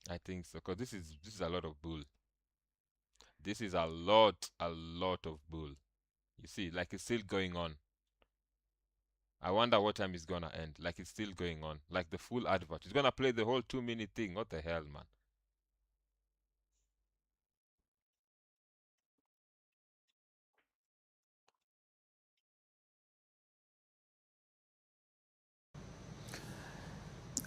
Speaker 1: I think so. Because this is a lot of bull. This is a lot of bull. You see, like it's still going on. I wonder what time it's gonna end. Like it's still going on. Like the full advert. It's gonna play the whole 2-minute thing. What the hell, man?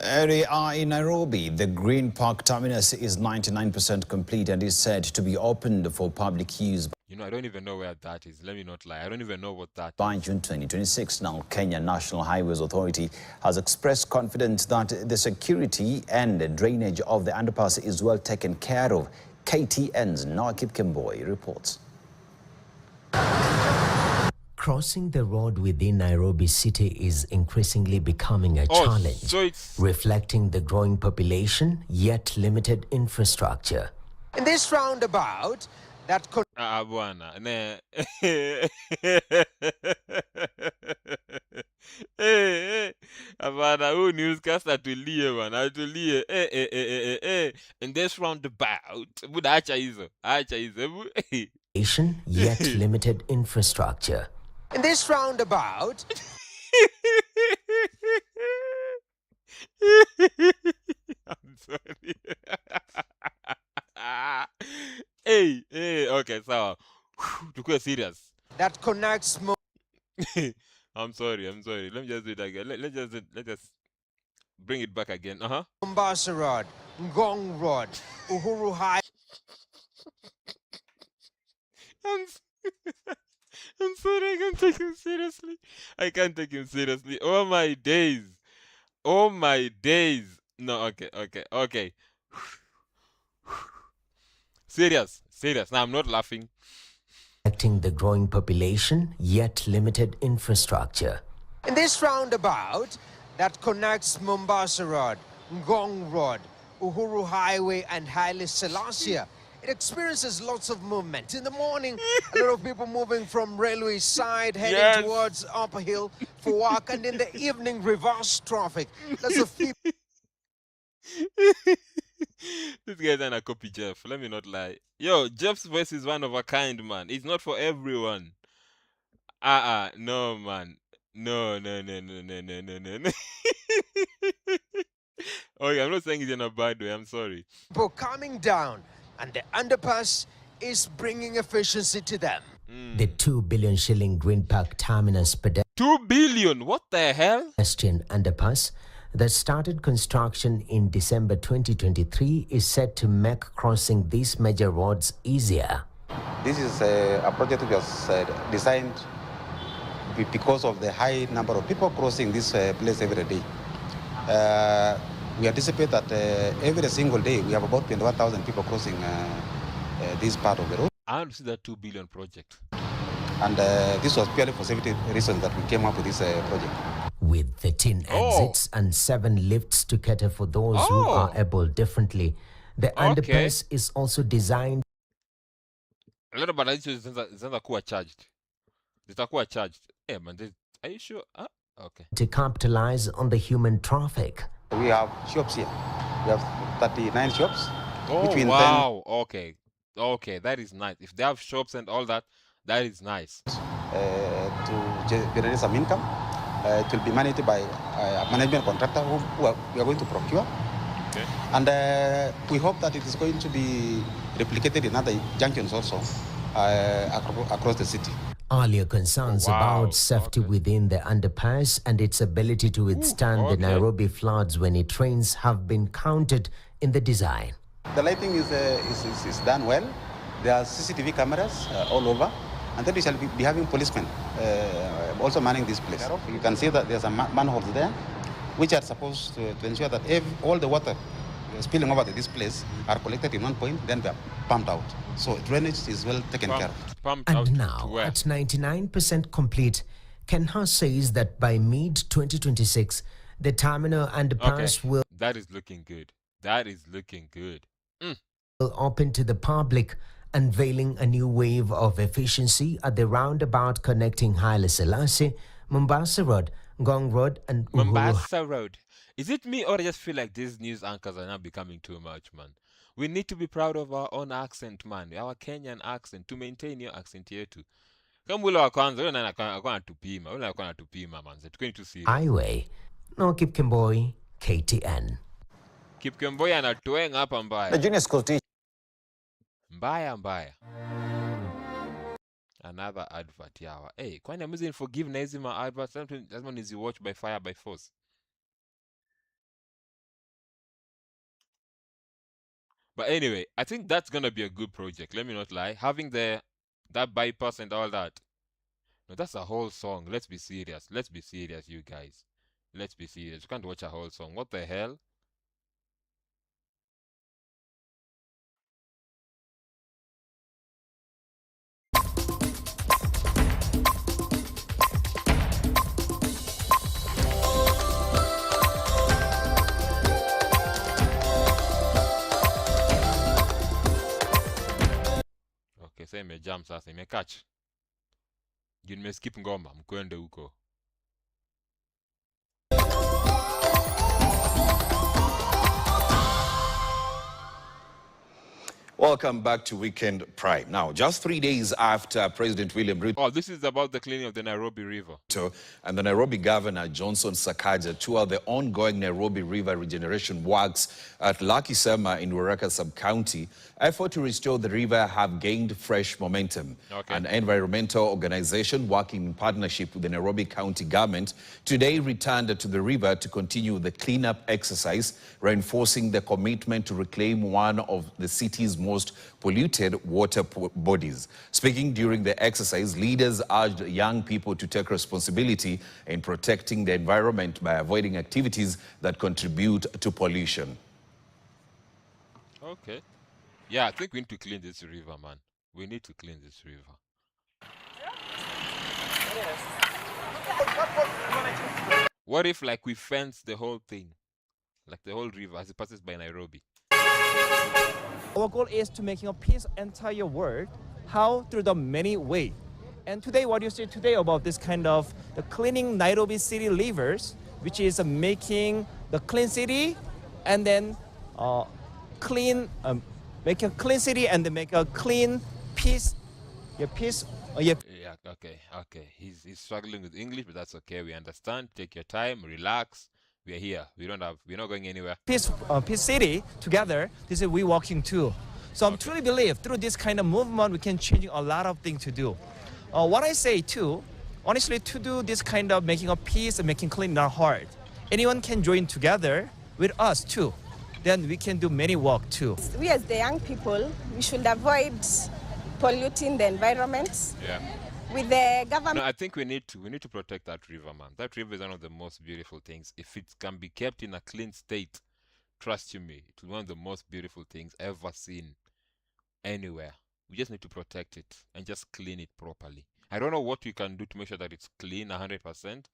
Speaker 2: Area in Nairobi, the Green Park terminus is 99% complete and is said to be opened for public use.
Speaker 1: You know, I don't even know where that is. Let me not lie. I don't even know what that
Speaker 2: by
Speaker 1: is.
Speaker 2: June 2026. Now, Kenya National Highways Authority has expressed confidence that the security and the drainage of the underpass is well taken care of. KTN's Noakip Kemboy reports.
Speaker 6: Crossing the road within Nairobi city is increasingly becoming a challenge, reflecting the growing population yet limited infrastructure.
Speaker 7: In this roundabout, that could
Speaker 1: bwana ne abana huu newscast atulie bwana atulie in this roundabout buda acha hizo
Speaker 6: yet limited infrastructure.
Speaker 7: In this roundabout
Speaker 1: I'm sorry. Hey, okay, so tukue serious.
Speaker 7: That connects
Speaker 1: I'm sorry. Let me just do it again. Let's just bring it back again.
Speaker 7: Mombasa Road, Ngong Road, Uhuru High.
Speaker 1: I'm sorry, I can't take him seriously. Oh my days. No, okay. Serious. Now I'm not laughing.
Speaker 6: Affecting the growing population, yet limited infrastructure.
Speaker 7: In this roundabout that connects Mombasa Road, Ngong Road, Uhuru Highway and Haile Selassie, it experiences lots of movement. In the morning, a lot of people moving from railway side heading towards Upper Hill for work, and in the evening, reverse traffic. Lots of people.
Speaker 1: This guy's gonna copy Jeff. Let me not lie. Yo, Jeff's voice is one of a kind, man. It's not for everyone. No, man. No. Okay, I'm not saying it in a bad way. I'm sorry.
Speaker 7: People coming down, and the underpass is bringing efficiency to them.
Speaker 6: The 2 billion shilling Green Park terminus
Speaker 1: 2 billion? What the hell?
Speaker 6: Pedestrian underpass that started construction in December 2023 is set to make crossing these major roads easier.
Speaker 9: This is a project that was designed because of the high number of people crossing this place every day. We anticipate that every single day we have about 21,000 people crossing this part of the road.
Speaker 1: I want to see that 2 billion project.
Speaker 9: And this was purely for safety reasons that we came up with this project.
Speaker 6: With 13 exits and 7 lifts to cater for those who are able differently. The underpass is also designed.
Speaker 1: A lot of hizo zinaanza kuwa charged. Zitakuwa charged. Man, are you sure? Okay.
Speaker 6: To capitalize on the human traffic.
Speaker 9: We have shops here. We have 39 shops.
Speaker 1: Oh, wow. Okay, that is nice. If they have shops and all that, that is nice.
Speaker 9: To generate some income. It will be managed by a management contractor who we are going to procure.
Speaker 1: Okay.
Speaker 9: And we hope that it is going to be replicated in other junctions also across the city.
Speaker 6: Earlier concerns about safety within the underpass and its ability to withstand the Nairobi floods when it rains have been counted in the design.
Speaker 9: The lighting is done well. There are CCTV cameras all over, and then we shall be having policemen also manning this place. You can see that there's a manholes there, which are supposed to ensure that if all the water spilling over to this place are collected in one point, then they are pumped out. So drainage is well taken care of.
Speaker 6: And now, at 99% complete, KENHA says that by mid-2026, the terminal underpass will...
Speaker 1: That is looking good. That is looking good.
Speaker 6: Will open to the public, unveiling a new wave of efficiency at the roundabout connecting Haile Selassie, Mombasa Road, Ngong Road, and
Speaker 1: Mombasa Road. Is it me, or I just feel like these news anchors are now becoming too much, man? We need to be proud of our own accent, man. Our Kenyan accent, to maintain your accent here too. Kama ule wa kwanza, ule anakuwa anatupima, ule anakuwa anatupima, man. Tuko too serious.
Speaker 6: Highway, no Kipkemboi, KTN.
Speaker 1: Kipkemboi anatuenga hapa mbaya.
Speaker 2: The junior school teacher.
Speaker 1: Mbaya. Another advert yawa. Hey, kwani amuzi forgive na hizi ma adverts? Lazima nizi watch by fire by force. But anyway, I think that's gonna be a good project. Let me not lie. Having that bypass and all that. No, that's a whole song. Let's be serious. Let's be serious, you guys. Let's be serious. You can't watch a whole song. What the hell? Okay, sasa imejam sasa, imekatch. Juu nimeskip ngoma, mkwende huko.
Speaker 4: Welcome back to Weekend Prime. Now, just 3 days after President William Ruto...
Speaker 1: Oh, this is about the cleaning of the Nairobi River.
Speaker 4: And the Nairobi Governor, Johnson Sakaja, toured the ongoing Nairobi River regeneration works at Lakisama in Waraka Sub-County. Efforts to restore the river have gained fresh momentum. An environmental organization working in partnership with the Nairobi County government today returned to the river to continue the cleanup exercise, reinforcing the commitment to reclaim one of the city's most polluted water bodies. Speaking during the exercise, leaders urged young people to take responsibility in protecting the environment by avoiding activities that contribute to pollution.
Speaker 1: Okay. Yeah, I think we need to clean this river, man. We need to clean this river. What if, like, we fence the whole thing? Like the whole river as it passes by Nairobi?
Speaker 10: Our goal is to making a peace entire world. How? Through the many ways. And today, what you see today about this kind of the cleaning Nairobi city rivers, which is making the clean city and then make a clean city and then make a clean peace.
Speaker 1: Yeah, okay. He's struggling with English, but that's okay. We understand. Take your time, relax. We are here. We're not going anywhere.
Speaker 10: Peace city together. This is we walking too. So I truly believe through this kind of movement we can change a lot of things to do. What I say too, honestly, to do this kind of making a peace and making clean not hard. Anyone can join together with us too. Then we can do many work too.
Speaker 14: We as the young people, we should avoid polluting the environment.
Speaker 1: Yeah.
Speaker 14: With the government.
Speaker 1: No, I think we need to protect that river, man. That river is one of the most beautiful things. If it can be kept in a clean state, trust you me, it's one of the most beautiful things ever seen anywhere. We just need to protect it and just clean it properly. I don't know what we can do to make sure that it's clean 100%,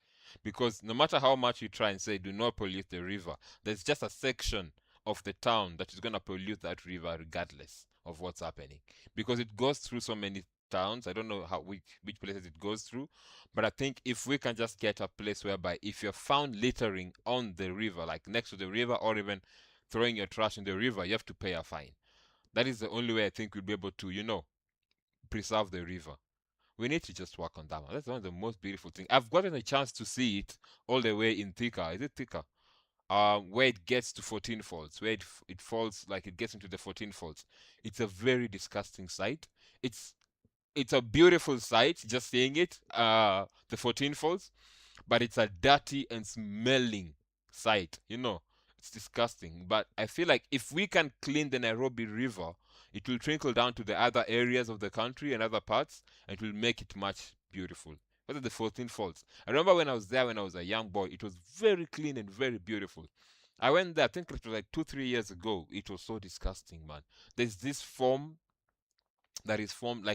Speaker 1: because no matter how much you try and say do not pollute the river, there's just a section of the town that is going to pollute that river regardless of what's happening, because it goes through so many towns. I don't know which places it goes through, but I think if we can just get a place whereby if you're found littering on the river, like next to the river, or even throwing your trash in the river, you have to pay a fine. That is the only way I think we'll be able to, preserve the river. We need to just work on that one. That's one of the most beautiful things. I've gotten a chance to see it all the way in Thika. Is it Thika? Where it gets to 14 folds, where it falls, like it gets into the 14 folds. It's a very disgusting sight. It's a beautiful sight, just seeing it, the 14 folds, but it's a dirty and smelling sight. You know, it's disgusting. But I feel like if we can clean the Nairobi River, it will trickle down to the other areas of the country and other parts, and it will make it much beautiful. What are the 14 folds? I remember when I was there when I was a young boy, it was very clean and very beautiful. I went there, I think it was like 2-3 years ago. It was so disgusting, man. There's this form that is formed,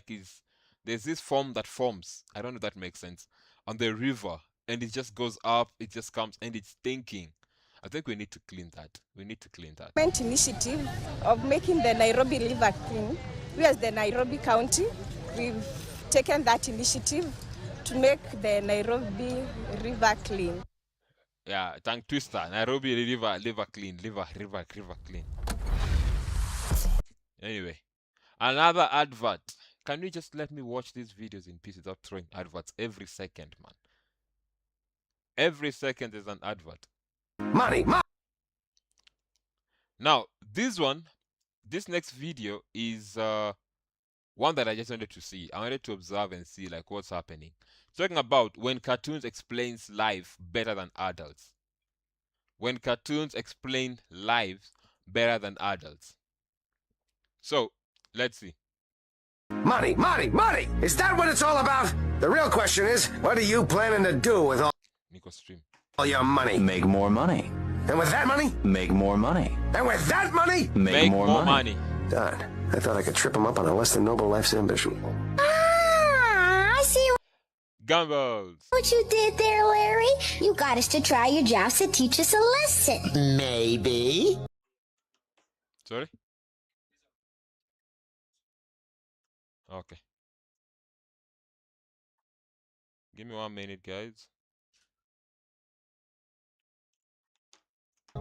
Speaker 1: there's this form that forms, I don't know if that makes sense, on the river, and it just goes up, it just comes, and it's stinking. I think we need to clean that. We need to clean that.
Speaker 14: Initiative of making the Nairobi River clean. We as the Nairobi County, we've taken that initiative to make the Nairobi River clean.
Speaker 1: Yeah, tongue twister. Nairobi River clean. River clean. Anyway, another advert. Can you just let me watch these videos in peace without throwing adverts every second, man? Every second is an advert. Money. Now, this next video is one that I just wanted to see. I wanted to observe and see like what's happening. Talking about when cartoons explains life better than adults. When cartoons explain lives better than adults. So, let's see.
Speaker 15: Money! Is that what it's all about? The real question is, what are you planning to do with all your money?
Speaker 19: Make more money.
Speaker 15: And with that money?
Speaker 19: Make more money.
Speaker 15: And with that money?
Speaker 19: Make more money.
Speaker 15: God, I thought I could trip him up on a less than noble life's ambition.
Speaker 20: I see
Speaker 1: Gumbos.
Speaker 20: what you did there, Larry. You got us to try your jobs to teach us a lesson.
Speaker 15: Maybe.
Speaker 1: Sorry? Okay. Give me 1 minute, guys.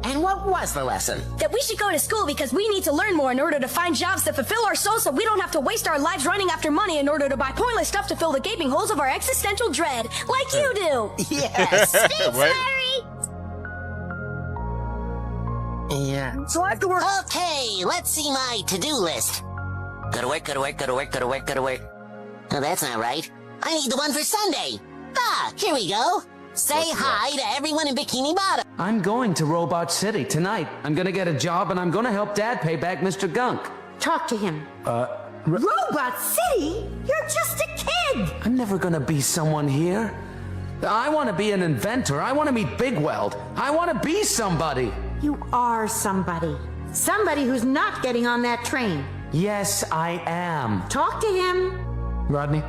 Speaker 20: And what was the lesson? That we should go to school because we need to learn more in order to find jobs that fulfill our souls so we don't have to waste our lives running after money in order to buy pointless stuff to fill the gaping holes of our existential dread, like you do.
Speaker 15: Yes.
Speaker 20: Thanks,
Speaker 1: What?
Speaker 20: Larry.
Speaker 15: Yeah.
Speaker 20: So I have to work.
Speaker 21: Okay, let's see my to-do list. Gotta work. Oh, that's not right. I need the one for Sunday. Ah, here we go. Say hi to everyone in Bikini Bottom.
Speaker 19: I'm going to Robot City tonight. I'm gonna get a job and I'm gonna help Dad pay back Mr. Gunk.
Speaker 20: Talk to him. Robot City? You're just a kid.
Speaker 19: I'm never gonna be someone here. I want to be an inventor. I want to meet Big Weld. I want to be somebody.
Speaker 20: You are somebody. Somebody who's not getting on that train.
Speaker 19: Yes, I am.
Speaker 20: Talk to him.
Speaker 19: Rodney,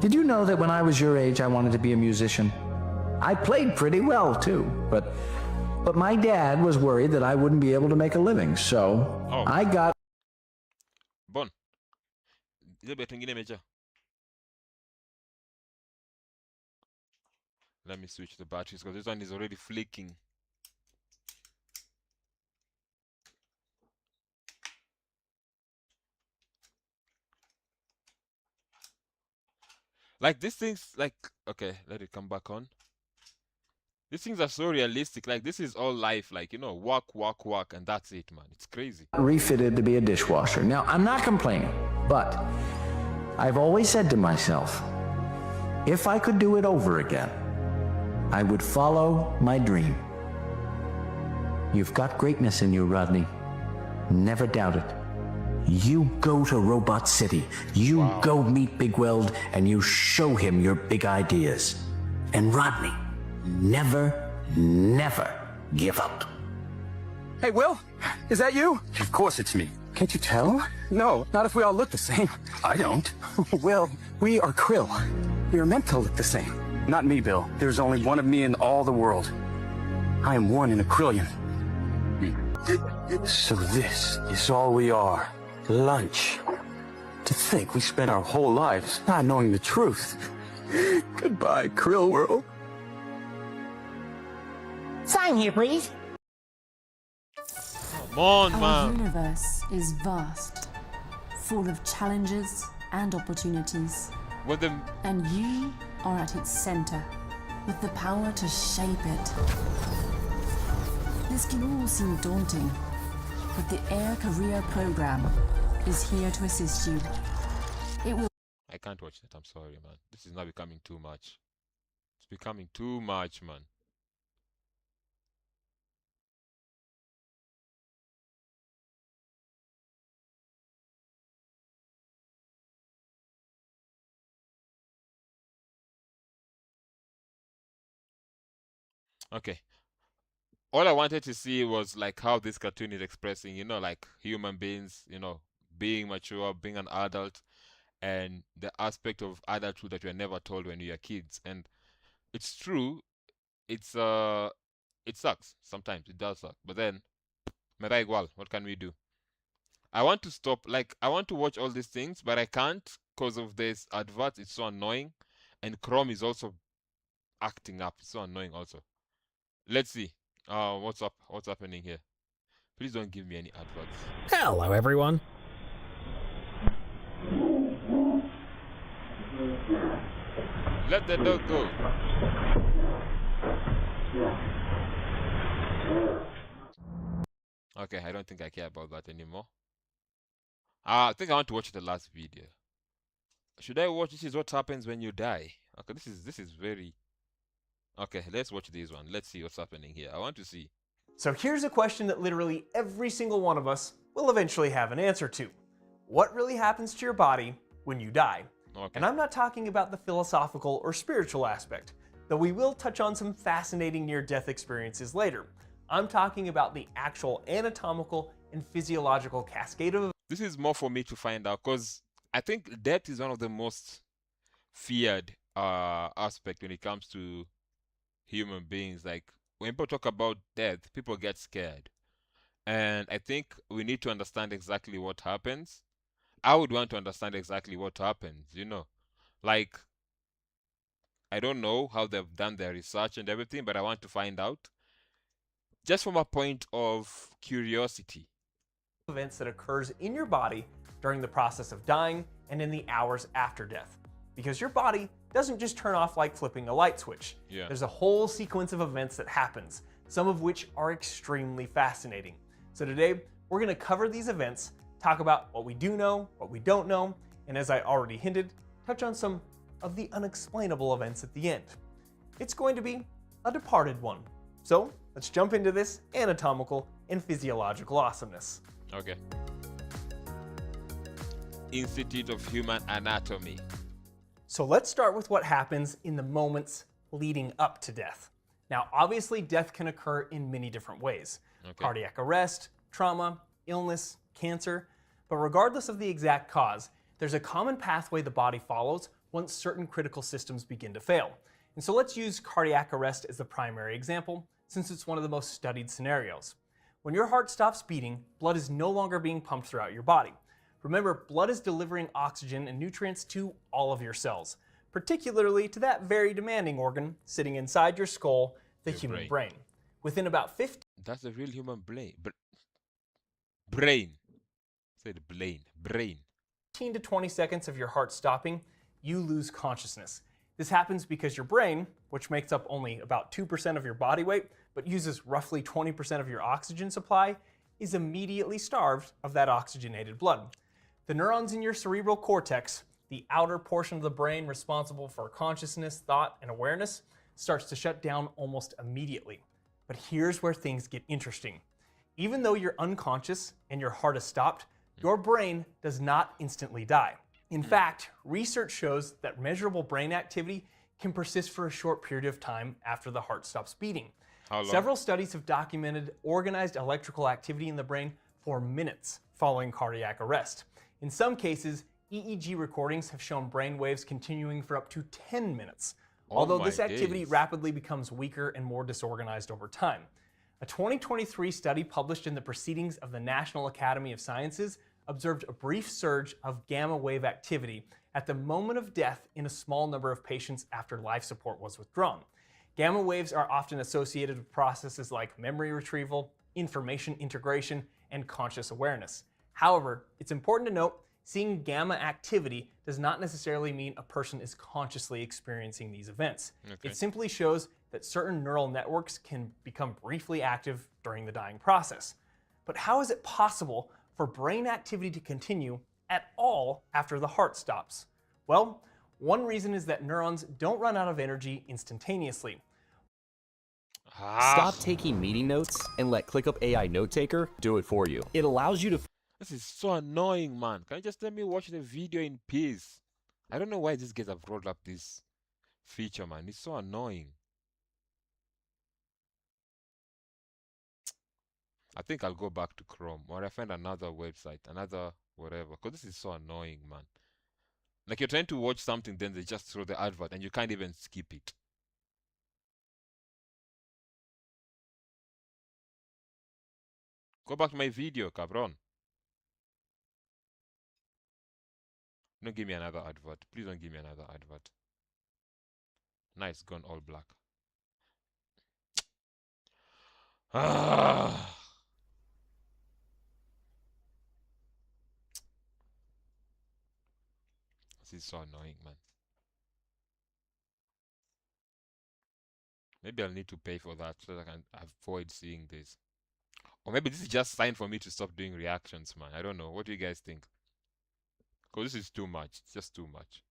Speaker 19: did you know that when I was your age, I wanted to be a musician? I played pretty well, too, but my dad was worried that I wouldn't be able to make a living, so I got...
Speaker 1: Bon. Ile betu ingine imejaa. Let me switch the batteries because this one is already flicking. Like these things, like, okay, let it come back on. These things are so realistic. Like this is all life, like, you know, work, and that's it, man. It's crazy.
Speaker 19: Refitted to be a dishwasher. Now, I'm not complaining, but I've always said to myself, if I could do it over again, I would follow my dream. You've got greatness in you, Rodney. Never doubt it. You go to Robot City, you go meet Big Weld, and you show him your big ideas. And Rodney, never give up.
Speaker 15: Hey, Will? Is that you? Of course it's me. Can't you tell? No, not if we all look the same. I don't. Will, we are Krill. We are meant to look the same. Not me, Bill. There's only one of me in all the world. I am one in a trillion. So this is all we are. Lunch. To think we spent our whole lives not knowing the truth. Goodbye, Krill World.
Speaker 20: Sign here, please.
Speaker 1: Come on,
Speaker 23: Our
Speaker 1: man.
Speaker 23: universe is vast, full of challenges and opportunities.
Speaker 3: And you are at its center, with the power to shape it. This can all seem daunting, but the Air Career Program is here to assist you. It will.
Speaker 1: I can't watch that. I'm sorry, man. This is now becoming too much. It's becoming too much, man. Okay. All I wanted to see was like how this cartoon is expressing, you know, like human beings, you know, being mature, being an adult, and the aspect of adulthood that you are never told when you are kids. And it's true, it's it sucks sometimes. It does suck. But then, me da igual. What can we do? I want to stop. Like, I want to watch all these things, but I can't because of this advert. It's so annoying, and Chrome is also acting up. It's so annoying also. Let's see. What's up? What's happening here? Please don't give me any adverts.
Speaker 8: Hello, everyone.
Speaker 1: Let the dog go. Okay, I don't think I care about that anymore. I think I want to watch the last video. Should I watch This Is What Happens When You Die? Okay, this is very... Okay, let's watch this one. Let's see what's happening here. I want to see.
Speaker 12: So here's a question that literally every single one of us will eventually have an answer to. What really happens to your body when you die?
Speaker 1: Okay.
Speaker 12: And I'm not talking about the philosophical or spiritual aspect, though we will touch on some fascinating near-death experiences later. I'm talking about the actual anatomical and physiological cascade of...
Speaker 1: This is more for me to find out, because I think death is one of the most feared aspect when it comes to human beings. Like, when people talk about death, people get scared. And I think we need to understand exactly what happens. I would want to understand exactly what happens, you know. Like, I don't know how they've done their research and everything, but I want to find out. Just from a point of curiosity.
Speaker 12: Events that occurs in your body during the process of dying and in the hours after death. Because your body doesn't just turn off like flipping a light switch.
Speaker 1: Yeah.
Speaker 12: There's a whole sequence of events that happens, some of which are extremely fascinating. So today, we're going to cover these events, talk about what we do know, what we don't know, and as I already hinted, touch on some of the unexplainable events at the end. It's going to be a departed one. So let's jump into this anatomical and physiological awesomeness.
Speaker 1: Okay. Institute of Human Anatomy.
Speaker 12: So let's start with what happens in the moments leading up to death. Now, obviously, death can occur in many different ways.
Speaker 1: Okay.
Speaker 12: Cardiac arrest, trauma, illness, cancer. But regardless of the exact cause, there's a common pathway the body follows once certain critical systems begin to fail. And so let's use cardiac arrest as the primary example, since it's one of the most studied scenarios. When your heart stops beating, blood is no longer being pumped throughout your body. Remember, blood is delivering oxygen and nutrients to all of your cells, particularly to that very demanding organ sitting inside your skull, the human brain. Within about 15...
Speaker 1: That's the real human brain. Brain. Say the brain. Brain.
Speaker 12: 15 to 20 seconds of your heart stopping, you lose consciousness. This happens because your brain, which makes up only about 2% of your body weight, but uses roughly 20% of your oxygen supply, is immediately starved of that oxygenated blood. The neurons in your cerebral cortex, the outer portion of the brain responsible for consciousness, thought, and awareness, starts to shut down almost immediately. But here's where things get interesting. Even though you're unconscious and your heart is stopped, your brain does not instantly die. In fact, research shows that measurable brain activity can persist for a short period of time after the heart stops beating.
Speaker 1: How long?
Speaker 12: Several studies have documented organized electrical activity in the brain for minutes following cardiac arrest. In some cases, EEG recordings have shown brain waves continuing for up to 10 minutes, although this activity rapidly becomes weaker and more disorganized over time. A 2023 study published in the Proceedings of the National Academy of Sciences observed a brief surge of gamma wave activity at the moment of death in a small number of patients after life support was withdrawn. Gamma waves are often associated with processes like memory retrieval, information integration, and conscious awareness. However, it's important to note, Seeing gamma activity does not necessarily mean a person is consciously experiencing these events.
Speaker 1: Okay.
Speaker 12: It simply shows that certain neural networks can become briefly active during the dying process. But how is it possible for brain activity to continue at all after the heart stops? Well, one reason is that neurons don't run out of energy instantaneously.
Speaker 5: Stop taking meeting notes and let ClickUp AI Note Taker do it for you. It allows you to...
Speaker 1: This is so annoying, man. Can you just let me watch the video in peace? I don't know why these guys have rolled up this feature, man. It's so annoying. I think I'll go back to Chrome or I find another website, another whatever, because this is so annoying, man. Like you're trying to watch something, then they just throw the advert and you can't even skip it. Go back to my video, cabron. Don't give me another advert. Please don't give me another advert. Nice, gone all black. Ah. This is so annoying, man. Maybe I'll need to pay for that so that I can avoid seeing this. Or maybe this is just a sign for me to stop doing reactions, man. I don't know. What do you guys think? Because this is too much. It's just too much.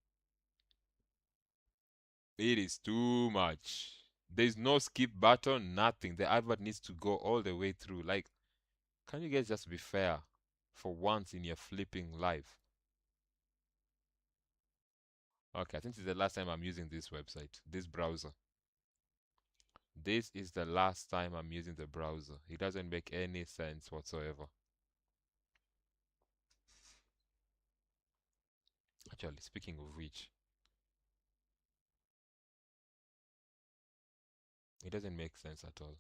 Speaker 1: It is too much. There's no skip button, nothing. The advert needs to go all the way through. Like, can you guys just be fair for once in your flipping life? Okay, I think this is the last time I'm using this website, this browser. This is the last time I'm using the browser. It doesn't make any sense whatsoever. Actually, speaking of which, it doesn't make sense at all.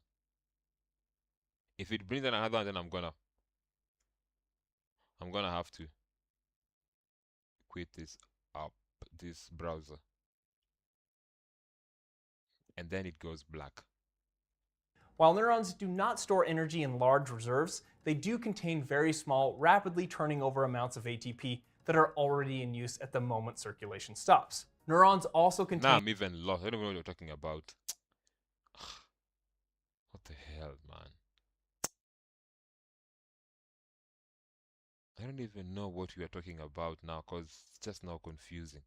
Speaker 1: If it brings another one, then I'm gonna have to quit this app, this browser. And then it goes black.
Speaker 12: While neurons do not store energy in large reserves, they do contain very small, rapidly turning over amounts of ATP that are already in use at the moment circulation stops. Neurons also contain...
Speaker 1: Now I'm even lost. I don't know what you're talking about. What the hell, man? I don't even know what we are talking about now because it's just now confusing.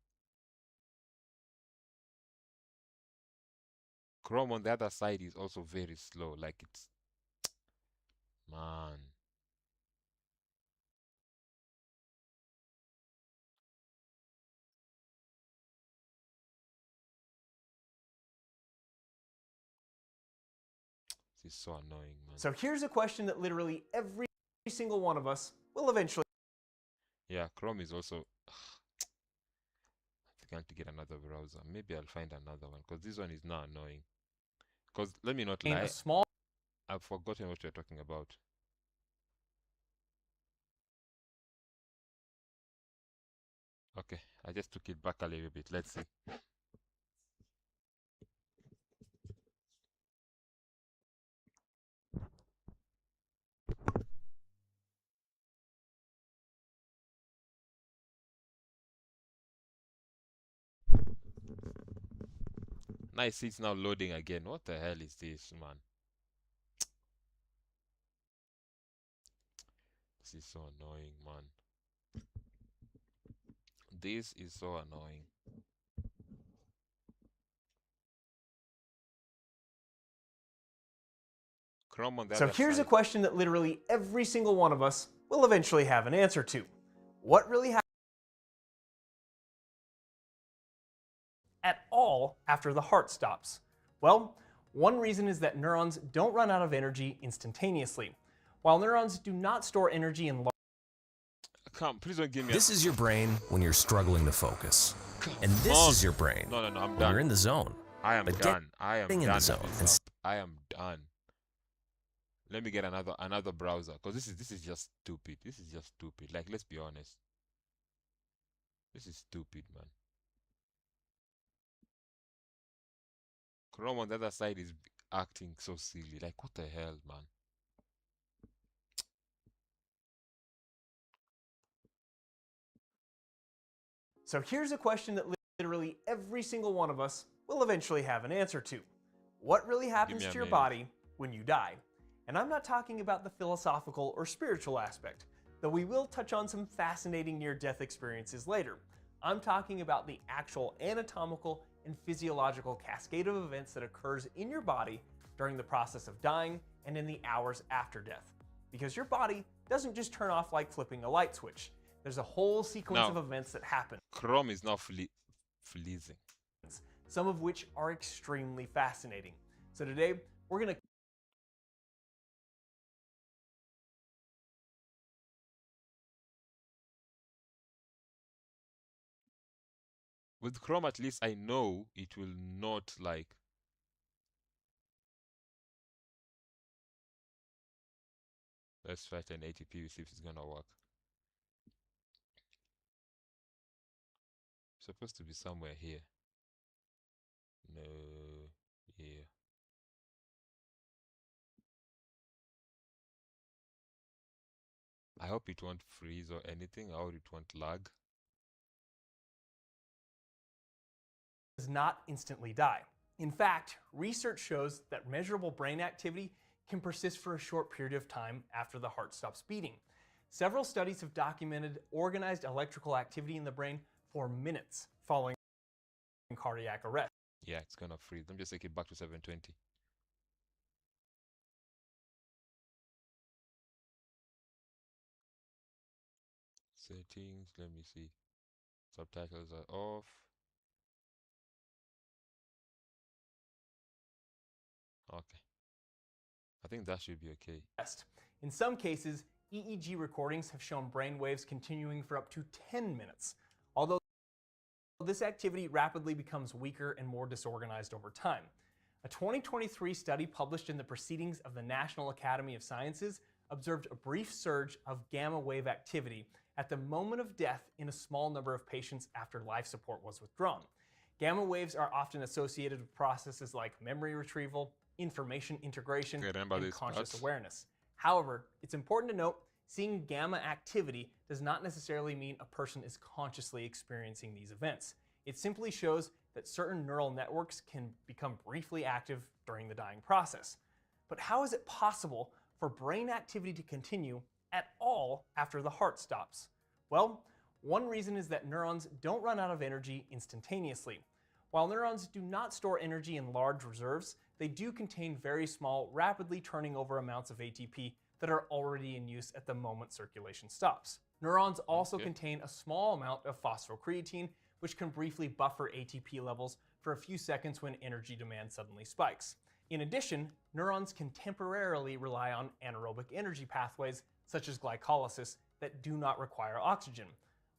Speaker 1: Chrome on the other side is also very slow. Like it's... Man. This is so annoying, man.
Speaker 12: So here's a question that literally every single one of us will eventually...
Speaker 1: Yeah, Chrome is also... I can't get another browser. Maybe I'll find another one because this one is now annoying. Because let me not lie, I've forgotten what you're talking about. Okay, I just took it back a little bit. Let's see. Nice, it's now loading again. What the hell is this, man? This is so annoying, man. This is so annoying. Chrome on the
Speaker 12: So
Speaker 1: other
Speaker 12: here's
Speaker 1: side.
Speaker 12: a question that literally every single one of us will eventually have an answer to. What really happens at all after the heart stops? Well, one reason is that neurons don't run out of energy instantaneously. While neurons do not store energy in large...
Speaker 1: Come, please don't give me
Speaker 8: This is your brain when you're struggling to focus. And this is your brain
Speaker 1: No, I'm
Speaker 8: when
Speaker 1: done.
Speaker 8: you're in the zone.
Speaker 1: I am
Speaker 8: But
Speaker 1: done. I am
Speaker 8: getting
Speaker 1: done.
Speaker 8: in the zone. And
Speaker 1: I am done. Let me get another browser because this is just stupid. This is just stupid. Like, let's be honest. This is stupid, man. Chrome on the other side is acting so silly. Like, what the hell, man?
Speaker 12: So here's a question that literally every single one of us will eventually have an answer to. What really happens to your body when you die? And I'm not talking about the philosophical or spiritual aspect, though we will touch on some fascinating near-death experiences later. I'm talking about the actual anatomical and physiological cascade of events that occurs in your body during the process of dying and in the hours after death. Because your body doesn't just turn off like flipping a light switch. There's a whole sequence of events that happen.
Speaker 1: Chrome is not freezing.
Speaker 12: Some of which are extremely fascinating. So today, we're going to
Speaker 1: with Chrome, at least I know it will not like. Let's try an ATP, see if it's gonna work. It's supposed to be somewhere here. No, here. I hope it won't freeze or anything, or it won't lag.
Speaker 12: Does not instantly die. In fact, research shows that measurable brain activity can persist for a short period of time after the heart stops beating. Several studies have documented organized electrical activity in the brain for minutes following cardiac arrest.
Speaker 1: Yeah, it's gonna freeze. Let me just take it back to 720. Settings, let me see. Subtitles are off. Okay. I think that should be okay.
Speaker 12: In some cases, EEG recordings have shown brain waves continuing for up to 10 minutes, although this activity rapidly becomes weaker and more disorganized over time. A 2023 study published in the Proceedings of the National Academy of Sciences observed a brief surge of gamma wave activity at the moment of death in a small number of patients after life support was withdrawn. Gamma waves are often associated with processes like memory retrieval, information integration, and conscious awareness. However, it's important to note, seeing gamma activity does not necessarily mean a person is consciously experiencing these events. It simply shows that certain neural networks can become briefly active during the dying process. But how is it possible for brain activity to continue at all after the heart stops? Well, one reason is that neurons don't run out of energy instantaneously. While neurons do not store energy in large reserves, they do contain very small, rapidly turning over amounts of ATP that are already in use at the moment circulation stops. Neurons also contain a small amount of phosphocreatine, which can briefly buffer ATP levels for a few seconds when energy demand suddenly spikes. In addition, neurons can temporarily rely on anaerobic energy pathways, such as glycolysis, that do not require oxygen.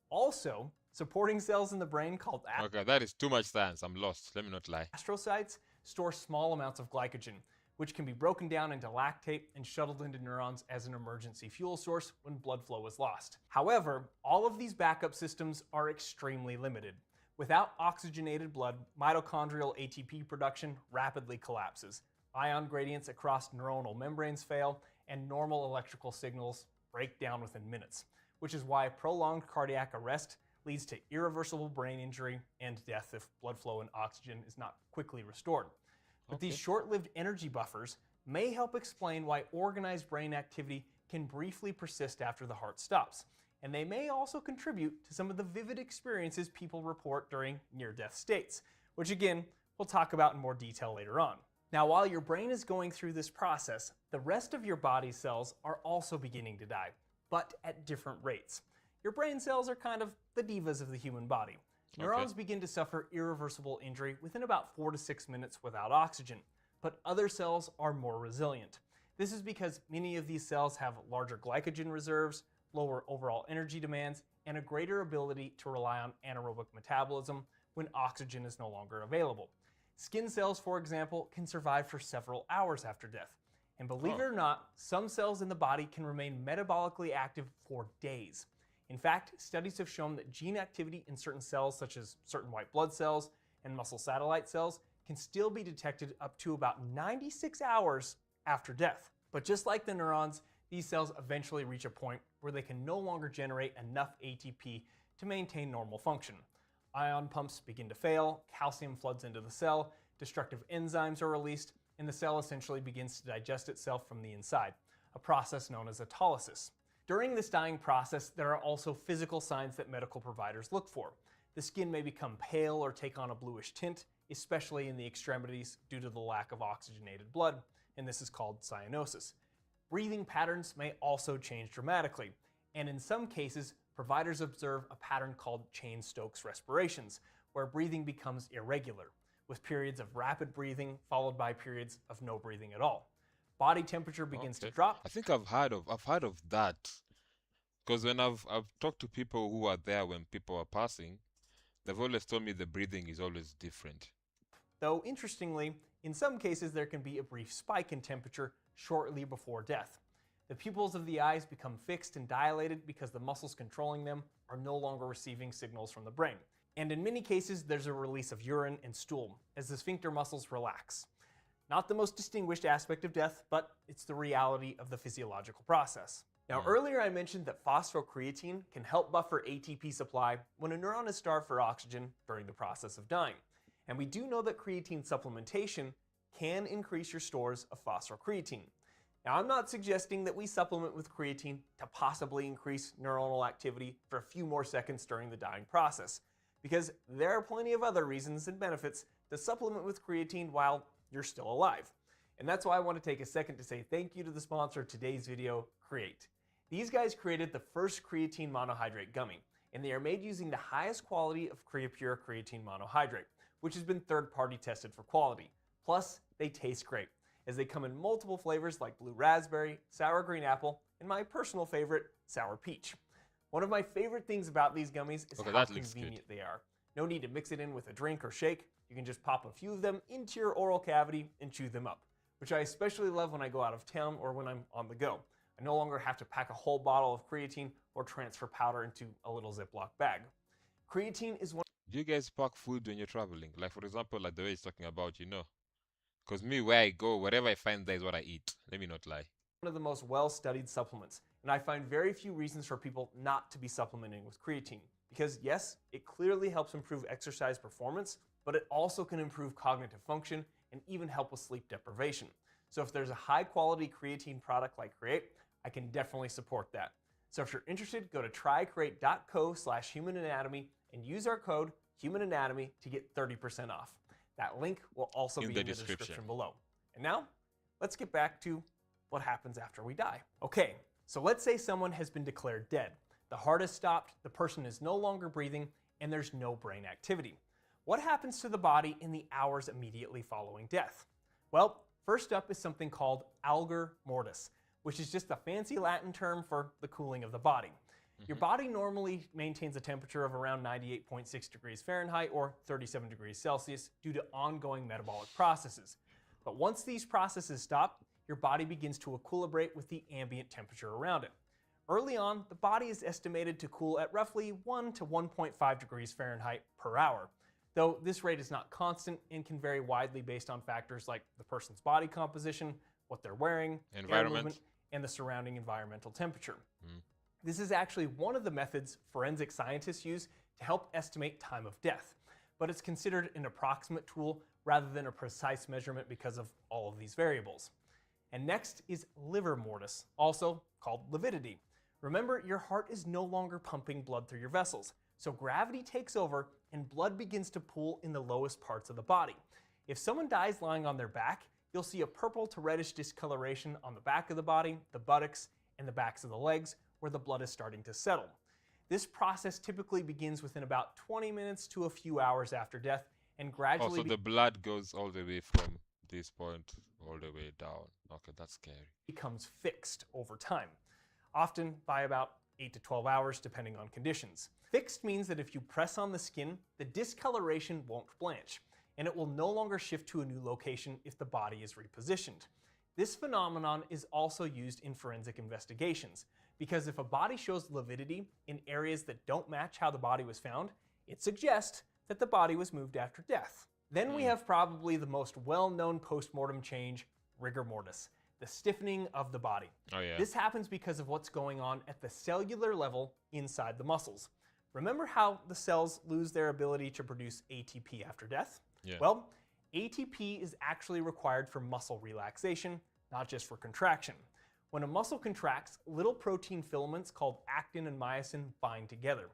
Speaker 12: Also, supporting cells in the brain called
Speaker 1: okay, that is too much science. I'm lost. Let me not lie.
Speaker 12: astrocytes store small amounts of glycogen, which can be broken down into lactate and shuttled into neurons as an emergency fuel source when blood flow is lost. However, all of these backup systems are extremely limited. Without oxygenated blood, mitochondrial ATP production rapidly collapses. Ion gradients across neuronal membranes fail, and normal electrical signals break down within minutes, which is why prolonged cardiac arrest leads to irreversible brain injury and death if blood flow and oxygen is not quickly restored. But these short-lived energy buffers may help explain why organized brain activity can briefly persist after the heart stops. And they may also contribute to some of the vivid experiences people report during near-death states, which again, we'll talk about in more detail later on. Now, while your brain is going through this process, the rest of your body's cells are also beginning to die, but at different rates. Your brain cells are kind of the divas of the human body. Neurons begin to suffer irreversible injury within about 4 to 6 minutes without oxygen, but other cells are more resilient. This is because many of these cells have larger glycogen reserves, lower overall energy demands, and a greater ability to rely on anaerobic metabolism when oxygen is no longer available. Skin cells, for example, can survive for several hours after death. And believe it or not, some cells in the body can remain metabolically active for days. In fact, studies have shown that gene activity in certain cells, such as certain white blood cells and muscle satellite cells, can still be detected up to about 96 hours after death. But just like the neurons, these cells eventually reach a point where they can no longer generate enough ATP to maintain normal function. Ion pumps begin to fail, calcium floods into the cell, destructive enzymes are released, and the cell essentially begins to digest itself from the inside, a process known as autolysis. During this dying process, there are also physical signs that medical providers look for. The skin may become pale or take on a bluish tint, especially in the extremities due to the lack of oxygenated blood, and this is called cyanosis. Breathing patterns may also change dramatically, and in some cases, providers observe a pattern called Cheyne-Stokes respirations, where breathing becomes irregular, with periods of rapid breathing followed by periods of no breathing at all. Body temperature begins to drop.
Speaker 1: I think I've heard of that, because when I've talked to people who are there when people are passing, they've always told me the breathing is always different.
Speaker 12: Though interestingly, in some cases there can be a brief spike in temperature shortly before death. The pupils of the eyes become fixed and dilated because the muscles controlling them are no longer receiving signals from the brain. And in many cases, there's a release of urine and stool as the sphincter muscles relax. Not the most distinguished aspect of death, but it's the reality of the physiological process. Now, earlier I mentioned that phosphocreatine can help buffer ATP supply when a neuron is starved for oxygen during the process of dying. And we do know that creatine supplementation can increase your stores of phosphocreatine. Now, I'm not suggesting that we supplement with creatine to possibly increase neuronal activity for a few more seconds during the dying process, because there are plenty of other reasons and benefits to supplement with creatine while you're still alive. And that's why I want to take a second to say thank you to the sponsor of today's video, Create. These guys created the first creatine monohydrate gummy, and they are made using the highest quality of CreaPure creatine monohydrate, which has been third-party tested for quality. Plus, they taste great, as they come in multiple flavors like blue raspberry, sour green apple, and my personal favorite, sour peach. One of my favorite things about these gummies is how convenient they are. No need to mix it in with a drink or shake. You can just pop a few of them into your oral cavity and chew them up, which I especially love when I go out of town or when I'm on the go. I no longer have to pack a whole bottle of creatine or transfer powder into a little Ziploc bag. Creatine is one.
Speaker 1: Do you guys pack food when you're traveling? Like, for example, like the way he's talking about, Because me, where I go, whatever I find there is what I eat. Let me not lie.
Speaker 12: One of the most well-studied supplements, and I find very few reasons for people not to be supplementing with creatine. Because yes, it clearly helps improve exercise performance, but it also can improve cognitive function and even help with sleep deprivation. So if there's a high-quality creatine product like Create, I can definitely support that. So if you're interested, go to trycreate.co/humananatomy and use our code humananatomy to get 30% off. That link will also be in the description below. And now, let's get back to what happens after we die. Okay, so let's say someone has been declared dead. The heart has stopped, the person is no longer breathing, and there's no brain activity. What happens to the body in the hours immediately following death? Well, first up is something called algor mortis, which is just a fancy Latin term for the cooling of the body. Your body normally maintains a temperature of around 98.6 degrees Fahrenheit or 37 degrees Celsius due to ongoing metabolic processes. But once these processes stop, your body begins to equilibrate with the ambient temperature around it. Early on, the body is estimated to cool at roughly 1 to 1.5 degrees Fahrenheit per hour, though this rate is not constant and can vary widely based on factors like the person's body composition, what they're wearing, air movement, and the surrounding environmental temperature. This is actually one of the methods forensic scientists use to help estimate time of death, but it's considered an approximate tool rather than a precise measurement because of all of these variables. And next is livor mortis, also called lividity. Remember, your heart is no longer pumping blood through your vessels, so gravity takes over and blood begins to pool in the lowest parts of the body. If someone dies lying on their back, you'll see a purple to reddish discoloration on the back of the body, the buttocks, and the backs of the legs, where the blood is starting to settle. This process typically begins within about 20 minutes to a few hours after death and gradually...
Speaker 1: so the blood goes all the way from this point all the way down. Okay, that's scary.
Speaker 12: ...becomes fixed over time, often by about 8 to 12 hours depending on conditions. Fixed means that if you press on the skin, the discoloration won't blanch, and it will no longer shift to a new location if the body is repositioned. This phenomenon is also used in forensic investigations, because if a body shows lividity in areas that don't match how the body was found, it suggests that the body was moved after death. Then we have probably the most well-known post-mortem change, rigor mortis, the stiffening of the body.
Speaker 1: Oh, yeah.
Speaker 12: This happens because of what's going on at the cellular level inside the muscles. Remember how the cells lose their ability to produce ATP after death?
Speaker 1: Yeah.
Speaker 12: Well, ATP is actually required for muscle relaxation, not just for contraction. When a muscle contracts, little protein filaments called actin and myosin bind together.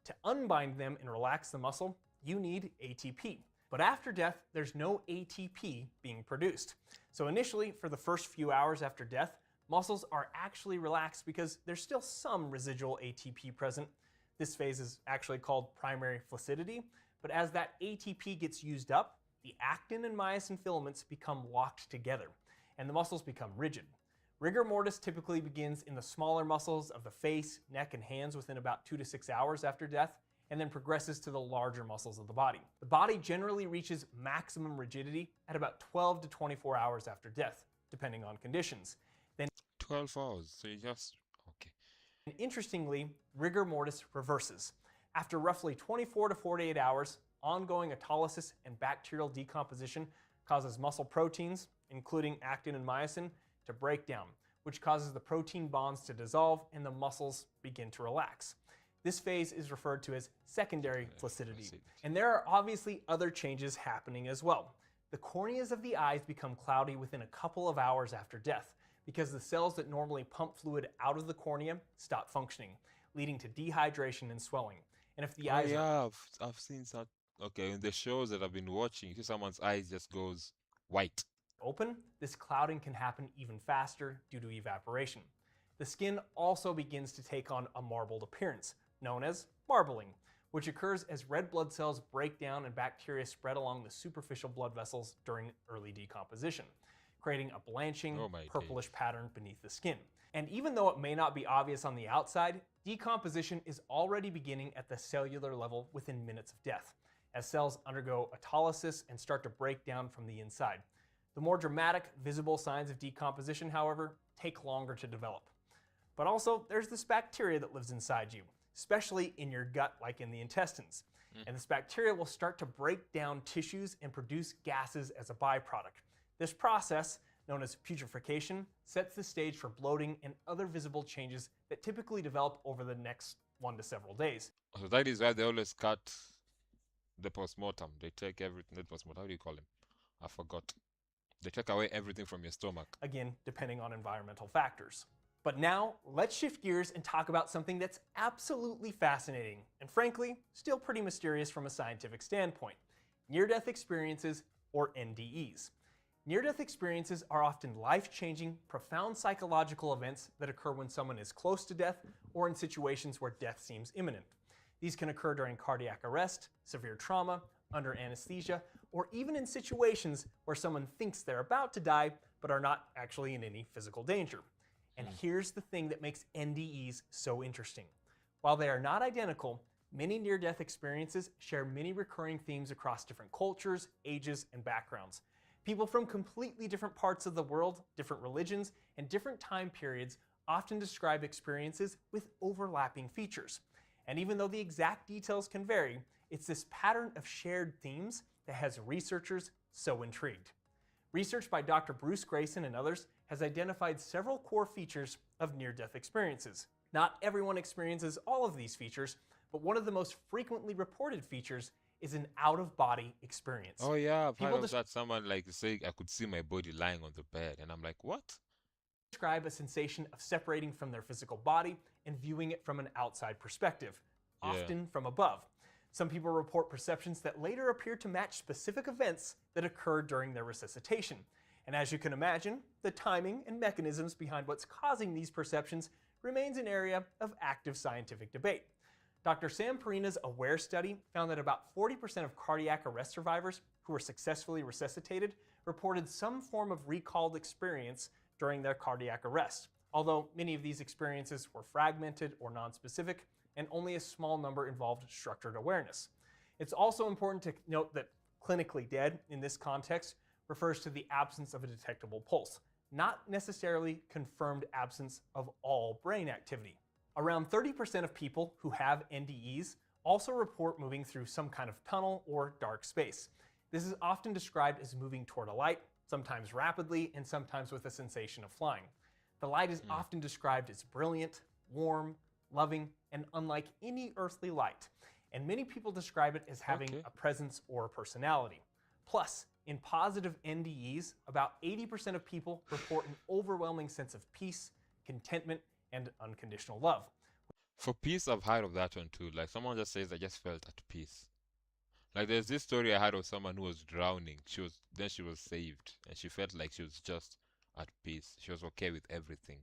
Speaker 12: To unbind them and relax the muscle, you need ATP. But after death, there's no ATP being produced. So initially, for the first few hours after death, muscles are actually relaxed because there's still some residual ATP present. This phase is actually called primary flaccidity, but as that ATP gets used up, the actin and myosin filaments become locked together, and the muscles become rigid. Rigor mortis typically begins in the smaller muscles of the face, neck, and hands within about 2 to 6 hours after death, and then progresses to the larger muscles of the body. The body generally reaches maximum rigidity at about 12 to 24 hours after death, depending on conditions. Then
Speaker 1: 12 hours, so you just, okay.
Speaker 12: And interestingly, rigor mortis reverses. After roughly 24 to 48 hours, ongoing autolysis and bacterial decomposition causes muscle proteins, including actin and myosin, to break down, which causes the protein bonds to dissolve and the muscles begin to relax. This phase is referred to as secondary flaccidity. And there are obviously other changes happening as well. The corneas of the eyes become cloudy within a couple of hours after death because the cells that normally pump fluid out of the cornea stop functioning, leading to dehydration and swelling. And if the eyes
Speaker 1: I've seen that. Okay, in the shows that I've been watching, you see someone's eyes just goes white.
Speaker 12: Open, this clouding can happen even faster due to evaporation. The skin also begins to take on a marbled appearance, known as marbling, which occurs as red blood cells break down and bacteria spread along the superficial blood vessels during early decomposition, creating a blanching, purplish pattern beneath the skin. And even though it may not be obvious on the outside, decomposition is already beginning at the cellular level within minutes of death, as cells undergo autolysis and start to break down from the inside. The more dramatic, visible signs of decomposition, however, take longer to develop. But also, there's this bacteria that lives inside you, especially in your gut, like in the intestines. And this bacteria will start to break down tissues and produce gases as a byproduct. This process, known as putrefaction, sets the stage for bloating and other visible changes that typically develop over the next 1 to several days.
Speaker 1: So that is why they always cut the postmortem. They take everything, the postmortem, how do you call him? I forgot. They take away everything from your stomach.
Speaker 12: Again, depending on environmental factors. But now, let's shift gears and talk about something that's absolutely fascinating, and frankly, still pretty mysterious from a scientific standpoint: near-death experiences, or NDEs. Near-death experiences are often life-changing, profound psychological events that occur when someone is close to death or in situations where death seems imminent. These can occur during cardiac arrest, severe trauma, under anesthesia, or even in situations where someone thinks they're about to die but are not actually in any physical danger. And here's the thing that makes NDEs so interesting. While they are not identical, many near-death experiences share many recurring themes across different cultures, ages, and backgrounds. People from completely different parts of the world, different religions, and different time periods often describe experiences with overlapping features. And even though the exact details can vary, it's this pattern of shared themes that has researchers so intrigued. Research by Dr. Bruce Grayson and others has identified several core features of near-death experiences. Not everyone experiences all of these features, but one of the most frequently reported features is an out-of-body experience.
Speaker 1: Oh yeah, I've heard of that. Someone like say, I could see my body lying on the bed, and I'm like, what?
Speaker 12: Describe a sensation of separating from their physical body and viewing it from an outside perspective, often from above. Some people report perceptions that later appear to match specific events that occurred during their resuscitation. And as you can imagine, the timing and mechanisms behind what's causing these perceptions remains an area of active scientific debate. Dr. Sam Perina's AWARE study found that about 40% of cardiac arrest survivors who were successfully resuscitated reported some form of recalled experience during their cardiac arrest, although many of these experiences were fragmented or nonspecific, and only a small number involved structured awareness. It's also important to note that clinically dead, in this context, refers to the absence of a detectable pulse, not necessarily confirmed absence of all brain activity. Around 30% of people who have NDEs also report moving through some kind of tunnel or dark space. This is often described as moving toward a light, sometimes rapidly and sometimes with a sensation of flying. The light is often described as brilliant, warm, loving, and unlike any earthly light. And many people describe it as having a presence or a personality. Plus, in positive NDEs, about 80% of people report an overwhelming sense of peace, contentment, and unconditional love.
Speaker 1: For peace, I've heard of that one too. Like someone just says, I just felt at peace. Like there's this story I heard of someone who was drowning. She was saved, and she felt like she was just at peace. She was okay with everything.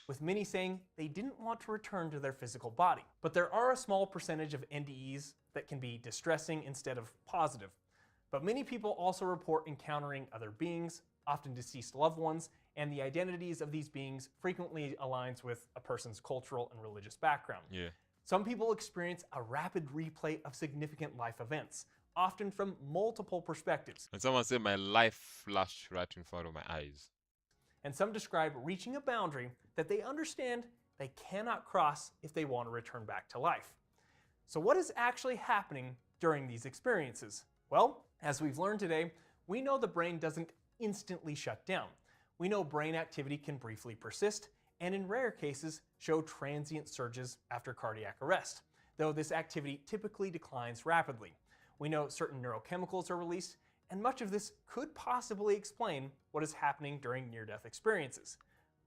Speaker 12: With many saying they didn't want to return to their physical body. But there are a small percentage of NDEs that can be distressing instead of positive. But many people also report encountering other beings, often deceased loved ones, and the identities of these beings frequently aligns with a person's cultural and religious background.
Speaker 1: Yeah.
Speaker 12: Some people experience a rapid replay of significant life events, often from multiple perspectives.
Speaker 1: And someone said my life flashed right in front of my eyes.
Speaker 12: And some describe reaching a boundary that they understand they cannot cross if they want to return back to life. So what is actually happening during these experiences? Well, as we've learned today, we know the brain doesn't instantly shut down. We know brain activity can briefly persist, and in rare cases show transient surges after cardiac arrest, though this activity typically declines rapidly. We know certain neurochemicals are released, and much of this could possibly explain what is happening during near-death experiences.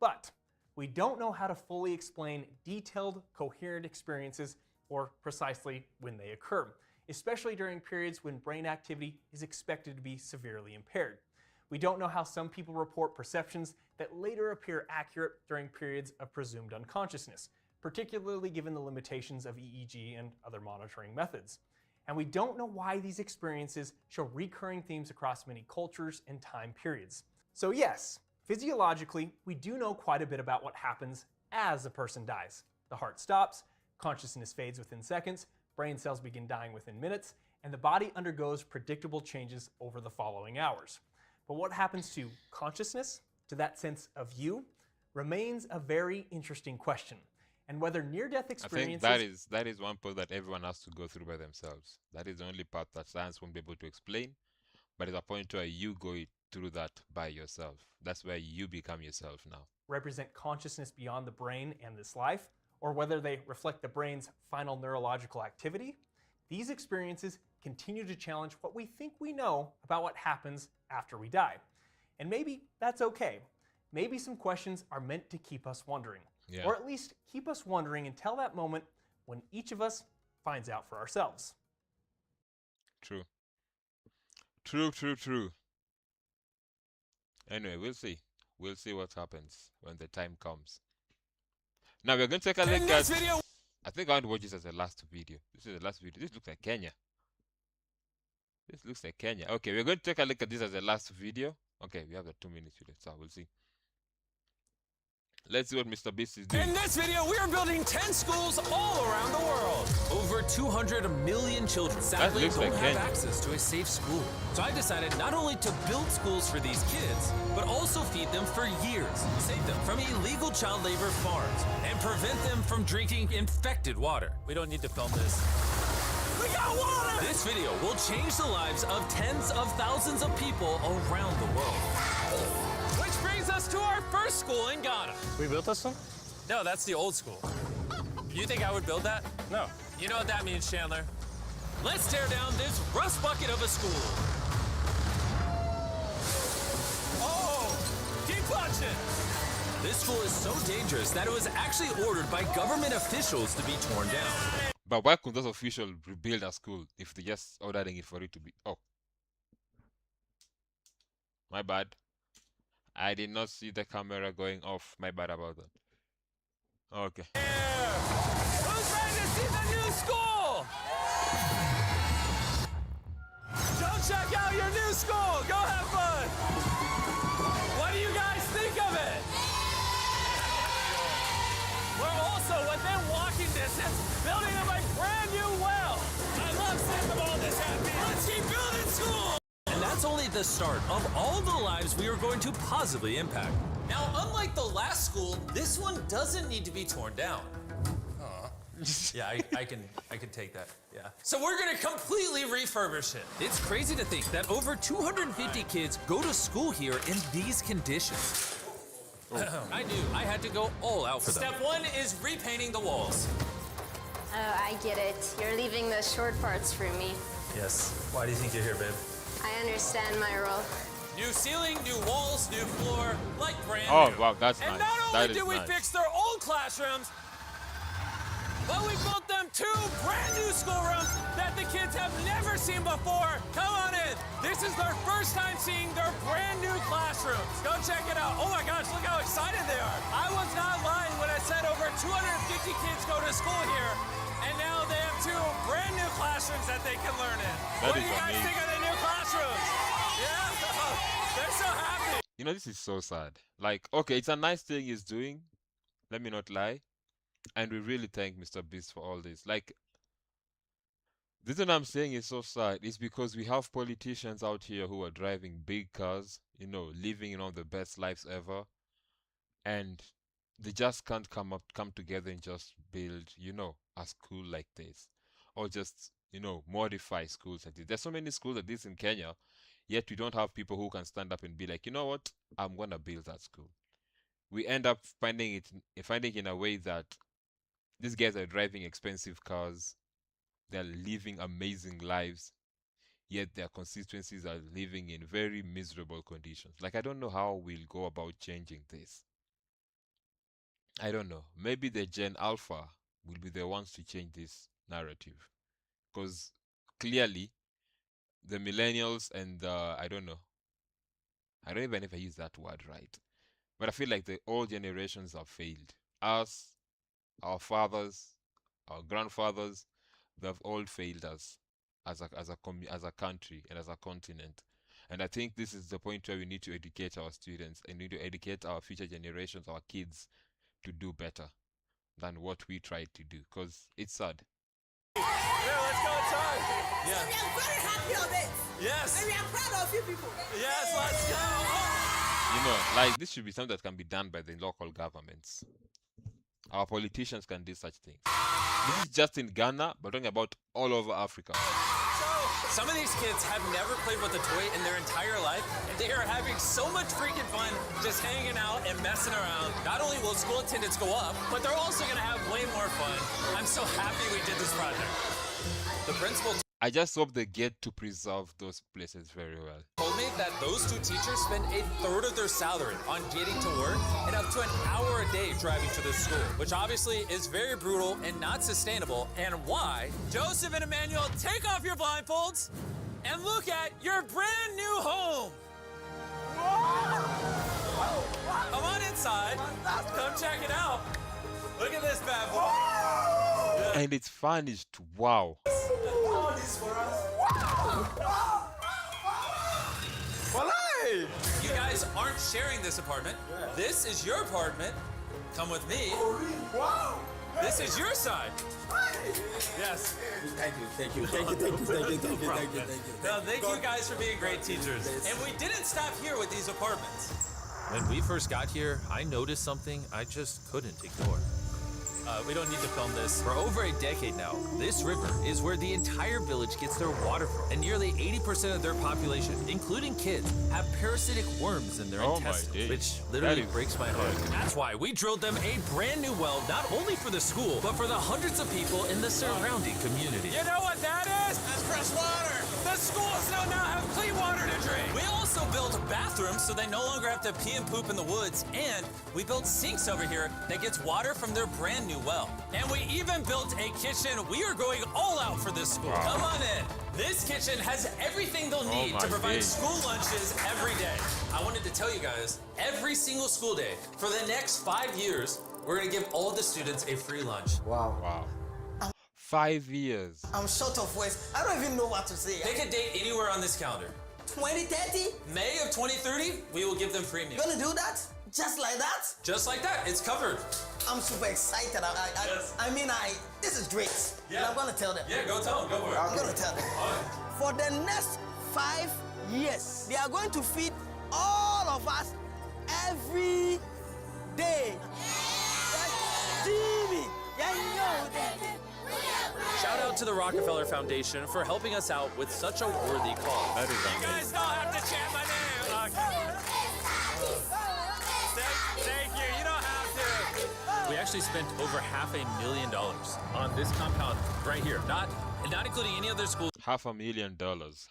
Speaker 12: But we don't know how to fully explain detailed, coherent experiences or precisely when they occur, especially during periods when brain activity is expected to be severely impaired. We don't know how some people report perceptions that later appear accurate during periods of presumed unconsciousness, particularly given the limitations of EEG and other monitoring methods. And we don't know why these experiences show recurring themes across many cultures and time periods. So yes, physiologically, we do know quite a bit about what happens as a person dies. The heart stops, consciousness fades within seconds, brain cells begin dying within minutes, and the body undergoes predictable changes over the following hours. But what happens to consciousness, to that sense of you, remains a very interesting question. And whether near-death experiences...
Speaker 1: I think that is one part that everyone has to go through by themselves. That is the only part that science won't be able to explain, but it's a point where you go through that by yourself. That's where you become yourself now.
Speaker 12: Represent consciousness beyond the brain and this life, or whether they reflect the brain's final neurological activity, these experiences continue to challenge what we think we know about what happens after we die. And maybe that's okay. Maybe some questions are meant to keep us wondering.
Speaker 1: Yeah.
Speaker 12: Or at least keep us wondering until that moment when each of us finds out for ourselves.
Speaker 1: True. True, true, true. Anyway, we'll see. We'll see what happens when the time comes. Now we're going to take a look at... Video. I think I want to watch this as the last video. This is the last video. This looks like Kenya. This looks like Kenya. Okay, we're going to take a look at this as the last video. Okay, we have the 2 minutes video, so we'll see. Let's see what Mr. Beast is doing.
Speaker 8: In this video, we are building 10 schools all around the world. Over 200 million children sadly don't have access to a safe school. So I decided not only to build schools for these kids, but also feed them for years, save them from illegal child labor farms, and prevent them from drinking infected water. We don't need to film this. We got water! This video will change the lives of tens of thousands of people around the world. Which brings us to our first school in Ghana.
Speaker 25: We built this one?
Speaker 8: No, that's the old school. You think I would build that?
Speaker 25: No.
Speaker 8: You know what that means, Chandler? Let's tear down this rust bucket of a school. Oh, keep punching! This school is so dangerous that it was actually ordered by government officials to be torn down.
Speaker 1: But why couldn't those officials rebuild a school if they just ordering it for it to be... Oh. My bad. I did not see the camera going off. My bad about that. Okay.
Speaker 8: Who's ready to see the new school? Go check out your new school. Go have fun. What do you guys think of it? We're also within walking distance, building them a brand new well. I love seeing them all this happy. Let's keep building school. And that's only the start of all the lives we are going to positively impact. Now, unlike the last school, this one doesn't need to be torn down. Yeah, I can take that. Yeah. So we're gonna completely refurbish it. It's crazy to think that over 250 kids go to school here in these conditions. I knew I had to go all out for them. Step 1 is repainting the walls.
Speaker 11: Oh, I get it. You're leaving the short parts for me.
Speaker 8: Yes. Why do you think you're here, babe?
Speaker 11: I understand my role.
Speaker 8: New ceiling, new walls, new floor, like brand
Speaker 1: Oh,
Speaker 8: new.
Speaker 1: wow, that's
Speaker 8: and
Speaker 1: nice.
Speaker 8: not
Speaker 1: That
Speaker 8: only
Speaker 1: is
Speaker 8: did we
Speaker 1: nice.
Speaker 8: fix their old classrooms, but we built them 2 brand new schoolrooms that the kids have never seen before. Come on in. This is their first time seeing their brand new classrooms. Go check it out. Oh my gosh, look how excited they are. I was not lying when I said over 250 kids go to school here, and now they have 2 brand new classrooms that they can learn in. What do you guys think of the new classrooms? Yeah, they're so happy.
Speaker 1: You know, this is so sad. Like, okay, it's a nice thing he's doing. Let me not lie. And we really thank Mr. Beast for all this. Like, the reason I'm saying it's so sad is because we have politicians out here who are driving big cars, you know, living, you know, the best lives ever. And they just can't come together and just build, you know, a school like this. Or just, you know, modify schools like this. There's so many schools like this in Kenya, yet we don't have people who can stand up and be like, you know what, I'm gonna build that school. We end up finding in a way that these guys are driving expensive cars, they're living amazing lives, yet their constituencies are living in very miserable conditions. Like, I don't know how we'll go about changing this. I don't know. Maybe the Gen Alpha will be the ones to change this narrative. Because clearly, the millennials and I don't know. I don't even know if I use that word right. But I feel like the old generations have failed. Us, our fathers, our grandfathers, they've all failed us as a country and as a continent. And I think this is the point where we need to educate our students and need to educate our future generations, our kids, to do better than what we tried to do. Because it's sad.
Speaker 8: Yeah, let's go inside. Yeah.
Speaker 16: So we are very happy of it.
Speaker 8: Yes.
Speaker 16: And we are proud of you people.
Speaker 8: Yes, let's go.
Speaker 1: You know, like, this should be something that can be done by the local governments. Our politicians can do such things. This is just in Ghana, but talking about all over Africa.
Speaker 8: So, some of these kids have never played with a toy in their entire life, and they are having so much freaking fun just hanging out and messing around. Not only will school attendance go up, but they're also going to have way more fun. I'm so happy we did this project. The principal
Speaker 1: I just hope they get to preserve those places very well.
Speaker 8: told me that those 2 teachers spend 1/3 of their salary on getting to work and up to an hour a day driving to their school, which obviously is very brutal and not sustainable. And why? Joseph and Emmanuel, take off your blindfolds and look at your brand new home. Come on inside. Come check it out. Look at this bad boy. Yeah.
Speaker 1: And it's furnished. Wow.
Speaker 8: You guys aren't sharing this apartment. This is your apartment. Come with me. This is your side. Yes.
Speaker 16: Thank you.
Speaker 8: No, thank you guys for being great teachers. And we didn't stop here with these apartments. When we first got here, I noticed something I just couldn't ignore. We don't need to film this. For over a decade now, this river is where the entire village gets their water from. And nearly 80% of their population, including kids, have parasitic worms in their intestines, which literally breaks my heart. That's why we drilled them a brand new well, not only for the school, but for the hundreds of people in the surrounding community. You know what that is? That's fresh water. The schools now have clean water to drink. We also built bathrooms so they no longer have to pee and poop in the woods. And we built sinks over here that gets water from their brand new well. And we even built a kitchen. We are going all out for this school. Come on in. This kitchen has everything they'll need to provide school lunches every day. I wanted to tell you guys, every single school day for the next 5 years, we're going to give all the students a free lunch.
Speaker 1: Wow. 5 years.
Speaker 16: I'm short of words. I don't even know what to say.
Speaker 8: Pick a date anywhere on this calendar.
Speaker 16: 2030?
Speaker 8: May of 2030, we will give them free meals.
Speaker 16: You gonna do that? Just like that?
Speaker 8: Just like that. It's covered.
Speaker 16: I'm super excited. This is great.
Speaker 8: Yeah.
Speaker 16: And I'm gonna tell them.
Speaker 8: Yeah, go tell them. Go for it.
Speaker 16: I'm gonna tell them. For the next 5 years, they are going to feed all of us every day. Jimmy,
Speaker 8: Shout out to the Rockefeller Foundation for helping us out with such a worthy cause.
Speaker 1: That is
Speaker 8: You guys don't have to chant my name. Stay actually spent over $500,000 on this compound right here, not including any other schools.
Speaker 1: $500,000.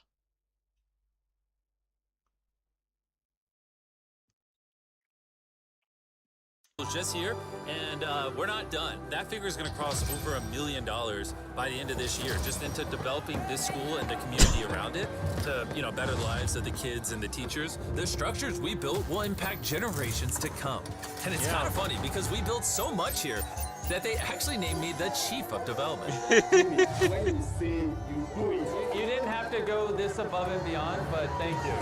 Speaker 8: Just here, and we're not done. That figure is going to cross over $1 million by the end of this year, just into developing this school and the community around it to, better the lives of the kids and the teachers. The structures we built will impact generations to come. And it's kind of funny because we built so much here that they actually named me the Chief of Development.
Speaker 12: You didn't have to go this above and beyond, but thank you.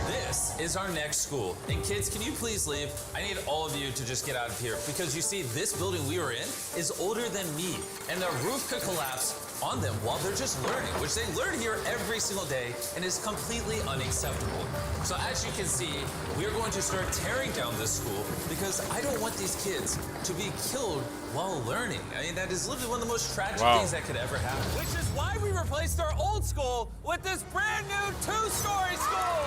Speaker 8: This is our next school. And kids, can you please leave? I need all of you to just get out of here because you see, this building we were in is older than me. And the roof could collapse on them while they're just learning, which they learn here every single day and is completely unacceptable. So as you can see, we're going to start tearing down this school because I don't want these kids to be killed while learning. I mean, that is literally one of the most tragic things that could ever happen. Which is why we replaced our old school with this brand new 2-story school.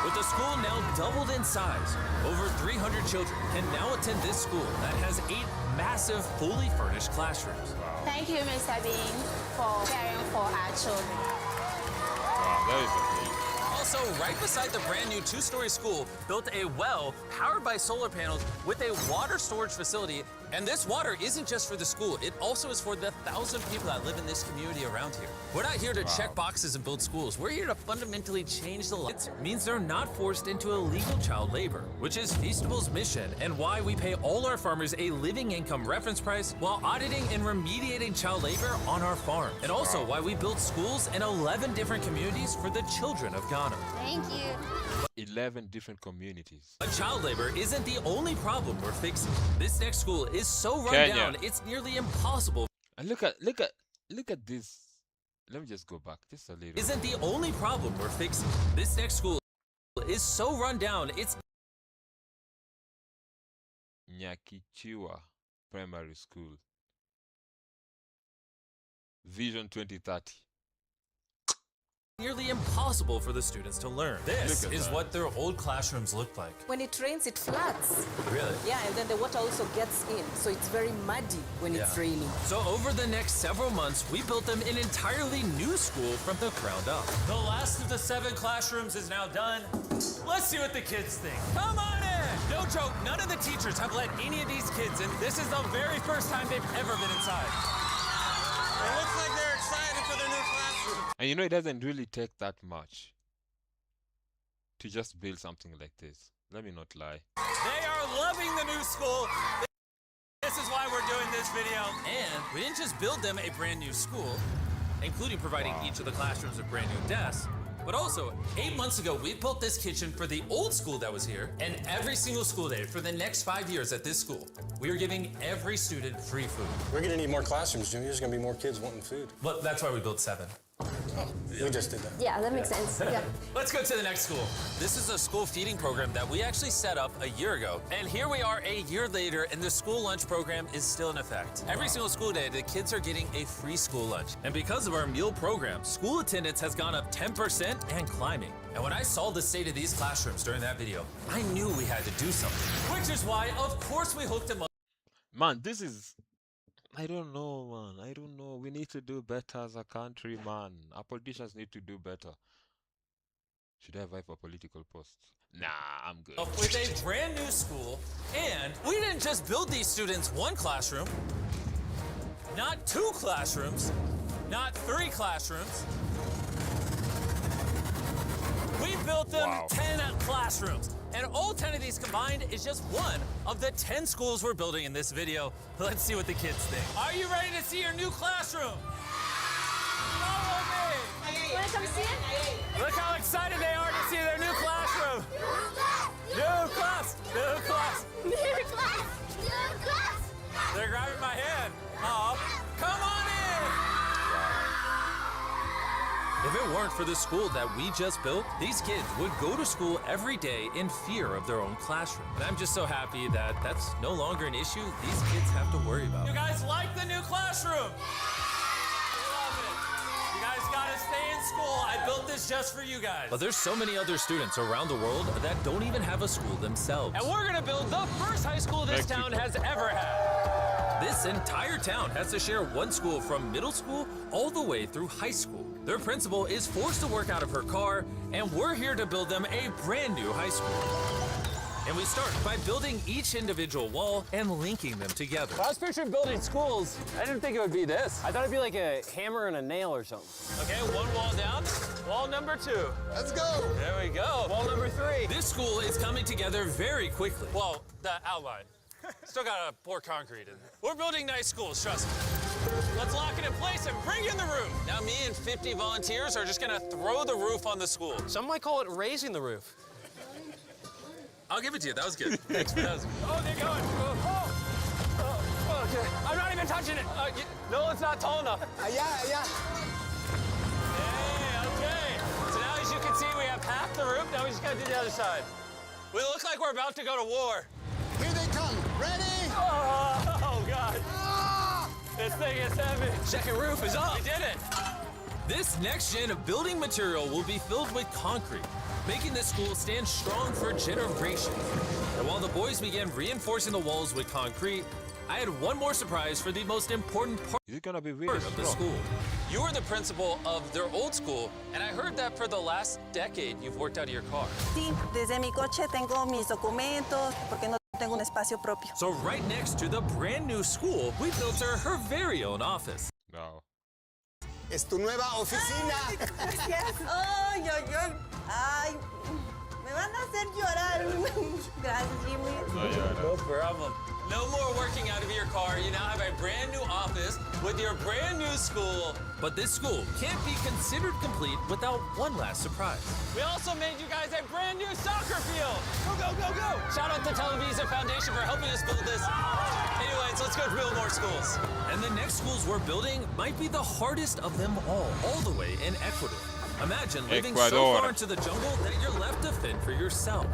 Speaker 8: With the school now doubled in size, over 300 children can now attend this school that has 8 massive, fully furnished classrooms.
Speaker 11: Thank you, Mr. Bean, for caring for our children.
Speaker 1: Wow, that is amazing.
Speaker 8: Also, right beside the brand new 2-story school, built a well powered by solar panels with a water storage facility. And this water isn't just for the school, it also is for the 1,000 people that live in this community around here. We're not here to check boxes and build schools. We're here to fundamentally change the lives. It means they're not forced into illegal child labor, which is Feastable's mission and why we pay all our farmers a living income reference price while auditing and remediating child labor on our farm. And also why we build schools in 11 different communities for the children of Ghana.
Speaker 11: Thank you.
Speaker 1: 11 different communities.
Speaker 8: But child labor isn't the only problem we're fixing. This next school is so run down, it's nearly impossible.
Speaker 1: And look at this. Let me just go back just a little.
Speaker 8: Isn't the only problem we're fixing. This next school is so run down, it's
Speaker 1: Nyakichiwa Primary School. Vision 2030.
Speaker 8: Nearly impossible for the students to learn. This is what their old classrooms look like.
Speaker 13: When it rains, it floods.
Speaker 8: Really?
Speaker 13: Yeah, and then the water also gets in, so it's very muddy when it's raining.
Speaker 8: So over the next several months, we built them an entirely new school from the ground up. The last of the 7 classrooms is now done. Let's see what the kids think. Come on in! No joke, none of the teachers have let any of these kids in. This is the very first time they've ever been inside.
Speaker 17: It looks like they're excited for their new classroom.
Speaker 1: And it doesn't really take that much to just build something like this. Let me not lie.
Speaker 8: They are loving the new school. This is why we're doing this video. And we didn't just build them a brand new school, including providing each of the classrooms with brand new desks, but also 8 months ago, we built this kitchen for the old school that was here, and every single school day for the next 5 years at this school, we are giving every student free food.
Speaker 17: We're gonna need more classrooms, Jimmy. There's gonna be more kids wanting food.
Speaker 8: Well, that's why we built 7.
Speaker 17: Oh, we just did that.
Speaker 11: Yeah, that makes sense. Yeah.
Speaker 8: Let's go to the next school. This is a school feeding program that we actually set up a year ago. And here we are a year later, and the school lunch program is still in effect. Every single school day, the kids are getting a free school lunch. And because of our meal program, school attendance has gone up 10% and climbing. And when I saw the state of these classrooms during that video, I knew we had to do something. Which is why, of course, we hooked them up.
Speaker 1: Man, this is... I don't know, man. I don't know. We need to do better as a country, man. Our politicians need to do better. Should I vie for political posts? Nah, I'm good.
Speaker 8: With a brand new school, and we didn't just build these students 1 classroom, not 2 classrooms, not 3 classrooms. We built them 10 classrooms. And all 10 of these combined is just one of the 10 schools we're building in this video. Let's see what the kids think. Are you ready to see your new classroom? Follow me.
Speaker 11: Wanna come see it?
Speaker 8: Look how excited they are to see their new classroom. New class. New class.
Speaker 11: New class. New class.
Speaker 8: They're grabbing my hand. Oh, come on in. If it weren't for the school that we just built, these kids would go to school every day in fear of their own classroom. And I'm just so happy that that's no longer an issue these kids have to worry about. You guys like the new classroom? Love it. You guys gotta stay school. I built this just for you guys. But there's so many other students around the world that don't even have a school themselves. And we're gonna build the first high school this town has ever had. This entire town has to share one school from middle school all the way through high school. Their principal is forced to work out of her car, and we're here to build them a brand new high school. And we start by building each individual wall and linking them together.
Speaker 7: When I was picturing building schools, I didn't think it would be this. I thought it'd be like a hammer and a nail or something.
Speaker 8: Okay, one wall down. Wall number 2.
Speaker 7: Let's go.
Speaker 8: There we go.
Speaker 7: Wall number 3.
Speaker 8: This school is coming together very quickly. Well, the outline. Still gotta pour concrete in. We're building nice schools, trust me. Let's lock it in place and bring in the roof. Now me and 50 volunteers are just gonna throw the roof on the school.
Speaker 7: Some might call it raising the roof.
Speaker 8: I'll give it to you. That was good. Thanks. That was...
Speaker 7: Oh, they're going. Oh, okay. I'm not even touching it. No, it's not tall enough.
Speaker 8: Yeah. Hey, okay. So now, as you can see, we have half the roof. Now we just gotta do the other side. We look like we're about to go to war.
Speaker 16: Here they come. Ready?
Speaker 8: Oh God. This thing is heavy.
Speaker 7: Second roof is up.
Speaker 8: We did it. This next-gen building material will be filled with concrete, making this school stand strong for generations. And while the boys began reinforcing the walls with concrete, I had one more surprise for the most important part of the school. You are the principal of their old school, and I heard that for the last decade you've worked out of your car.
Speaker 18: Sí, desde mi coche tengo mis documentos porque no tengo un espacio propio.
Speaker 8: So right next to the brand new school, we built her very own office.
Speaker 1: No.
Speaker 16: Es tu nueva oficina.
Speaker 18: Ay, gracias. Ay, ay, ay. Ay, me van a hacer llorar. Gracias, Jimmy.
Speaker 8: No problem. No more working out of your car. You now have a brand new office with your brand new school. But this school can't be considered complete without one last surprise. We also made you guys a brand new soccer field. Go, go, go, go. Shout out to Televisa Foundation for helping us build this. Anyways, let's go build more schools. And the next schools we're building might be the hardest of them all the way in Ecuador. Imagine living so far into the jungle that you're left to fend for yourself.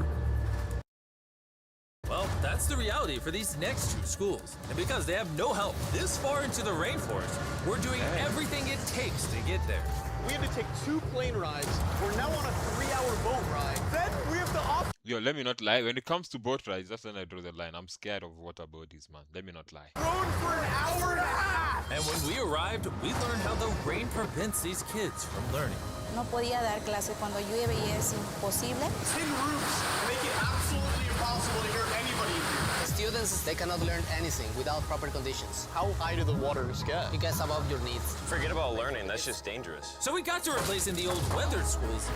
Speaker 8: Well, that's the reality for these next 2 schools. And because they have no help this far into the rainforest, we're doing everything it takes to get there.
Speaker 22: We had to take 2 plane rides. We're now on a 3-hour boat ride. Then we have the option.
Speaker 1: Yo, let me not lie. When it comes to boat rides, that's when I draw the line. I'm scared of water bodies, man. Let me not lie.
Speaker 22: Rode for an hour and a half.
Speaker 8: And when we arrived, we learned how the rain prevents these kids from learning.
Speaker 18: No podía dar clase cuando llueve y es imposible.
Speaker 22: Tin roofs make it absolutely impossible to hear anybody in here.
Speaker 7: Students, they cannot learn anything without proper conditions.
Speaker 22: How high do the waters get?
Speaker 7: It gets above your knees.
Speaker 23: Forget about learning, that's just dangerous.
Speaker 8: So we got to replacing the old weathered schools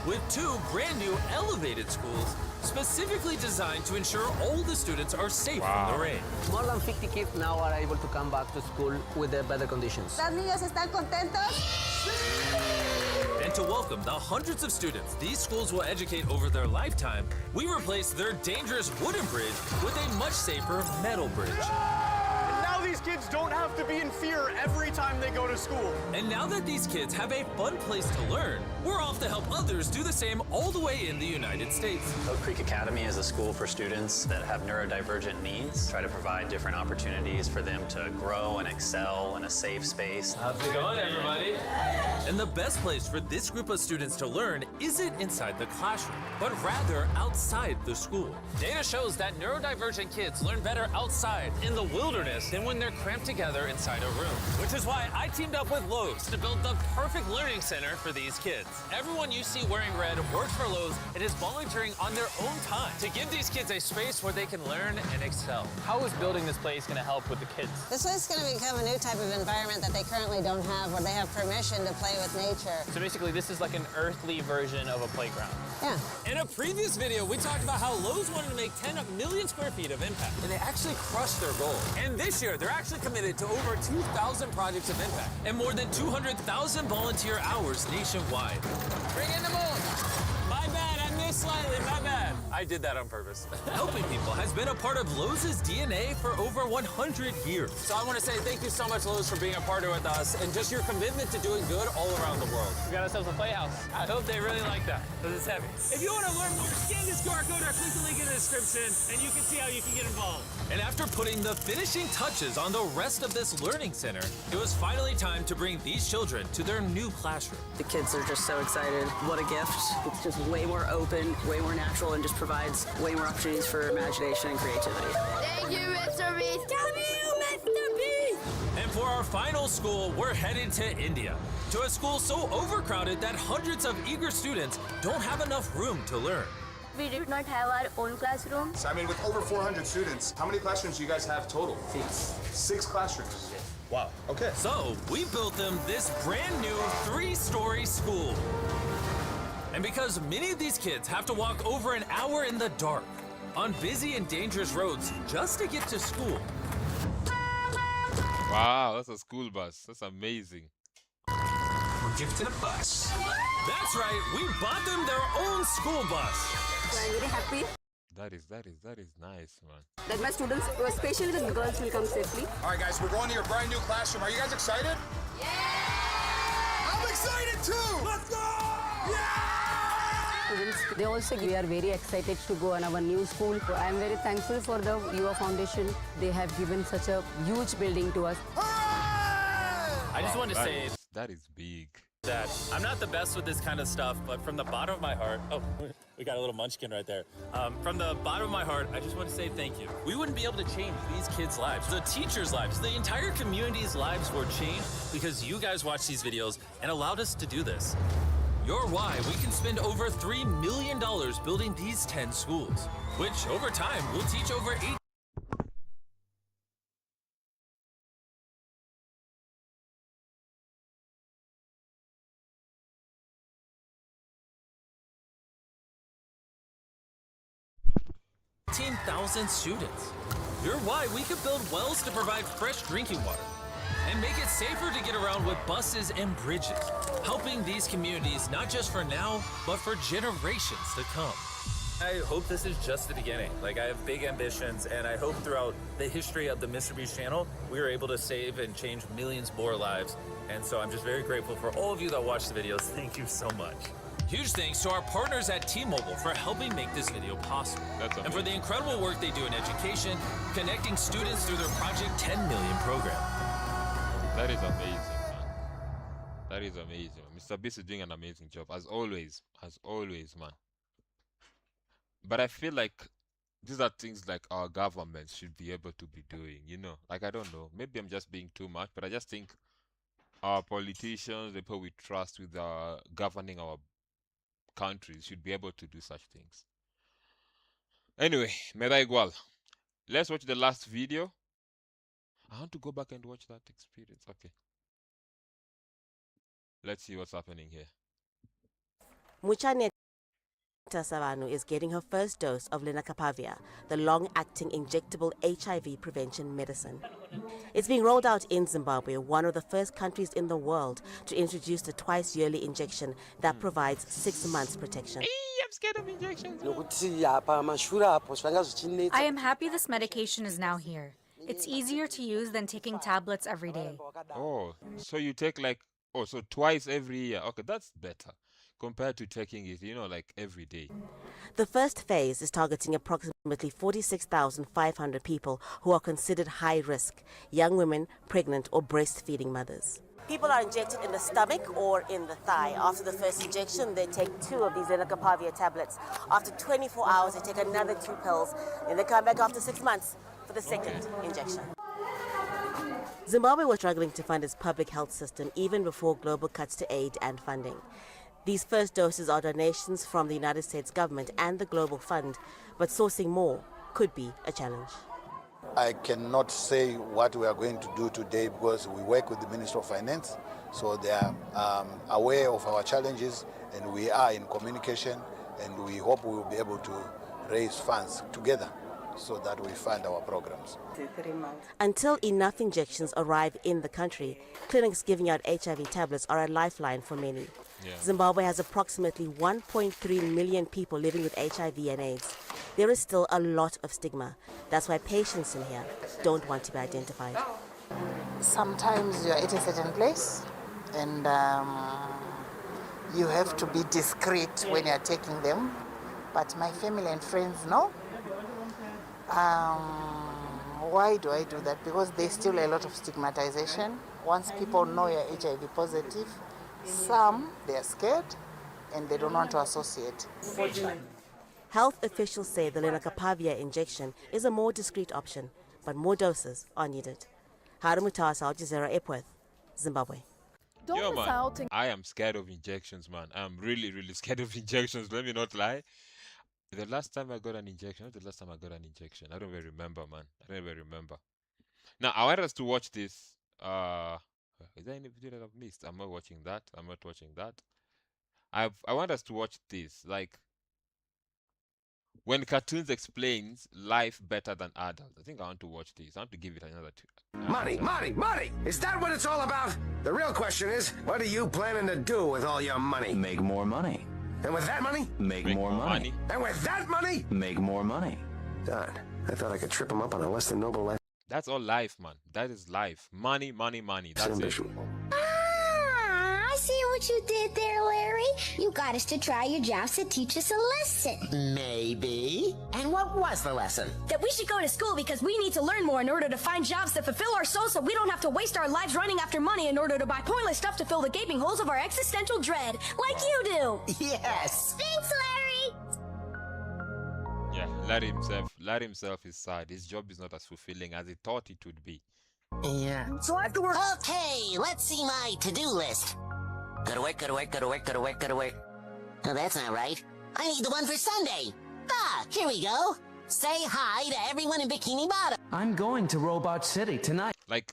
Speaker 8: with 2 brand new elevated schools specifically designed to ensure all the students are safe from the rain.
Speaker 7: More than 50 kids now are able to come back to school with the better conditions.
Speaker 18: ¿Los niños están contentos?
Speaker 8: And to welcome the hundreds of students these schools will educate over their lifetime, we replaced their dangerous wooden bridge with a much safer metal bridge.
Speaker 22: And now these kids don't have to be in fear every time they go to school.
Speaker 8: And now that these kids have a fun place to learn, we're off to help others do the same all the way in the United States.
Speaker 23: Oak Creek Academy is a school for students that have neurodivergent needs. Try to provide different opportunities for them to grow and excel in a safe space.
Speaker 8: How's it going, everybody? And the best place for this group of students to learn isn't inside the classroom, but rather outside the school. Data shows that neurodivergent kids learn better outside in the wilderness than when they're cramped together inside a room. Which is why I teamed up with Lowe's to build the perfect learning center for these kids. Everyone you see wearing red works for Lowe's and is volunteering on their own time to give these kids a space where they can learn and excel.
Speaker 7: How is building this place going to help with the kids?
Speaker 24: This is going to become a new type of environment that they currently don't have, where they have permission to play with nature.
Speaker 7: So basically, this is like an earthly version of a playground.
Speaker 24: Yeah.
Speaker 8: In a previous video, we talked about how Lowe's wanted to make 10 million square feet of impact, and they actually crushed their goal. And this year, they're actually committed to over 2,000 projects of impact and more than 200,000 volunteer hours nationwide.
Speaker 7: Bring in the moon.
Speaker 8: My bad, I missed slightly, my bad. I did that on purpose. Helping people has been a part of Lowe's DNA for over 100 years.
Speaker 7: So I want to say thank you so much, Lowe's, for being a partner with us and just your commitment to doing good all around the world.
Speaker 8: We got ourselves a playhouse. I hope they really like that, because it's heavy. If you want to learn more, scan this QR code or click the link in the description, and you can see how you can get involved. And after putting the finishing touches on the rest of this learning center, it was finally time to bring these children to their new classroom.
Speaker 2: The kids are just so excited. What a gift. It's just way more open, way more natural, and just provides way more opportunities for imagination and creativity.
Speaker 20: Thank you, Mr. Beast. Mr. Beast.
Speaker 8: And for our final school, we're headed to India, to a school so overcrowded that hundreds of eager students don't have enough room to learn.
Speaker 20: We did not have our own classroom.
Speaker 4: So, I mean, with over 400 students, how many classrooms do you guys have total? 6 classrooms. Wow, okay.
Speaker 8: So we built them this brand new 3-story school. And because many of these kids have to walk over an hour in the dark on busy and dangerous roads just to get to school.
Speaker 1: Wow, that's a school bus. That's amazing.
Speaker 8: We're gifted a bus. That's right, we bought them their own school bus.
Speaker 2: So I'm very happy
Speaker 1: That is nice, man.
Speaker 2: that my students, especially the girls, will come safely.
Speaker 4: All right, guys, we're going to your brand new classroom. Are you guys excited? Yeah! I'm excited too! Let's go!
Speaker 2: Students, they also we are very excited to go on our new school. I am very thankful for the UA Foundation. They have given such a huge building to us.
Speaker 8: I just wanted to say
Speaker 1: that is big.
Speaker 8: that I'm not the best with this kind of stuff, but from the bottom of my heart, oh, we got a little munchkin right there. From the bottom of my heart, I just want to say thank you. We wouldn't be able to change these kids' lives, the teachers' lives, the entire community's lives were changed because you guys watched these videos and allowed us to do this. You're why we can spend over $3 million building these 10 schools, which over time will teach over 18,000 students. You're why we could build wells to provide fresh drinking water and make it safer to get around with buses and bridges, helping these communities not just for now, but for generations to come. I hope this is just the beginning. Like, I have big ambitions, and I hope throughout the history of the Mr. Beast channel, we were able to save and change millions more lives. And so I'm just very grateful for all of you that watch the videos. Thank you so much. Huge thanks to our partners at T-Mobile for helping make this video possible. And for the incredible work they do in education, connecting students through their Project 10 Million program.
Speaker 1: That is amazing, man. That is amazing. Mr. Beast is doing an amazing job, as always, man. But I feel like these are things like our government should be able to be doing, you know? Like, I don't know. Maybe I'm just being too much, but I just think our politicians, the people we trust with governing our countries, should be able to do such things. Anyway, me da igual. Let's watch the last video. I want to go back and watch that experience. Okay. Let's see what's happening here.
Speaker 6: Muchaneta Savanu is getting her first dose of lenacapavir, the long-acting injectable HIV prevention medicine. It's being rolled out in Zimbabwe, one of the first countries in the world to introduce the twice-yearly injection that provides 6 months protection.
Speaker 1: I'm scared of injections.
Speaker 9: I am happy this medication is now here. It's easier to use than taking tablets every day.
Speaker 1: Oh, so you take like, so twice every year. Okay, that's better compared to taking it, you know, like every day.
Speaker 6: The first phase is targeting approximately 46,500 people who are considered high risk, young women, pregnant or breastfeeding mothers. People are injected in the stomach or in the thigh. After the first injection, they take 2 of these lenacapavir tablets. After 24 hours, they take another 2 pills. Then they come back after 6 months for the second injection. Zimbabwe was struggling to fund its public health system even before global cuts to aid and funding. These first doses are donations from the United States government and the Global Fund, but sourcing more could be a challenge.
Speaker 10: I cannot say what we are going to do today because we work with the Ministry of Finance, so they are aware of our challenges and we are in communication, and we hope we will be able to raise funds together so that we fund our programs.
Speaker 6: Until enough injections arrive in the country, clinics giving out HIV tablets are a lifeline for many. Yeah. Zimbabwe has approximately 1.3 million people living with HIV and AIDS. there is still a lot of stigma. That's why patients in here don't want to be identified.
Speaker 3: Sometimes you're at a certain place and you have to be discreet when you're taking them. But my family and friends know. Why do I do that? Because there's still a lot of stigmatization. Once people know you're HIV positive, some, they're scared and they don't want to associate.
Speaker 6: Health officials say the lenacapavir injection is a more discreet option, but more doses are needed. Harumutasa, Al Jazeera, Epworth, Zimbabwe.
Speaker 1: Yo, man, I am scared of injections, man. I'm really, really scared of injections. Let me not lie. The last time I got an injection, not the last time I got an injection. I don't even remember, man. I don't even remember. Now, I want us to watch this. Is there any video that I've missed? I'm not watching that. I'm not watching that. I want us to watch this. Like, when cartoons explains life better than adults. I think I want to watch this. I want to give it another two.
Speaker 14: Money, money, money! Is that what it's all about? The real question is, what are you planning to do with all your money?
Speaker 15: Make more money.
Speaker 14: And with that money?
Speaker 15: Make more money.
Speaker 14: And with that money?
Speaker 15: Make more money.
Speaker 14: God, I thought I could trip him up on a less than noble life.
Speaker 1: That's all life, man. That is life. Money, money, money. That's it.
Speaker 20: I see what you did there, Larry. You got us to try your jobs to teach us a lesson.
Speaker 19: Maybe. And what was the lesson?
Speaker 20: That we should go to school because we need to learn more in order to find jobs that fulfill our souls so we don't have to waste our lives running after money in order to buy pointless stuff to fill the gaping holes of our existential dread, like you do.
Speaker 19: Yes.
Speaker 20: Thanks, Larry.
Speaker 1: Yeah, Larry himself is sad. His job is not as fulfilling as he thought it would be.
Speaker 19: Yeah. So I have to work. Okay, let's see my to-do list. Go to work, go to work, go to work, go to work, go to work. No, that's not right. I need the one for Sunday. Ah, here we go. Say hi to everyone in Bikini Bottom.
Speaker 15: I'm going to Robot City tonight.
Speaker 1: Like,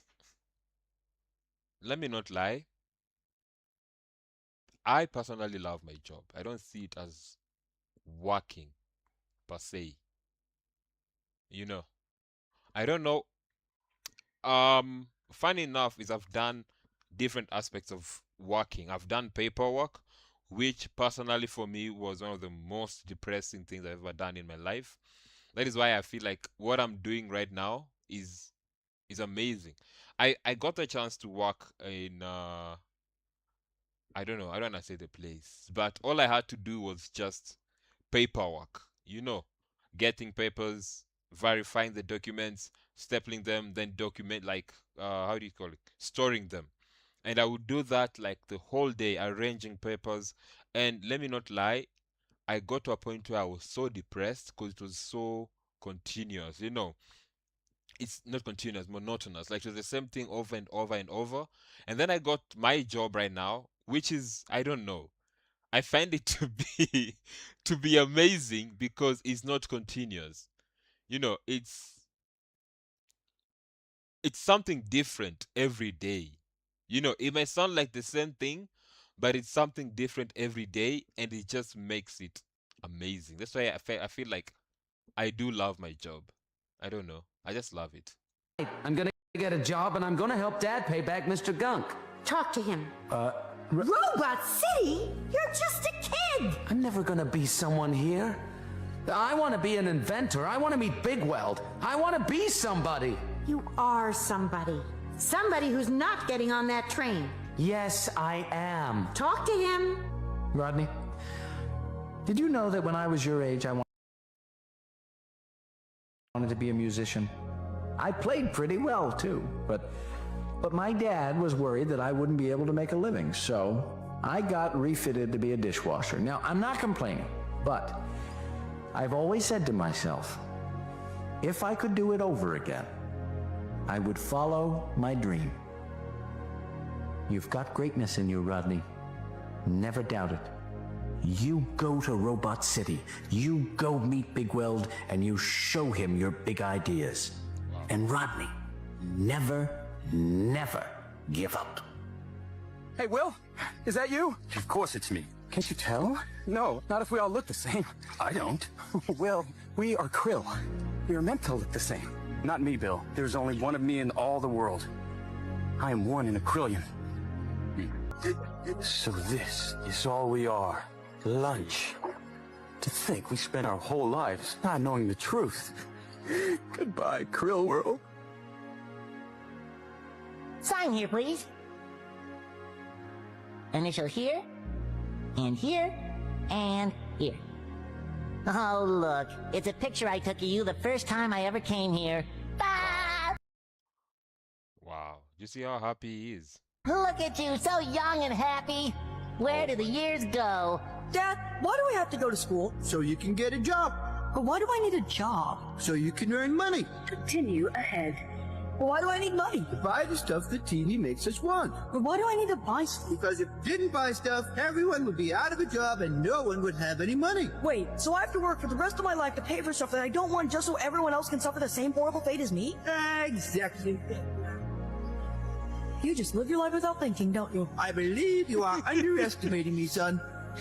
Speaker 1: let me not lie. I personally love my job. I don't see it as working per se. You know, I don't know. Funny enough is I've done different aspects of working. I've done paperwork, which personally for me was one of the most depressing things I've ever done in my life. That is why I feel like what I'm doing right now is amazing. I got a chance to work in I don't know, I don't want to say the place, but all I had to do was just paperwork, you know, getting papers, verifying the documents, stapling them, then document, like how do you call it, storing them. And I would do that like the whole day, arranging papers. And let me not lie, I got to a point where I was so depressed because it was so continuous, you know. It's not continuous, monotonous. Like it was the same thing over and over and over. And then I got my job right now, which is, I don't know. I find it to be amazing because it's not continuous. You know, it's something different every day. You know, it may sound like the same thing, but it's something different every day, and it just makes it amazing. That's why I feel like I do love my job. I don't know. I just love it.
Speaker 15: I'm gonna get a job and I'm gonna help Dad pay back Mr. Gunk.
Speaker 20: Talk to him. Robot City? You're just a kid!
Speaker 15: I'm never gonna be someone here. I want to be an inventor. I want to meet Big Weld. I want to be somebody.
Speaker 21: You are somebody. Somebody who's not getting on that train.
Speaker 15: Yes, I am.
Speaker 21: Talk to him.
Speaker 15: Rodney, did you know that when I was your age, I wanted to be a musician? I played pretty well, too, but my dad was worried that I wouldn't be able to make a living, so I got refitted to be a dishwasher. Now, I'm not complaining, but I've always said to myself, if I could do it over again, I would follow my dream. You've got greatness in you, Rodney. Never doubt it. You go to Robot City, you go meet Big Weld, and you show him your big ideas. And Rodney, never, never give up.
Speaker 22: Hey, Will, is that you? Of course it's me. Can't you tell? No, not if we all look the same. I don't. Will, we are Krill. We are meant to look the same. Not me, Bill. There's only one of me in all the world. I am one in a trillion. So this is all we are. Lunch. To think we spent our whole lives not knowing the truth. Goodbye, Krill World.
Speaker 19: Sign here, please. Initial here, and here, and here. Oh, look. It's a picture I took of you the first time I ever came here. Ah!
Speaker 1: Wow. You see how happy he is?
Speaker 19: Look at you, so young and happy. Where do the years go?
Speaker 16: Dad, why do I have to go to school?
Speaker 5: So you can get a job.
Speaker 16: But why do I need a job?
Speaker 5: So you can earn money.
Speaker 16: Continue ahead. But why do I need money?
Speaker 5: To buy the stuff the TV makes us want.
Speaker 16: But why do I need to buy stuff?
Speaker 5: Because if you didn't buy stuff, everyone would be out of a job and no one would have any money.
Speaker 16: Wait, so I have to work for the rest of my life to pay for stuff that I don't want just so everyone else can suffer the same horrible fate as me?
Speaker 5: Exactly.
Speaker 16: You just live your life without thinking, don't you?
Speaker 5: I believe you are underestimating me, son.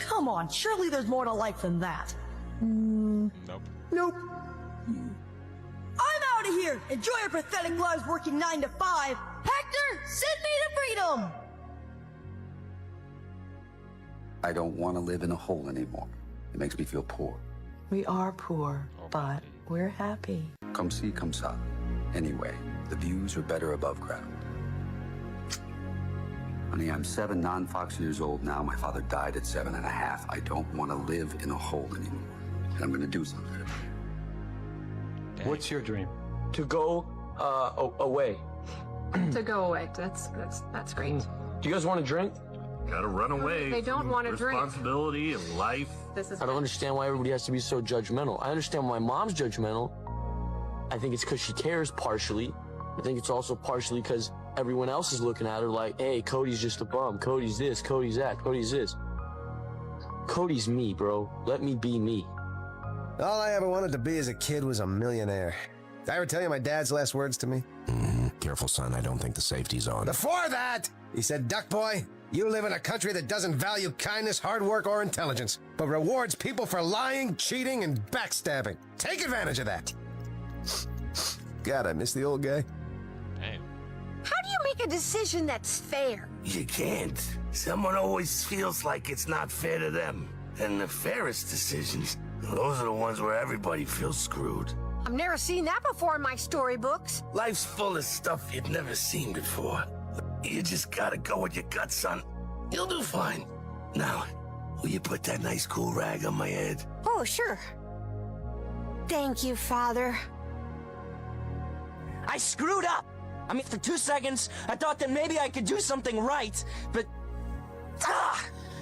Speaker 16: Come on, surely there's more to life than that.
Speaker 1: Nope.
Speaker 5: Nope.
Speaker 16: I'm out of here! Enjoy your pathetic lives working 9 to 5! Hector, send me to freedom!
Speaker 22: I don't want to live in a hole anymore. It makes me feel poor.
Speaker 12: We are poor, but we're happy.
Speaker 22: Come see, come sa. Anyway, the views are better above ground. Honey, I'm 7 non-Fox years old now. My father died at 7.5. I don't want to live in a hole anymore. And I'm going to do something about it.
Speaker 13: What's your dream? To go away.
Speaker 17: To go away. That's great.
Speaker 13: Do you guys want to drink?
Speaker 25: Gotta run away.
Speaker 17: They don't want to drink.
Speaker 25: Responsibility and life.
Speaker 13: I don't understand why everybody has to be so judgmental. I understand why mom's judgmental. I think it's because she cares partially. I think it's also partially because everyone else is looking at her like, hey, Cody's just a bum. Cody's this, Cody's that, Cody's this. Cody's me, bro. Let me be me.
Speaker 26: All I ever wanted to be as a kid was a millionaire. Did I ever tell you my dad's last words to me?
Speaker 27: Careful, son. I don't think the safety's on.
Speaker 26: Before that, he said, Duck Boy, you live in a country that doesn't value kindness, hard work, or intelligence, but rewards people for lying, cheating, and backstabbing. Take advantage of that. God, I miss the old guy.
Speaker 1: Damn.
Speaker 21: How do you make a decision that's fair?
Speaker 14: You can't. Someone always feels like it's not fair to them. And the fairest decisions, those are the ones where everybody feels screwed.
Speaker 21: I've never seen that before in my storybooks.
Speaker 14: Life's full of stuff you've never seen before. You just gotta go with your gut, son. You'll do fine. Now, will you put that nice cool rag on my head?
Speaker 21: Oh, sure. Thank you, Father.
Speaker 16: I screwed up! I mean, for 2 seconds, I thought that maybe I could do something right, but...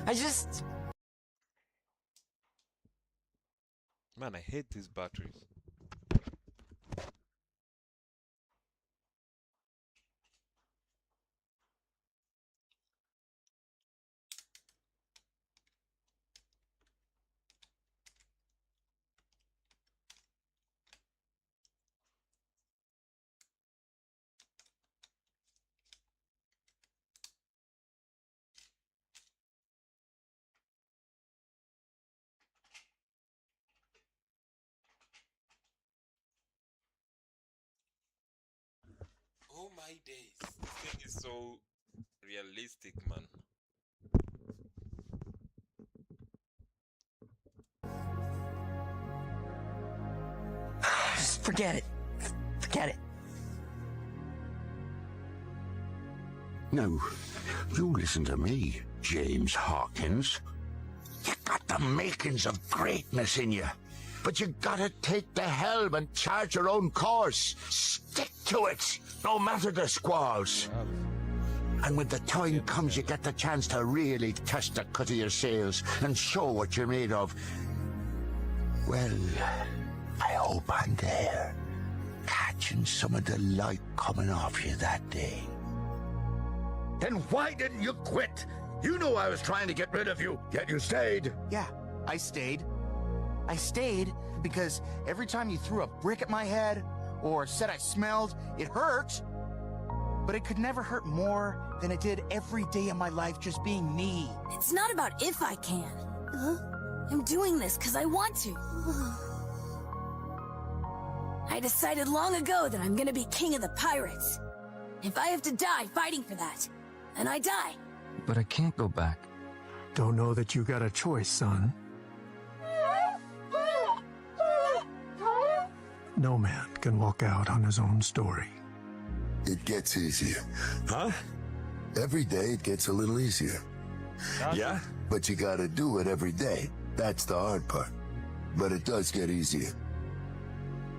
Speaker 16: I just...
Speaker 1: Man, I hate these batteries. Oh my days, this thing is so realistic, man.
Speaker 16: Just forget it. Forget it.
Speaker 14: No, you listen to me, James Hawkins. You got the makings of greatness in you. But you gotta take the helm and chart your own course. Stick to it, no matter the squalls. And when the time comes, you get the chance to really test the cut of your sails and show what you're made of. Well, I hope I'm there, catching some of the light coming off you that day.
Speaker 28: Then why didn't you quit? You knew I was trying to get rid of you, yet you stayed.
Speaker 29: Yeah, I stayed. I stayed because every time you threw a brick at my head or said I smelled, it hurt. But it could never hurt more than it did every day of my life just being me.
Speaker 20: It's not about if I can. I'm doing this because I want to. I decided long ago that I'm gonna be king of the pirates. If I have to die fighting for that, then I die.
Speaker 22: But I can't go back.
Speaker 30: Don't know that you got a choice, son.
Speaker 2: No man can walk out on his own story.
Speaker 4: It gets easier.
Speaker 28: Huh?
Speaker 4: Every day it gets a little easier.
Speaker 28: Yeah?
Speaker 4: But you gotta do it every day. That's the hard part. But it does get easier.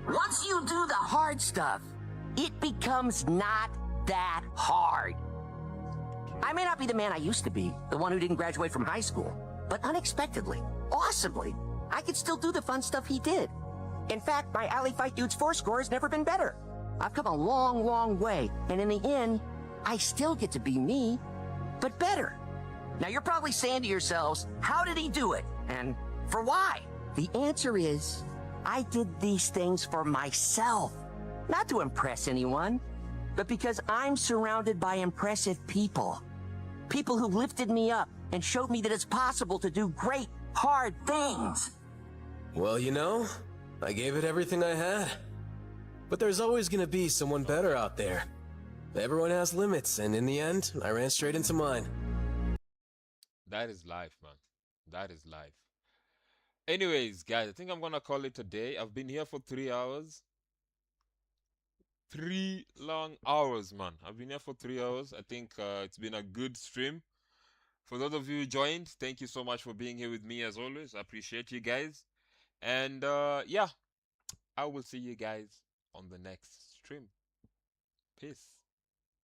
Speaker 19: Once you do the hard stuff, it becomes not that hard. I may not be the man I used to be, the one who didn't graduate from high school, but unexpectedly, awesomely, I could still do the fun stuff he did. In fact, my Alley Fight Dude's 4 score has never been better. I've come a long, long way, and in the end, I still get to be me, but better. Now you're probably saying to yourselves, how did he do it? And for why? The answer is, I did these things for myself. Not to impress anyone, but because I'm surrounded by impressive people. People who lifted me up and showed me that it's possible to do great, hard things.
Speaker 7: Well, you know, I gave it everything I had. But there's always gonna be someone better out there. Everyone has limits, and in the end, I ran straight into mine.
Speaker 1: That is life, man. That is life. Anyways, guys, I think I'm gonna call it a day. I've been here for 3 hours. 3 long hours, man. I've been here for 3 hours. I think it's been a good stream. For those of you who joined, thank you so much for being here with me as always. I appreciate you guys. And yeah, I will see you guys on the next stream. Peace.